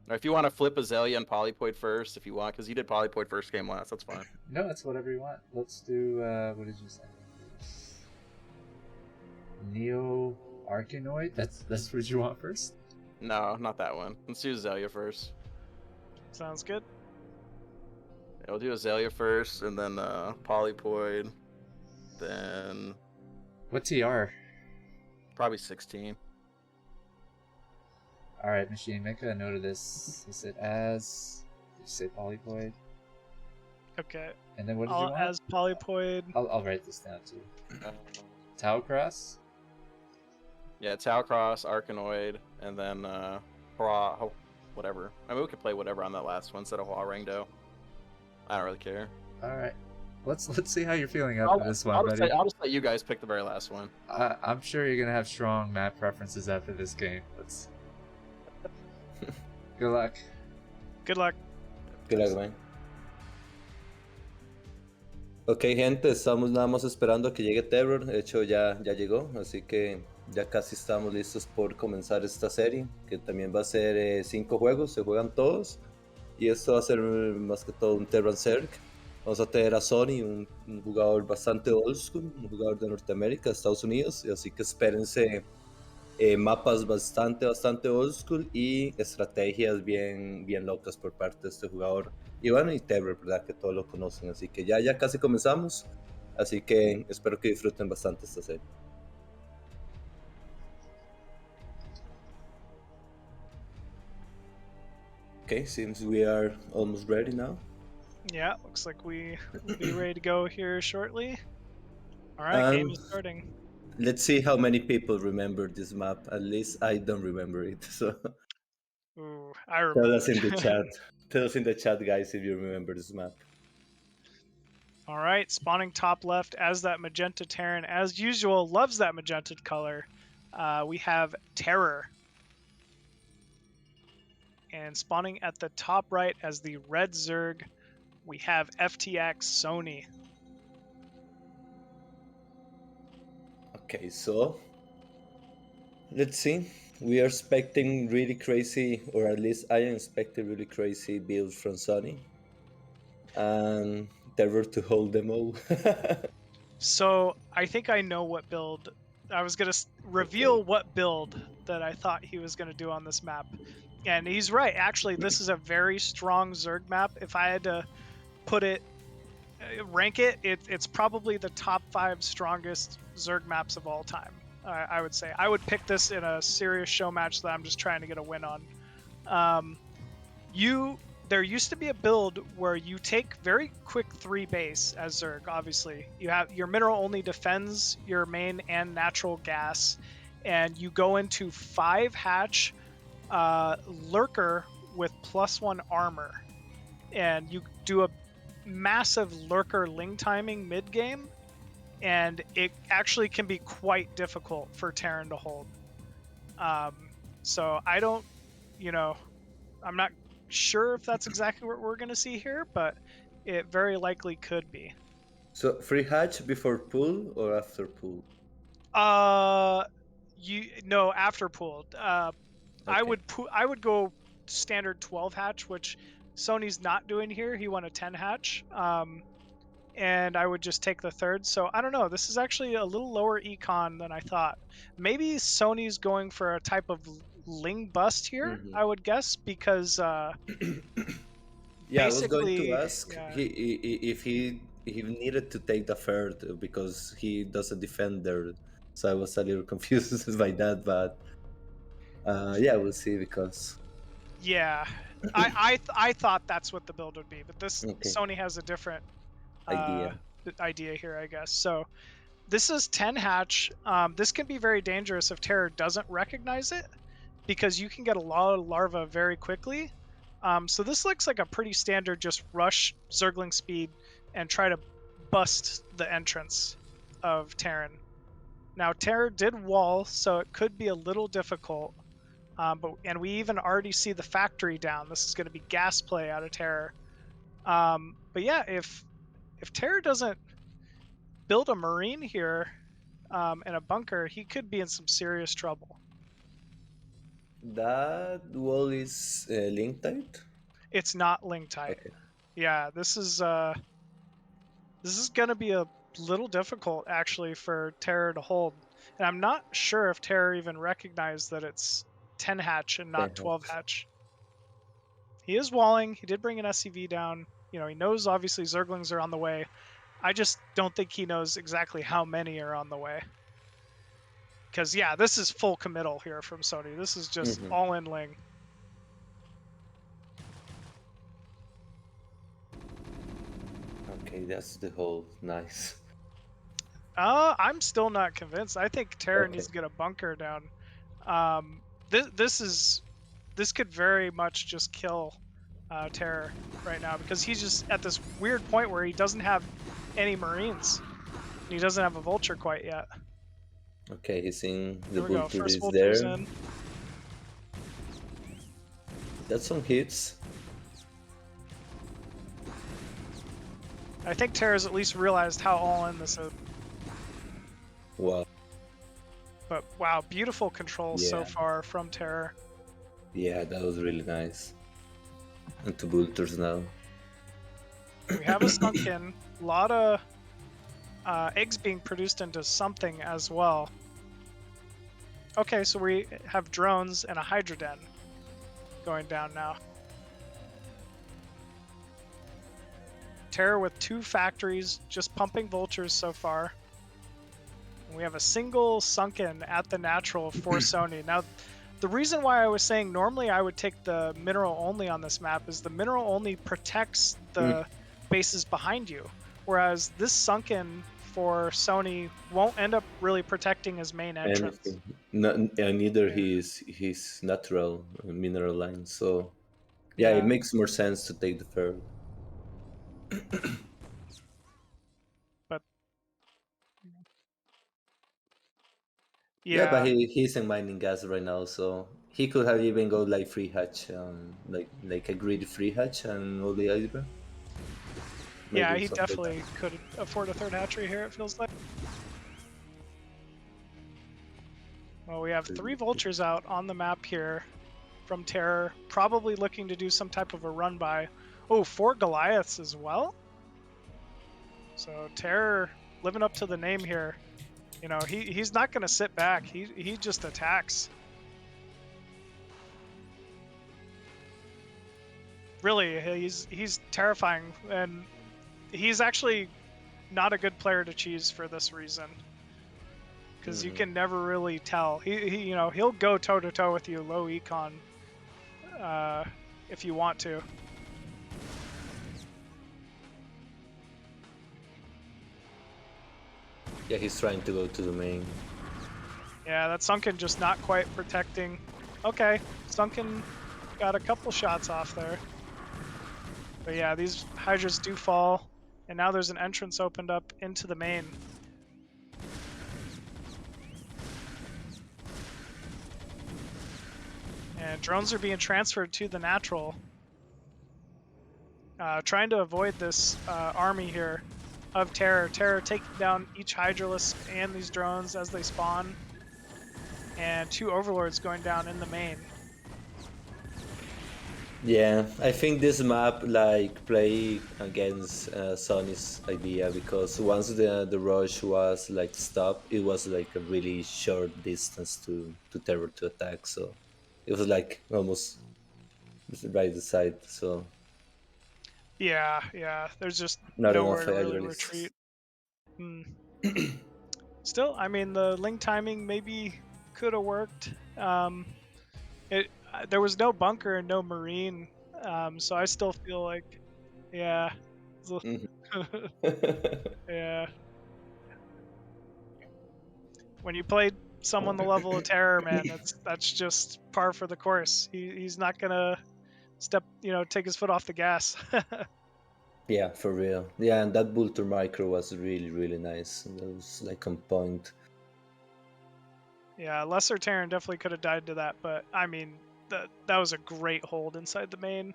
Or if you want to flip Azalea and Polypoid first, if you want, because you did Polypoid first game last, that's fine. No, it's whatever you want. Let's do. What did you say? Neo Arkanoid. That's what you want first. No, not that one. Let's do Azalea first. Sounds good. Yeah, we'll do Azalea first, and then Polypoid, then What TR? probably 16. All right, machine. Make a note of this. You said as. You say Polypoid, Okay. and then what did you I'll want? as Polypoid. I'll write this down too. Tau Cross. Yeah, Tau Cross, Arkanoid, and then Hurrah, whatever. I mean, we could play whatever on that last one instead of Hurrah Rangdo. I don't really care. All right. Let's see how you're feeling after this one, buddy. I'll just let you guys pick the very last one. I'm sure you're gonna have strong map preferences after this game. Let's. Good luck. Good luck. Good luck, man. Ok, gente, estamos nada más esperando a que llegue Terror. De hecho, ya llegó, así que ya casi estamos listos por comenzar esta serie, que también va a ser 5 juegos, se juegan todos. Y esto va a ser más que todo un Terran Zerg. Vamos a tener a Sony, un jugador bastante old school, un jugador de Norteamérica, Estados Unidos, así que espérense mapas bastante old school y estrategias bien locas por parte de este jugador. Y bueno, y Terror, ¿verdad? Que todos lo conocen, así que ya casi comenzamos, así que espero que disfruten bastante esta serie. Okay, seems we are almost ready now. Yeah, looks like we'll be ready to go here shortly. All right, game is starting. Let's see how many people remember this map. At least I don't remember it. So Ooh, I remember. tell us in the chat. Tell us in the chat, guys, if you remember this map. All right, spawning top left as that magenta Terran, as usual, loves that magenta color. We have Terror. And spawning at the top right as the red Zerg, we have FTX Sony. Okay, so let's see. We are expecting really crazy, or at least I am expecting really crazy builds from Sony. And Terror to hold them all. So I think I know what build. I was going to reveal what build that I thought he was going to do on this map. And he's right. Actually, this is a very strong Zerg map. If I had to put it, rank it, it's probably the top 5 strongest Zerg maps of all time. I would say. I would pick this in a serious show match that I'm just trying to get a win on. There used to be a build where you take very quick 3 base as Zerg, obviously. You have your mineral only defends your main and natural gas, and you go into 5 hatch lurker with +1 armor. And you do a massive lurker ling timing mid game, and it actually can be quite difficult for Terran to hold. So I don't, I'm not sure if that's exactly what we're going to see here, but it very likely could be. So free hatch before pool or after pool? No, after pool. Okay. I would go standard 12 hatch, which Sony's not doing here. He won a 10 hatch. And I would just take the 3rd. So I don't know. This is actually a little lower econ than I thought. Maybe Sony's going for a type of Ling bust here, I would guess, because yeah, I was going to basically, ask if he needed to take the 3rd because he doesn't defend there. So I was a little confused by that, but yeah, we'll see because. Yeah, I thought that's what the build would be, but this Sony has a different idea here, I guess. So This is 10 hatch. This can be very dangerous if Terror doesn't recognize it, because you can get a lot of larva very quickly. So this looks like a pretty standard just rush Zergling speed and try to bust the entrance of Terran. Now Terror did wall, so it could be a little difficult. And we even already see the factory down. This is going to be gas play out of Terror. But yeah, if Terror doesn't build a marine here and a bunker, he could be in some serious trouble. That wall is link tight? It's not link tight. Okay. Yeah, this is gonna be a little difficult actually for Terror to hold. And I'm not sure if Terror even recognized that it's 10 hatch and not 12 hatch. He is walling. He did bring an SCV down. You know, he knows obviously Zerglings are on the way. I just don't think he knows exactly how many are on the way. Because, yeah, this is full committal here from Sony. This is just all in Ling. Okay, that's the whole. Nice. I'm still not convinced. I think Terror needs to get a bunker down. This could very much just kill Terror right now, because he's just at this weird point where he doesn't have any Marines. And he doesn't have a Vulture quite yet. Okay, he's in. The Here we go. Vulture First is Vulture's there. in. That's some hits. I think Terra's at least realized how all in this is. Wow. But wow, beautiful control so far from Terror. Yeah, that was really nice. And two Vultures now. We have a sunken, a lot of eggs being produced into something as well. Okay, so we have drones and a Hydra Den going down now. Terror with 2 factories, just pumping Vultures so far. And we have a single sunken at the natural for Sony. Now, the reason why I was saying normally I would take the mineral only on this map is the mineral only protects the bases behind you, whereas this sunken for Sony won't end up really protecting his main entrance. Neither his natural mineral line. So yeah, it makes more sense to take the ferry. But yeah, but he's in mining gas right now, so he could have even go like free hatch, like a greedy free hatch and all the Hydra. Yeah, he definitely could afford a 3rd hatchery here, it feels like. Well, we have 3 Vultures out on the map here from Terror, probably looking to do some type of a run by. Oh, 4 Goliaths as well? So Terror living up to the name here. You know, he's not going to sit back. He just attacks. Really, he's terrifying, and he's actually not a good player to choose for this reason, because you can never really tell. He you know, he'll go toe to toe with you low econ if you want to. Yeah, he's trying to go to the main. Yeah, that Sunken just not quite protecting. Okay, Sunken got a couple shots off there. But yeah, these Hydras do fall, and now there's an entrance opened up into the main. And drones are being transferred to the natural. Trying to avoid this army here of Terror. Terror taking down each Hydralisk and these drones as they spawn. And 2 Overlords going down in the main. Yeah, I think this map like play against Sony's idea, because once the rush was like stopped, it was like a really short distance to Terror to attack, so it was like almost right side. So yeah, there's just not nowhere to enough really retreat. Still, I mean, the link timing maybe could have worked. There was no bunker and no marine, so I still feel like, yeah, yeah. When you play someone the level of Terror, man, that's just par for the course. He's not gonna take his foot off the gas. Yeah, for real. Yeah, and that Vulture micro was really, really nice. It was like on point. Yeah, Lesser Terran definitely could have died to that, but I mean, that was a great hold inside the main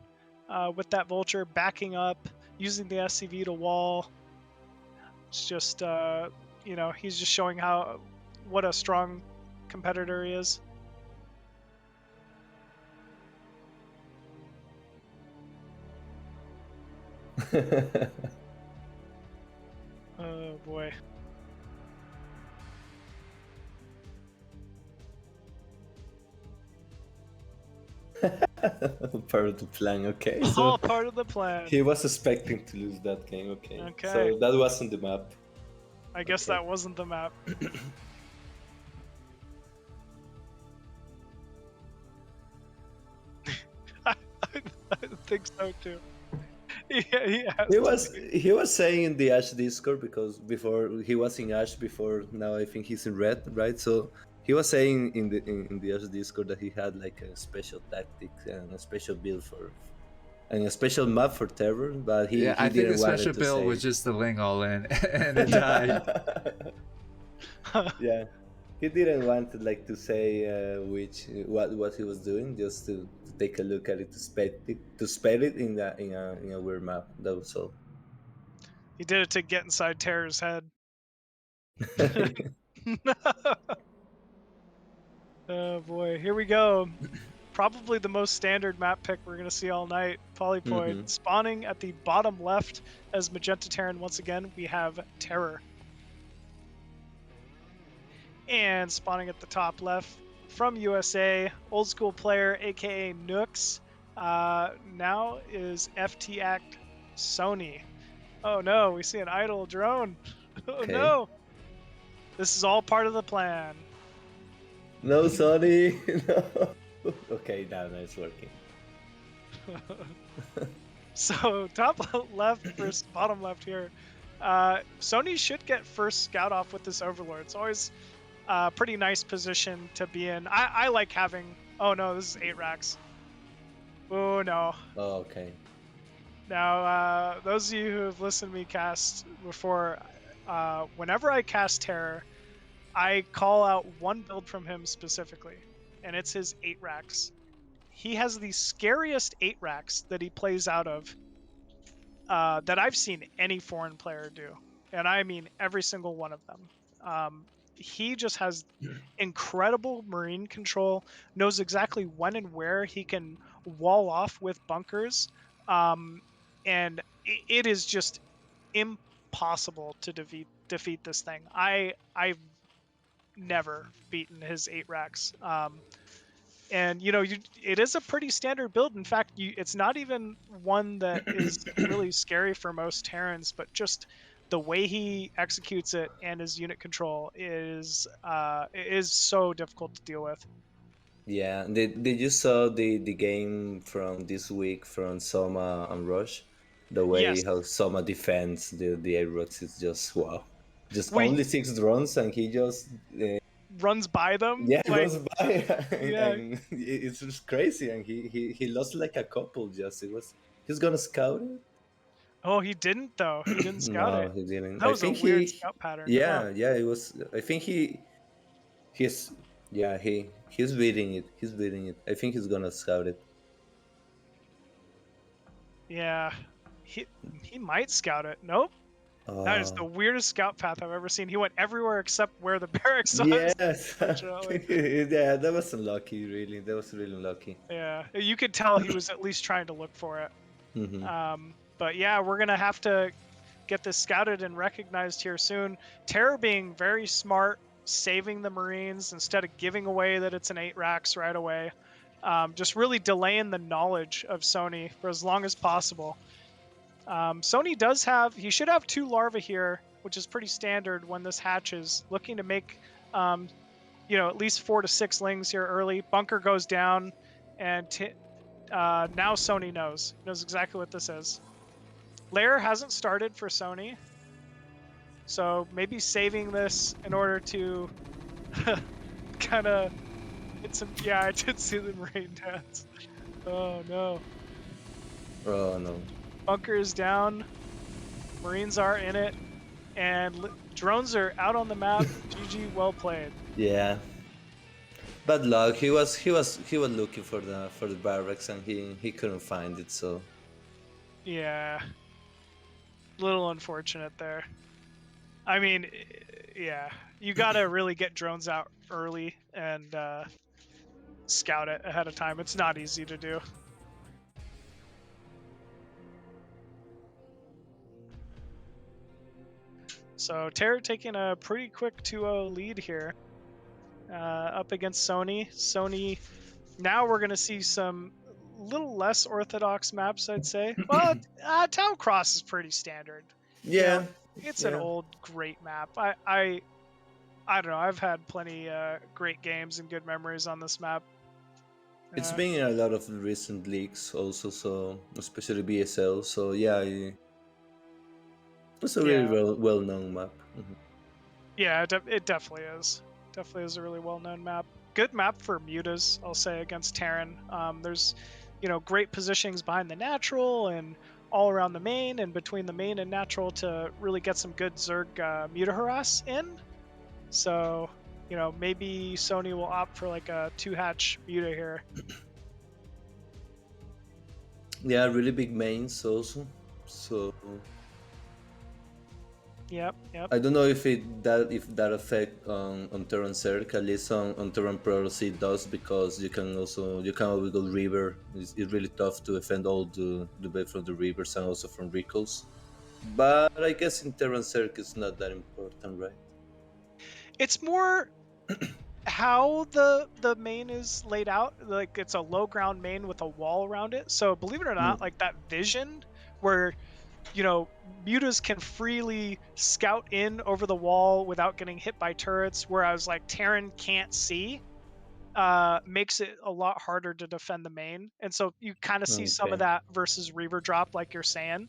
with that Vulture backing up, using the SCV to wall. It's just, he's just showing what a strong competitor he is. Oh boy. Part of the plan, okay. So All part of the plan. he was expecting to lose that game, okay. Okay. So that wasn't the map. I guess that wasn't the map. I think so too. Yeah, He was saying in the Ash Discord, because before he was in Ash before, now I think he's in Red, right? So he was saying in the Ash Discord that he had like a special tactic and a special build and a special map for Terror, but he I think the didn't want special it to build say. was just the Ling all in, and it died. Yeah, he didn't want to say what he was doing, just to take a look at it, to spell it in a weird map. That was all. He did it to get inside Terror's head. Oh boy, here we go. Probably the most standard map pick we're going to see all night. Polypoid spawning at the bottom left as Magenta Terran. Once again, we have Terror. And spawning at the top left from USA, old school player, aka Nooks, now is FT Act Sony. Oh no, we see an idle drone. Oh no. This is all part of the plan. No, Sony. No. Okay, now it's working. So top left versus bottom left here. Sony should get first scout off with this Overlord. It's always a pretty nice position to be in. I like having... Oh no, this is 8 racks. Oh no. Oh, okay. Now, those of you who have listened to me cast before, whenever I cast Terror, I call out one build from him specifically, and it's his 8 racks. He has the scariest 8 racks that he plays out of that I've seen any foreign player do, and I mean every single one of them. He just has incredible marine control, knows exactly when and where he can wall off with bunkers, and it is just impossible to defeat this thing. I've never beaten his 8 racks. And it is a pretty standard build. In fact, it's not even one that is really scary for most Terrans, but just the way he executes it and his unit control is so difficult to deal with. Yeah, did you saw the game from this week from Soma and Rush? The way how Soma defends the Aerox is just wow. Just only 6 drones and he just runs by them. Yeah, runs by. And it's just crazy. And he lost like a couple. He's gonna scout it. Oh, he didn't though. He didn't scout it. No, he didn't. That was a weird scout pattern. Yeah, it was. I think he's beating it. He's beating it. I think he's gonna scout it. Yeah, he might scout it. Nope. That is the weirdest scout path I've ever seen. He went everywhere except where the barracks was. Yes. Yeah, that was unlucky, really. That was really unlucky. Yeah, you could tell he was at least trying to look for it. But yeah, we're going to have to get this scouted and recognized here soon. Terror being very smart, saving the Marines instead of giving away that it's an 8 racks right away. Just really delaying the knowledge of Sony for as long as possible. Sony he should have 2 larvae here, which is pretty standard when this hatches. Looking to make, at least 4 to 6 lings here early. Bunker goes down, and now Sony knows exactly what this is. Lair hasn't started for Sony, so maybe saving this in order to kind of hit some. Yeah, I did see them rain dance. Oh no. Oh no. Bunker is down. Marines are in it, and drones are out on the map. GG, well played. Yeah. Bad luck. He was looking for the barracks and he couldn't find it. So Yeah. Little unfortunate there. I mean, yeah, you gotta really get drones out early and scout it ahead of time. It's not easy to do. So Terror taking a pretty quick 2-0 lead here up against Sony. Sony, now we're gonna see some little less orthodox maps, I'd say. Well, Town Cross is pretty standard. yeah, You know, it's an yeah. old great map. I don't know. I've had plenty great games and good memories on this map. It's been in a lot of recent leagues also, so especially BSL. So yeah, it's a really well-known map. Yeah, it definitely is. Definitely is a really well-known map. Good map for mutas, I'll say, against Terran. There's, great positionings behind the natural and all around the main and between the main and natural to really get some good Zerg muta harass in. So, maybe Sony will opt for like a 2-hatch muta here. Yeah, really big mains also. So Yep. I don't know if that affect on Terran Zerg. At least on Terran Pros it does, because you can always go river. It's really tough to defend all the way from the rivers and also from recalls. But I guess in Terran Zerg it's not that important, right? It's more how the main is laid out. Like, it's a low ground main with a wall around it. So believe it or not, like that vision where mutas can freely scout in over the wall without getting hit by turrets, whereas like Terran can't see, makes it a lot harder to defend the main. And so you kind of see some of that versus Reaver drop, like you're saying.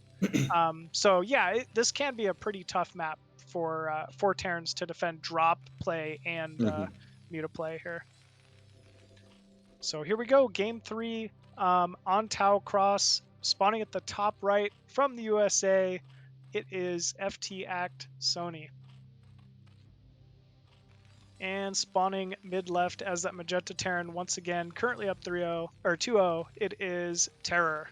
So yeah, this can be a pretty tough map for Terrans to defend drop play and muta play here. So here we go, game 3 on Tau Cross, spawning at the top right from the USA. It is FT Act Sony. And spawning mid left as that Magenta Terran once again, currently up 3-0 or 2-0. It is Terror.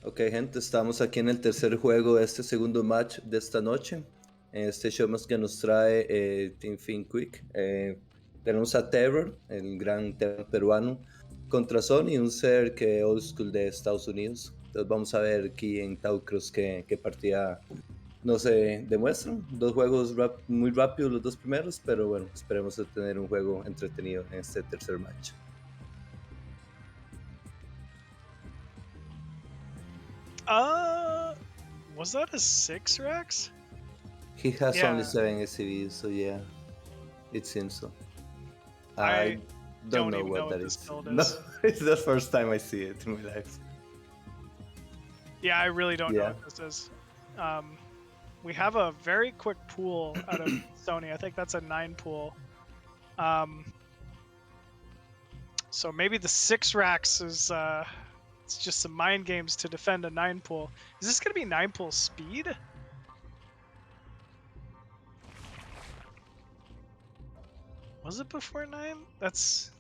Ok, gente, estamos aquí en el tercer juego de este segundo match de esta noche. En este show más que nos trae Team Fin Quick. Tenemos a Terror, el gran Terror peruano, contra Sony, un ser que old school de Estados Unidos. Entonces vamos a ver aquí en Taucros qué partida nos demuestran. Dos juegos muy rápidos los dos primeros, pero bueno, esperemos tener un juego entretenido en este tercer match. Was that a 6 Rex? He has only 7 SCVs, so yeah, it seems so. I don't know what that is. No, it's the first time I see it in my life. Yeah, I really don't know what this is. We have a very quick pool out of Sony. I think that's a 9 pool. So maybe the 6 racks is it's just some mind games to defend a 9 pool. Is this gonna be 9 pool speed? Was it before 9? That's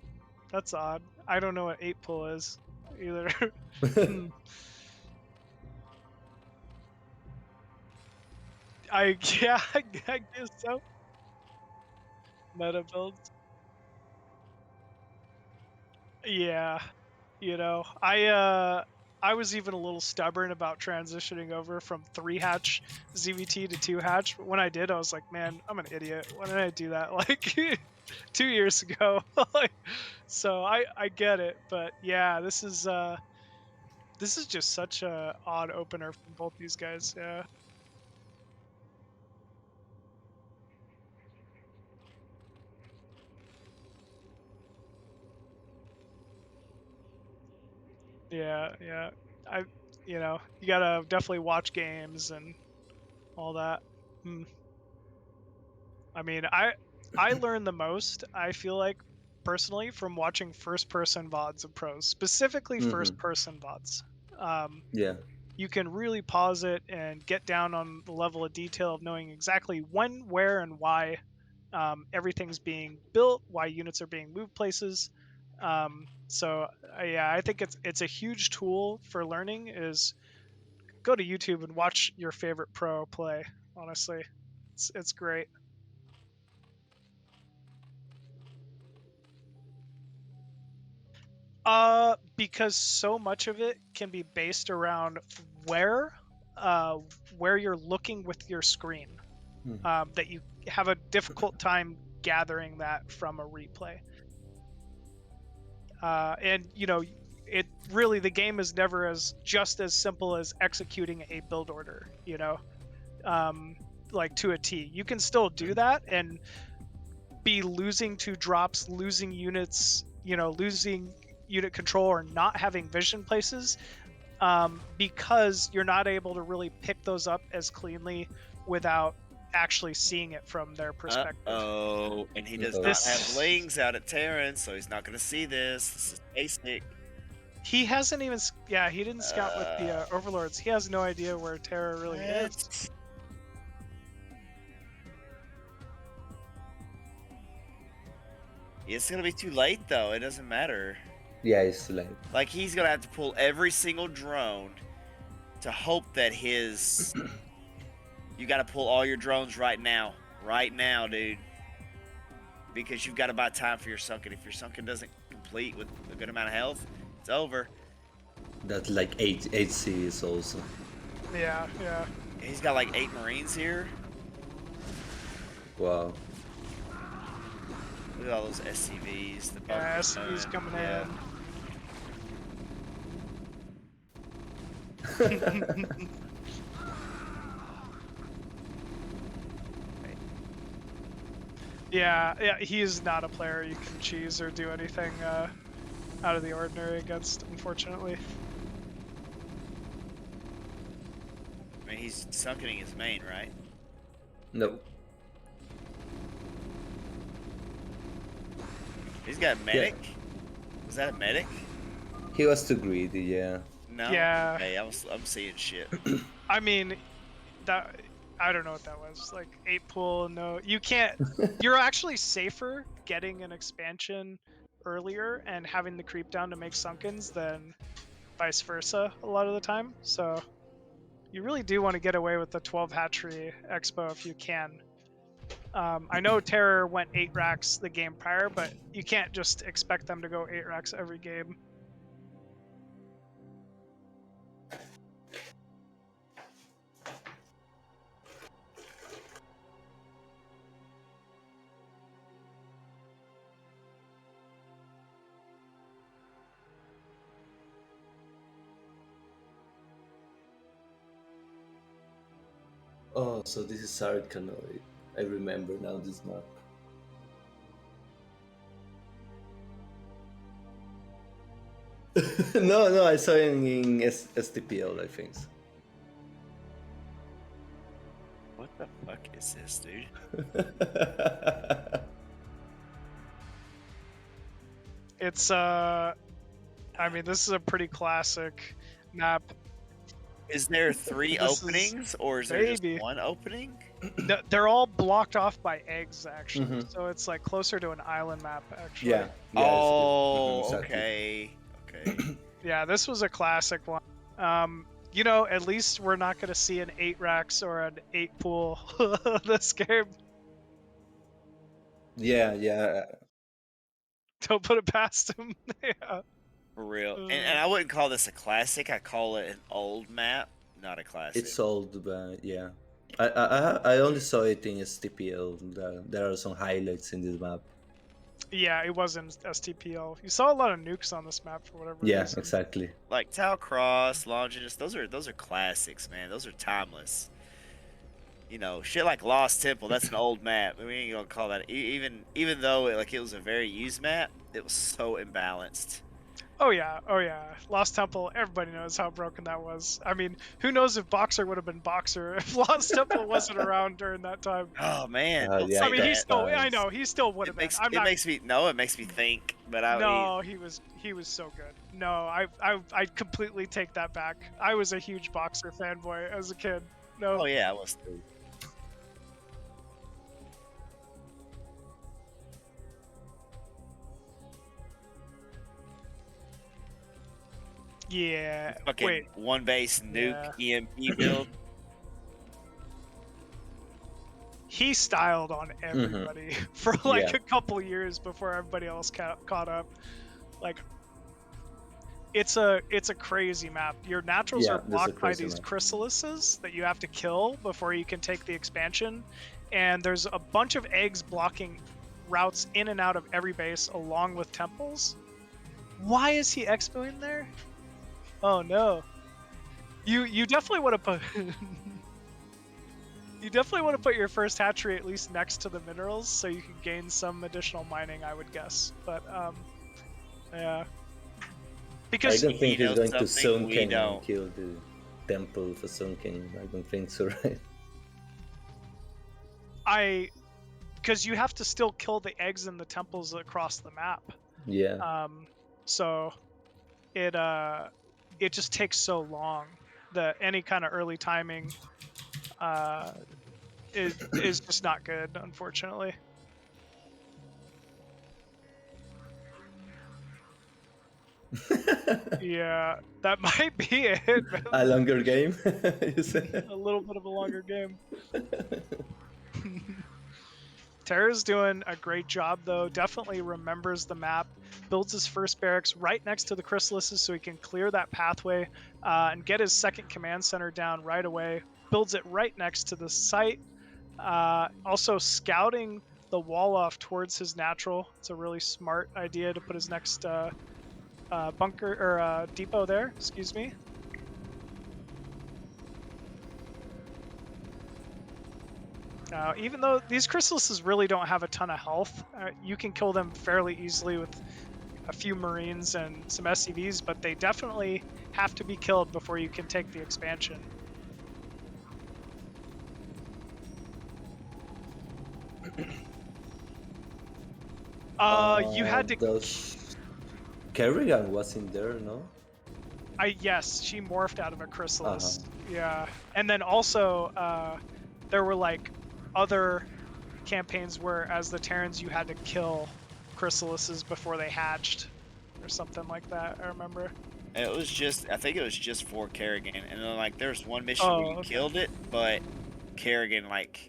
odd. I don't know what 8 pool is either. I guess so. Meta builds. Yeah, I was even a little stubborn about transitioning over from 3-hatch ZVT to 2-hatch, but when I did, I was like, man, I'm an idiot. Why didn't I do that like 2 years ago? So I get it, but yeah, this is just such a odd opener from both these guys. Yeah. Yeah. You gotta definitely watch games and all that. I mean, I learned the most, I feel like, personally, from watching first-person VODs of pros, specifically first-person VODs. Yeah. You can really pause it and get down on the level of detail of knowing exactly when, where, and why everything's being built, why units are being moved places. So yeah, I think it's a huge tool for learning. Is go to YouTube and watch your favorite pro play. Honestly, it's great. Because so much of it can be based around where you're looking with your screen. That you have a difficult time gathering that from a replay. And you know, it really, the game is never as simple as executing a build order, you know, like to a T. You can still do that and be losing 2 drops, losing units, you know, losing unit control or not having vision places, because you're not able to really pick those up as cleanly without actually seeing it from their perspective. Oh, and he does not have lings out at Terran, so he's not going to see this. This is basic. He hasn't even, he didn't scout with the Overlords. He has no idea where Terra really is. It's going to be too late, though. It doesn't matter. Yeah, it's too late. Like, he's going to have to pull every single drone to hope that his... You got to pull all your drones right now. Right now, dude. Because you've got to buy time for your Sunken. If your Sunken doesn't complete with a good amount of health, it's over. That's like 8 Cs also. Yeah. He's got like 8 Marines here. Wow. Look at all those SCVs. The SCVs coming in. Yeah, he is not a player you can cheese or do anything out of the ordinary against, unfortunately. I mean, he's sunkening his main, right? Nope. He's got a medic? Yeah. Was that a medic? He was too greedy, yeah. No? Yeah. Hey, I'm seeing shit. I mean, I don't know what that was. Like 8 pool, no. You can't. You're actually safer getting an expansion earlier and having the creep down to make Sunkens than vice versa a lot of the time. So you really do want to get away with the 12 hatchery expo if you can. I know Terror went 8 racks the game prior, but you can't just expect them to go 8 racks every game. Oh, so this is Arkanoid. I remember now this map. No, I saw it in STPL, I think. What the fuck is this, dude? It's I mean, this is a pretty classic map. Is there 3 openings, or is there just 1 opening? No, they're all blocked off by eggs, actually. So it's like closer to an island map, actually. Yeah. Oh, exactly. okay. Yeah, this was a classic one. You know, at least we're not going to see an 8 racks or an 8 pool this game. Yeah. Don't put it past him. Yeah. For real. And I wouldn't call this a classic. I call it an old map, not a classic. It's old, but yeah. I only saw it in STPL. There are some highlights in this map. Yeah, it was in STPL. You saw a lot of nukes on this map for whatever reason. Yeah, exactly. Like Tau Cross, Longinus, those are classics, man. Those are timeless. You know, shit like Lost Temple, that's an old map. We ain't gonna call that even though it was a very used map, it was so imbalanced. Oh yeah, oh yeah. Lost Temple, everybody knows how broken that was. I mean, who knows if Boxer would have been Boxer if Lost Temple wasn't around during that time. Oh man, don't Yeah, I say mean, he that. still, I times. know, he still would It have been. makes I'm it not. makes me no, it makes me think. But I mean, No, he was so good. No, I completely take that back. I was a huge Boxer fanboy as a kid. No. oh yeah, I was too. Yeah. Fucking Wait. one base nuke EMP build. He styled on everybody for like Yeah. a couple years before everybody else caught up. Like, it's a crazy map. Your naturals Yeah, are this is a blocked by crazy these map. chrysalises that you have to kill before you can take the expansion, and there's a bunch of eggs blocking routes in and out of every base along with temples. Why is he expoing there? Oh no. You definitely want to put you definitely want to put your first hatchery at least next to the minerals so you can gain some additional mining, I would guess. But yeah. I Because don't think You he's know going to something we Sunken and don't. kill the temple for Sunken. I don't think so, right? because you have to still kill the eggs in the temples across the map. Yeah. So it just takes so long that any kind of early timing is just not good, unfortunately. Yeah, that might be it, man. A longer game, you said? A little bit of a longer game. Terra's doing a great job, though. Definitely remembers the map, builds his first barracks right next to the chrysalises so he can clear that pathway and get his second command center down right away. Builds it right next to the site. Also scouting the wall off towards his natural. It's a really smart idea to put his next bunker or depot there. Excuse me. Even though these chrysalises really don't have a ton of health, you can kill them fairly easily with a few marines and some SCVs, but they definitely have to be killed before you can take the expansion. You had to. Those Kerrigan was in there, no? Yes, she morphed out of a chrysalis. Yeah, and then also there were like other campaigns where, as the Terrans, you had to kill chrysalises before they hatched, or something like that. I remember. And it was just, I think it was just for Kerrigan, and then like there's one mission where you killed it, but Kerrigan like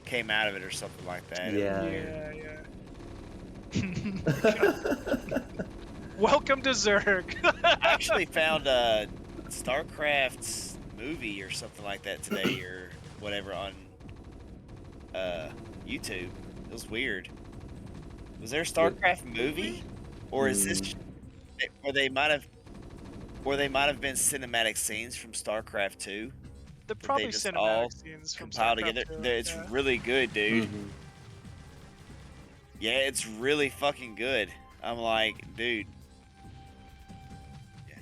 came out of it or something like that. Yeah. Welcome to Zerg. I actually found StarCraft's movie or something like that today or whatever on YouTube. It was weird. Was there a StarCraft movie, or is this where they might have been cinematic scenes from StarCraft 2? They're probably just cinematic all scenes from compiled StarCraft together. 2, It's yeah. really good, dude. Yeah, it's really fucking good. I'm like, dude. Yeah.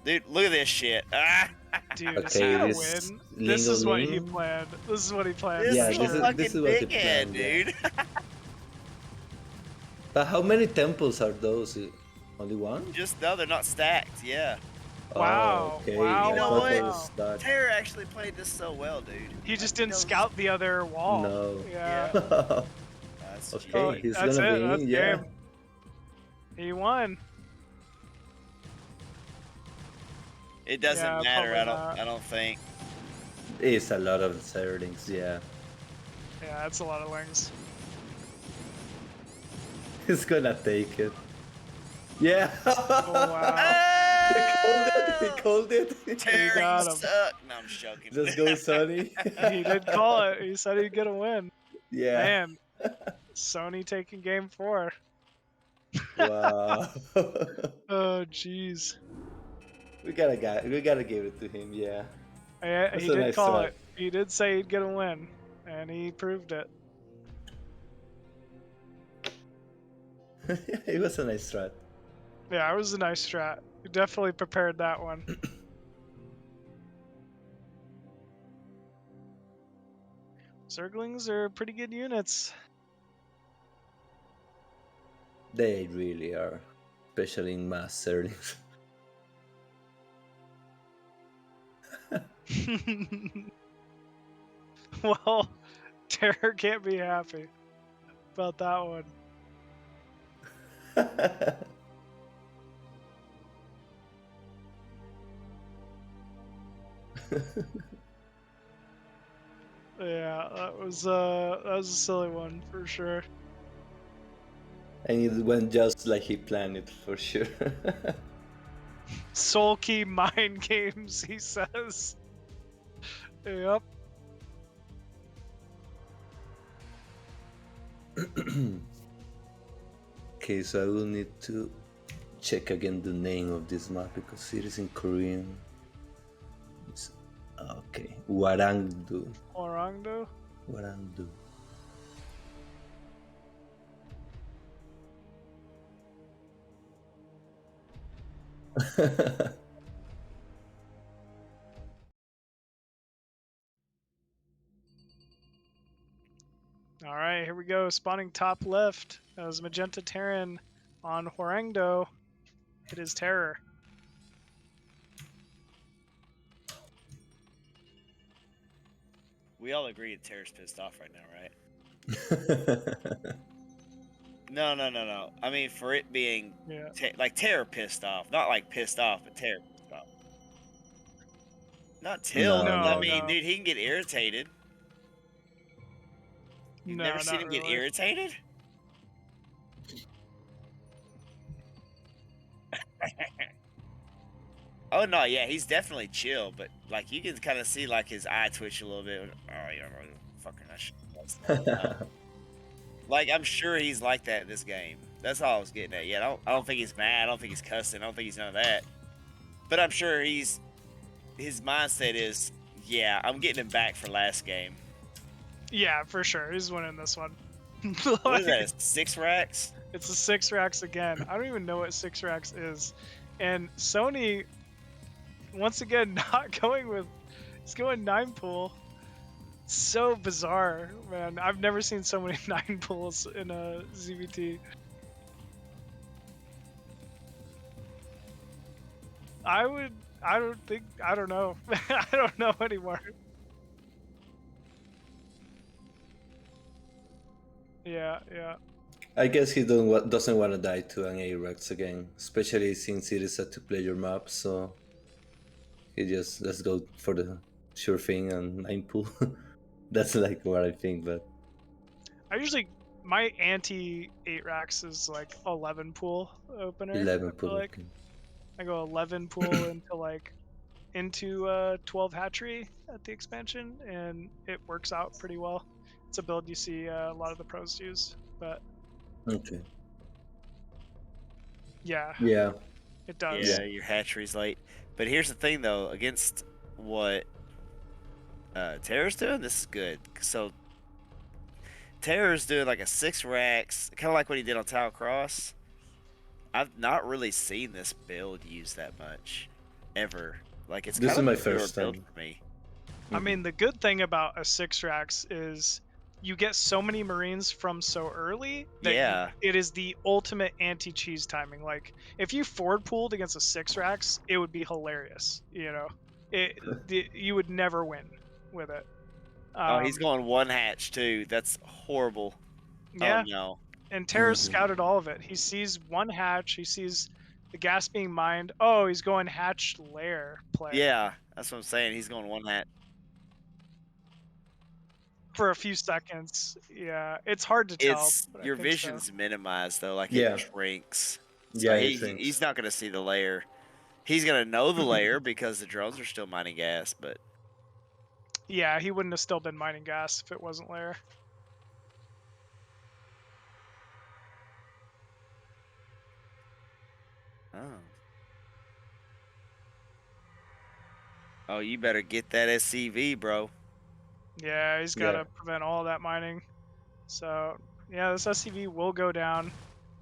Dude, look at this shit. Ah! Dude, is Okay, he gonna this win? This is what he Lingo Ling. planned. This is what he planned. This Yeah, is this a is- fucking this is what he big head, planned, yeah. dude. But how many temples are those? Only one? Just no, they're not stacked. Yeah. Wow, Oh, okay. wow, I You know thought what? they was stacked. Terror actually played this so well, dude. He just He didn't knows- scout the other wall. No. Yeah. That's Okay, Oh, he's that's gonna it, be that's in, yeah. game. He won. It doesn't Yeah, matter. probably not. I don't think. It's a lot of Zerlings, yeah. Yeah, that's a lot of lings. He's gonna take it. Yeah! Oh, wow. He called it! Terror, got you him. suck. No, I'm just joking. Let's go, Sonny. He did call it. He said he'd get a win. Yeah. Man, Sony taking game 4. Wow. Oh, jeez. we gotta give it to him, yeah. Yeah, That's he a did nice call try. it. He did say he'd get a win, and he proved it. It was a nice strat. Yeah, it was a nice strat. You definitely prepared that one. Zerglings are pretty good units. They really are, especially in mass settings. Well, Terror can't be happy about that one. Yeah, that was a silly one for sure. And it went just like he planned it, for sure. Sulky mind games, he says. Yep. Okay, so I will need to check again the name of this map because it is in Korean. It's, okay, Warangdo. Orangdo? Warangdo. All right, here we go. Spawning top left. That was Magenta Terran on Horangdo. It is Terror. We all agree that Terror's pissed off right now, right? No. I mean, for it being Yeah. like Terror pissed off, not like pissed off, but Terror pissed off. Not Till. No, I No, mean, no. dude, he can get irritated. You've No, never seen not him get really. irritated? Oh no, yeah, he's definitely chill, but like you can kind of see like his eye twitch a little bit. Oh yeah, fucking that shit. Like I'm sure he's like that in this game. That's all I was getting at. Yeah, I don't think he's mad. I don't think he's cussing. I don't think he's none of that. But I'm sure his mindset is, yeah, I'm getting him back for last game. Yeah, for sure. He's winning this one. What is that? 6 racks? It's a 6 racks again. I don't even know what 6 racks is. And Sony, once again, not going with, he's going 9 pool. So bizarre, man. I've never seen so many 9 pools in a ZVT. I don't know. I don't know anymore. Yeah. I guess he doesn't want to die to an A-Rex again, especially since it is a 2-player map, so he just, let's go for the sure thing and 9 pool. That's like what I think, but... My anti 8 racks is like 11 pool opener. 11 pool, Like, okay. I go 11 pool into 12 hatchery at the expansion, and it works out pretty well. It's a build you see a lot of the pros use, but Okay. yeah, Yeah. it does. Yeah, your hatchery's late. But here's the thing, though, against what Terror's doing, this is good. So Terror's doing like a 6 racks, kind of like what he did on Tile Cross. I've not really seen this build used that much, ever. Like it's This kind is of my a newer first build time. for me. I mean, the good thing about a 6 racks is you get so many Marines from so early that Yeah. it is the ultimate anti-cheese timing. Like, if you forward pooled against a 6 racks, it would be hilarious. You know, you would never win with it. Oh, he's going 1 hatch too. That's horrible. Yeah. Oh no. And Terra scouted all of it. He sees 1 hatch. He sees the gas being mined. Oh, he's going hatch lair play. Yeah, that's what I'm saying. He's going 1 hatch. For a few seconds. Yeah, it's hard to tell. It's but I your think so. vision's minimized though, like Yeah. it shrinks. So Yeah, it shrinks. he's not gonna see the layer. He's gonna know the layer because the drones are still mining gas, but Yeah, he wouldn't have still been mining gas if it wasn't lair. oh, you better get that SCV, bro. Yeah, he's got to Yeah. prevent all that mining. So, yeah, this SCV will go down.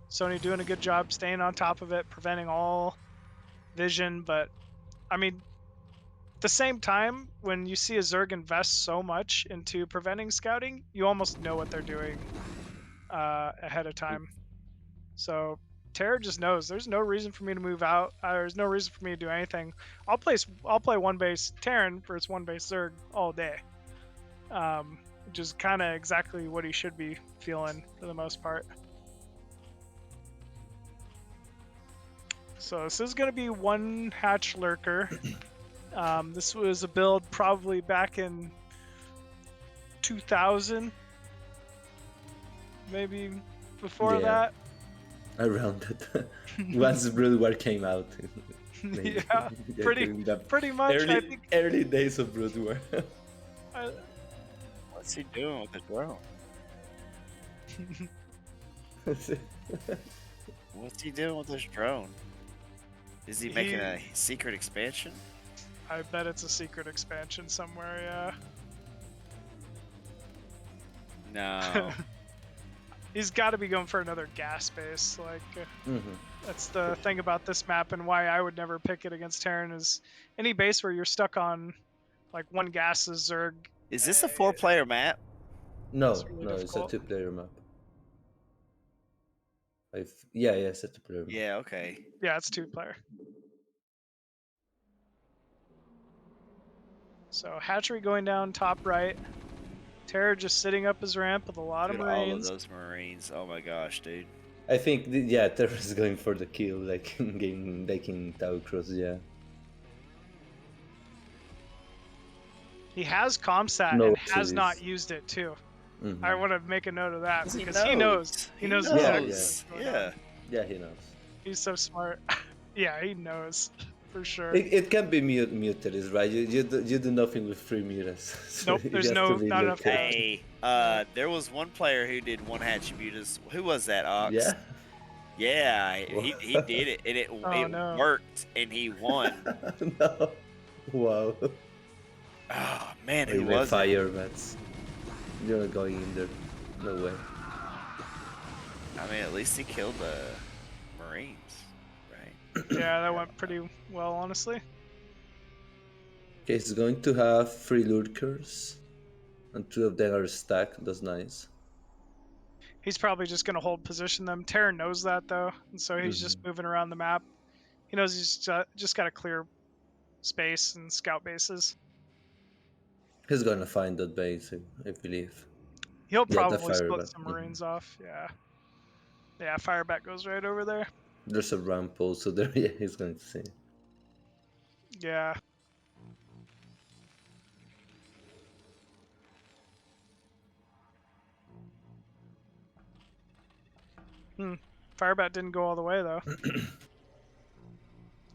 Sony doing a good job staying on top of it, preventing all vision. But I mean, at the same time, when you see a Zerg invest so much into preventing scouting, you almost know what they're doing ahead of time. So Terra just knows there's no reason for me to move out. There's no reason for me to do anything. I'll play one base Terran versus one base Zerg all day, which is kind of exactly what he should be feeling for the most part. So this is going to be one hatch lurker. This was a build probably back in 2000, maybe before that. Around it. Once Brood War came out. Yeah, pretty much. Early, I think early days of Brood War. What's he doing with the drone? What's he doing with this drone? Is he making a secret expansion? I bet it's a secret expansion somewhere, yeah. No. He's got to be going for another gas base. Like, that's the thing about this map, and why I would never pick it against Terran is any base where you're stuck on like one gas is Zerg. Is this a 4-player map? No, really no, difficult. it's a 2-player map. Yeah, it's a 2-player map. Yeah, okay. Yeah, it's 2-player. So hatchery going down top right. Terra just sitting up his ramp with a lot of Marines. All of those Marines. Oh my gosh, dude. I think, Terra's going for the kill, like taking Tau Cross, yeah. He has Comsat and has not used it too. I want to make a note of that because he knows. He knows exactly. Yeah. Yeah, he knows. He's so smart. Yeah, he knows for sure. It can be muted, right? You do nothing with 3 mutas. So nope, there's not enough. Hey, there was one player who did one hatch mutas. Who was that, Ox? Yeah. Yeah, he did it, and it worked, and he won. No. Wow. Oh man, who was fire mats. You're not going in there. No way. I mean, at least he killed the Marines, right? Yeah, that went pretty well, honestly. Okay, he's going to have 3 lurkers, and 2 of them are stacked. That's nice. He's probably just going to hold position them. Terra knows that, though, and so he's just moving around the map. He knows he's just got to clear space and scout bases. He's gonna find that base, I believe. He'll probably split some Marines off, yeah. Yeah, Firebat goes right over there. There's a ramp also there, yeah, he's going to see. Yeah. Firebat didn't go all the way, though.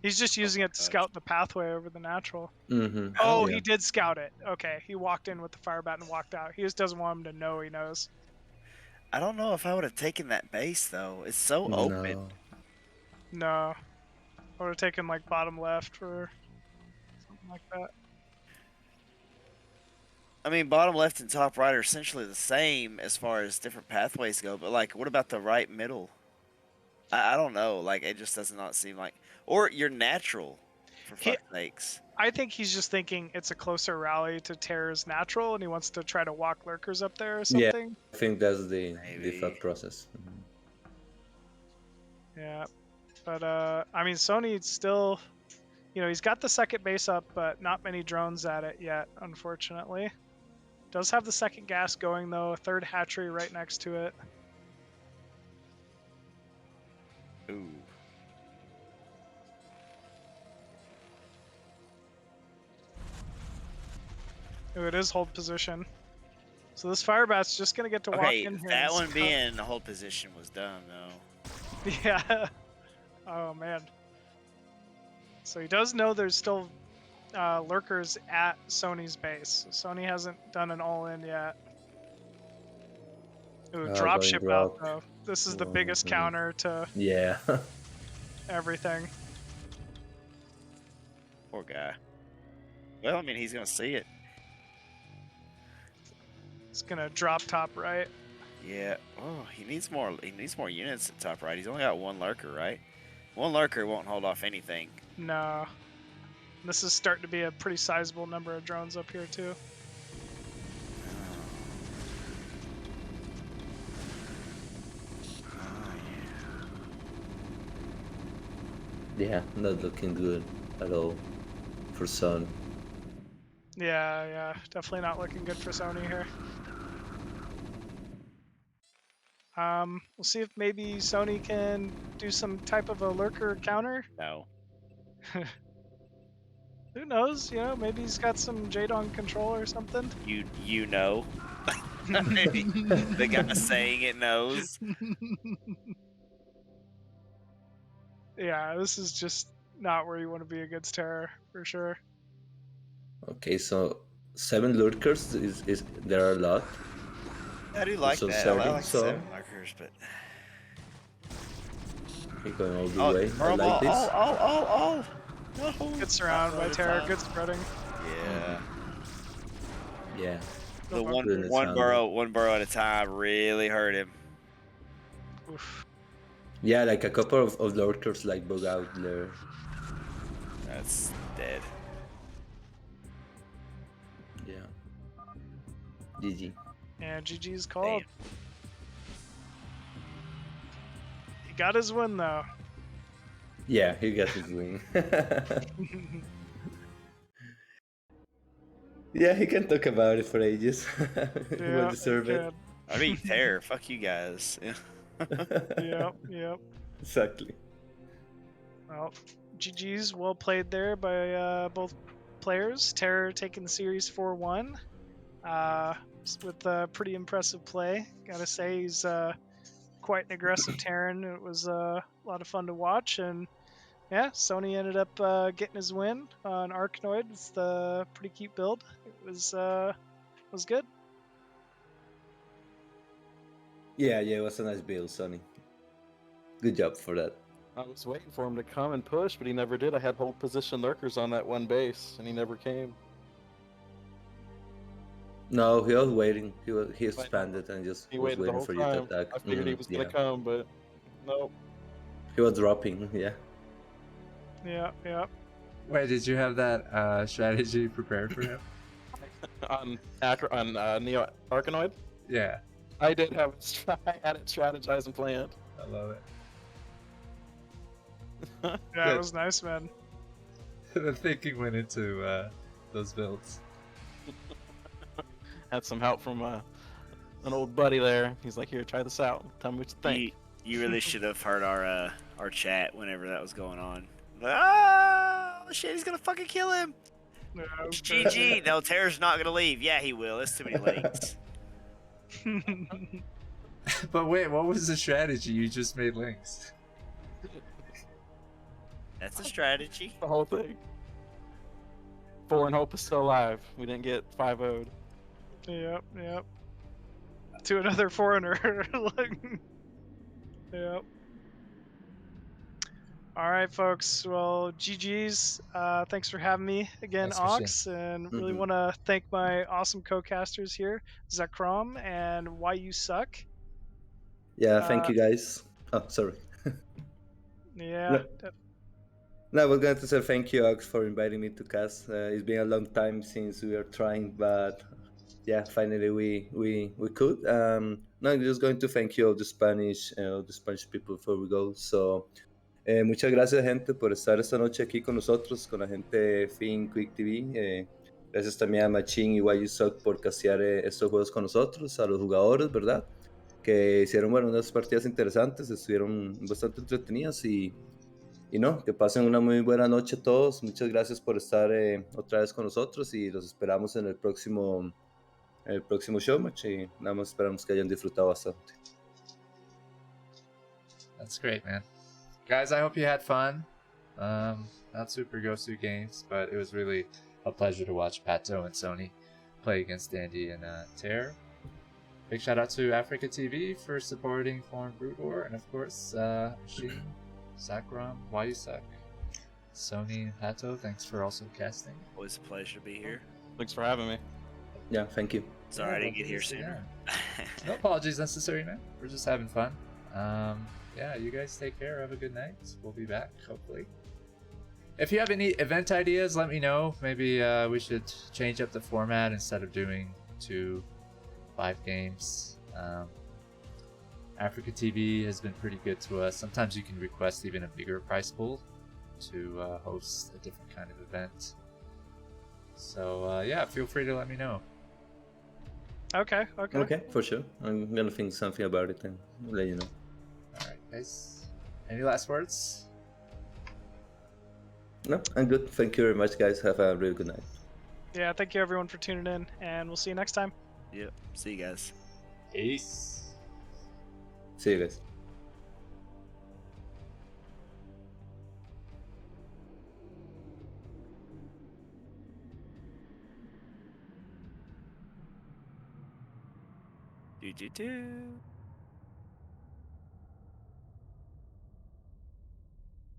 He's just using it to scout the pathway over the natural. Oh, he did scout it. Okay, he walked in with the Firebat and walked out. He just doesn't want him to know he knows. I don't know if I would have taken that base, though. It's so open. No. I would have taken, like, bottom left or something like that. I mean, bottom left and top right are essentially the same as far as different pathways go, but, like, what about the right middle? I don't know. Like, it just does not seem like... Or you're natural, for fuck's sakes. I think he's just thinking it's a closer rally to Terra's natural, and he wants to try to walk lurkers up there or something. Yeah, I think that's the thought process. Yeah, but I mean, Sony still, he's got the second base up, but not many drones at it yet, unfortunately. Does have the second gas going though, a third hatchery right next to it. Ooh. Ooh, it is hold position. So this Firebat's just gonna get to walk in here. That one being the hold position was dumb though. Yeah. Oh man. So he does know there's still lurkers at Sony's base. So Sony hasn't done an all-in yet. Ooh, dropship out though. This is the biggest counter to everything. Poor guy. Well, I mean, he's gonna see it. It's gonna drop top right. Yeah. Oh, he needs more. He needs more units at top right. He's only got one lurker, right? One lurker won't hold off anything. Nah. This is starting to be a pretty sizable number of drones up here too. Yeah, not looking good at all for Sony. Yeah, definitely not looking good for Sony here. We'll see if maybe Sony can do some type of a lurker counter. No. Who knows? You know, maybe he's got some Jadon control or something. You know. The guy saying it knows. Yeah, this is just not where you want to be against Terror for sure. Okay, so 7 lurkers is there are a lot. I do like So that. I serving, like so- 7 lurkers, but Okay, going all the way. I oh, like this. oh. No. Good surround by Not Terror, time. good spreading. Yeah. Yeah. The Good one sound. burrow at a time really hurt him. Oof. Yeah, like a couple of lurkers like bug out there. That's dead. Yeah. GG. And GG's called. Damn. He got his win though. Yeah, he got his win. Yeah, he can talk about it for ages. He will Yeah, deserve he it. I mean, Terror. Fuck you guys. Yep. Exactly. Well, GG's well played there by both players. Terror taking the series 4-1 with a pretty impressive play. Gotta say, he's quite an aggressive Terran. It was a lot of fun to watch, and yeah, Sony ended up getting his win on Arkanoid. It's the pretty cute build. It was good. Yeah, it was a nice build, Sonny. Good job for that. I was waiting for him to come and push, but he never did. I had hold position lurkers on that one base, and he never came. No, he was waiting. He expanded and just He was waited the waiting whole for you to time. attack. I figured he was yeah. gonna come, but nope. He was dropping, yeah. Yeah. Wait, did you have that strategy prepared for him? on Neo Arkanoid, Yeah, I did have it. I had it strategized and planned. I love it. Yeah, Good. it was nice, man. The thinking went into those builds. Had some help from an old buddy there. He's like, "Here, try this out. Tell me what you think." You really should have heard our chat whenever that was going on. Like, oh shit, he's gonna fucking kill him. Yeah, It's GG. No, Terror's not gonna leave. Yeah, he will. It's too many links. But wait, what was the strategy? You just made links. That's a strategy. The whole thing. Foreign Hope is still alive. We didn't get 5-0'd. Yep. To another foreigner. Yep. All right, folks. Well, GG's. Thanks for having me again, Thanks for Ox. And really want to thank my awesome co-casters here, Zakrom and WhyUSuk. Yeah, thank you guys. Oh, sorry. Yeah. No, I was going to say thank you, Ox, for inviting me to cast. It's been a long time since we were trying, but yeah, finally we could. No, I'm just going to thank you all the Spanish people before we go. So, muchas gracias, gente, por estar esta noche aquí con nosotros, con la gente de AfreecaTV. Gracias también a Machine y WhyUSuk por castear estos juegos con nosotros, a los jugadores, ¿verdad? Que hicieron, bueno, unas partidas interesantes, estuvieron bastante entretenidas y no, que pasen una muy buena noche todos. Muchas gracias por estar otra vez con nosotros y los esperamos en el próximo showmatch y nada más esperamos que hayan disfrutado bastante. That's great, man. Guys, I hope you had fun. Not super go-to games, but it was really a pleasure to watch Pato and Sony play against Dandy and Terror. Big shout out to AfreecaTV for supporting Foreign Brood War, and of course, Machine, Zakrom, WhyUSuk, Sony, and Pato. Thanks for also casting. Always a pleasure to be here. Thanks for having me. Yeah, thank you. Sorry I didn't get here sooner. No apologies necessary, man. We're just having fun. Yeah, you guys take care. Have a good night. We'll be back, hopefully. If you have any event ideas, let me know. Maybe we should change up the format instead of doing 5 games. AfreecaTV has been pretty good to us. Sometimes you can request even a bigger prize pool to host a different kind of event. So yeah, feel free to let me know. Okay. Okay, for sure. I'm gonna think something about it and let you know. Alright, guys. Any last words? No, I'm good. Thank you very much, guys. Have a really good night. Yeah, thank you everyone for tuning in, and we'll see you next time. Yep. See you guys. Peace. See you guys.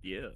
Yeah.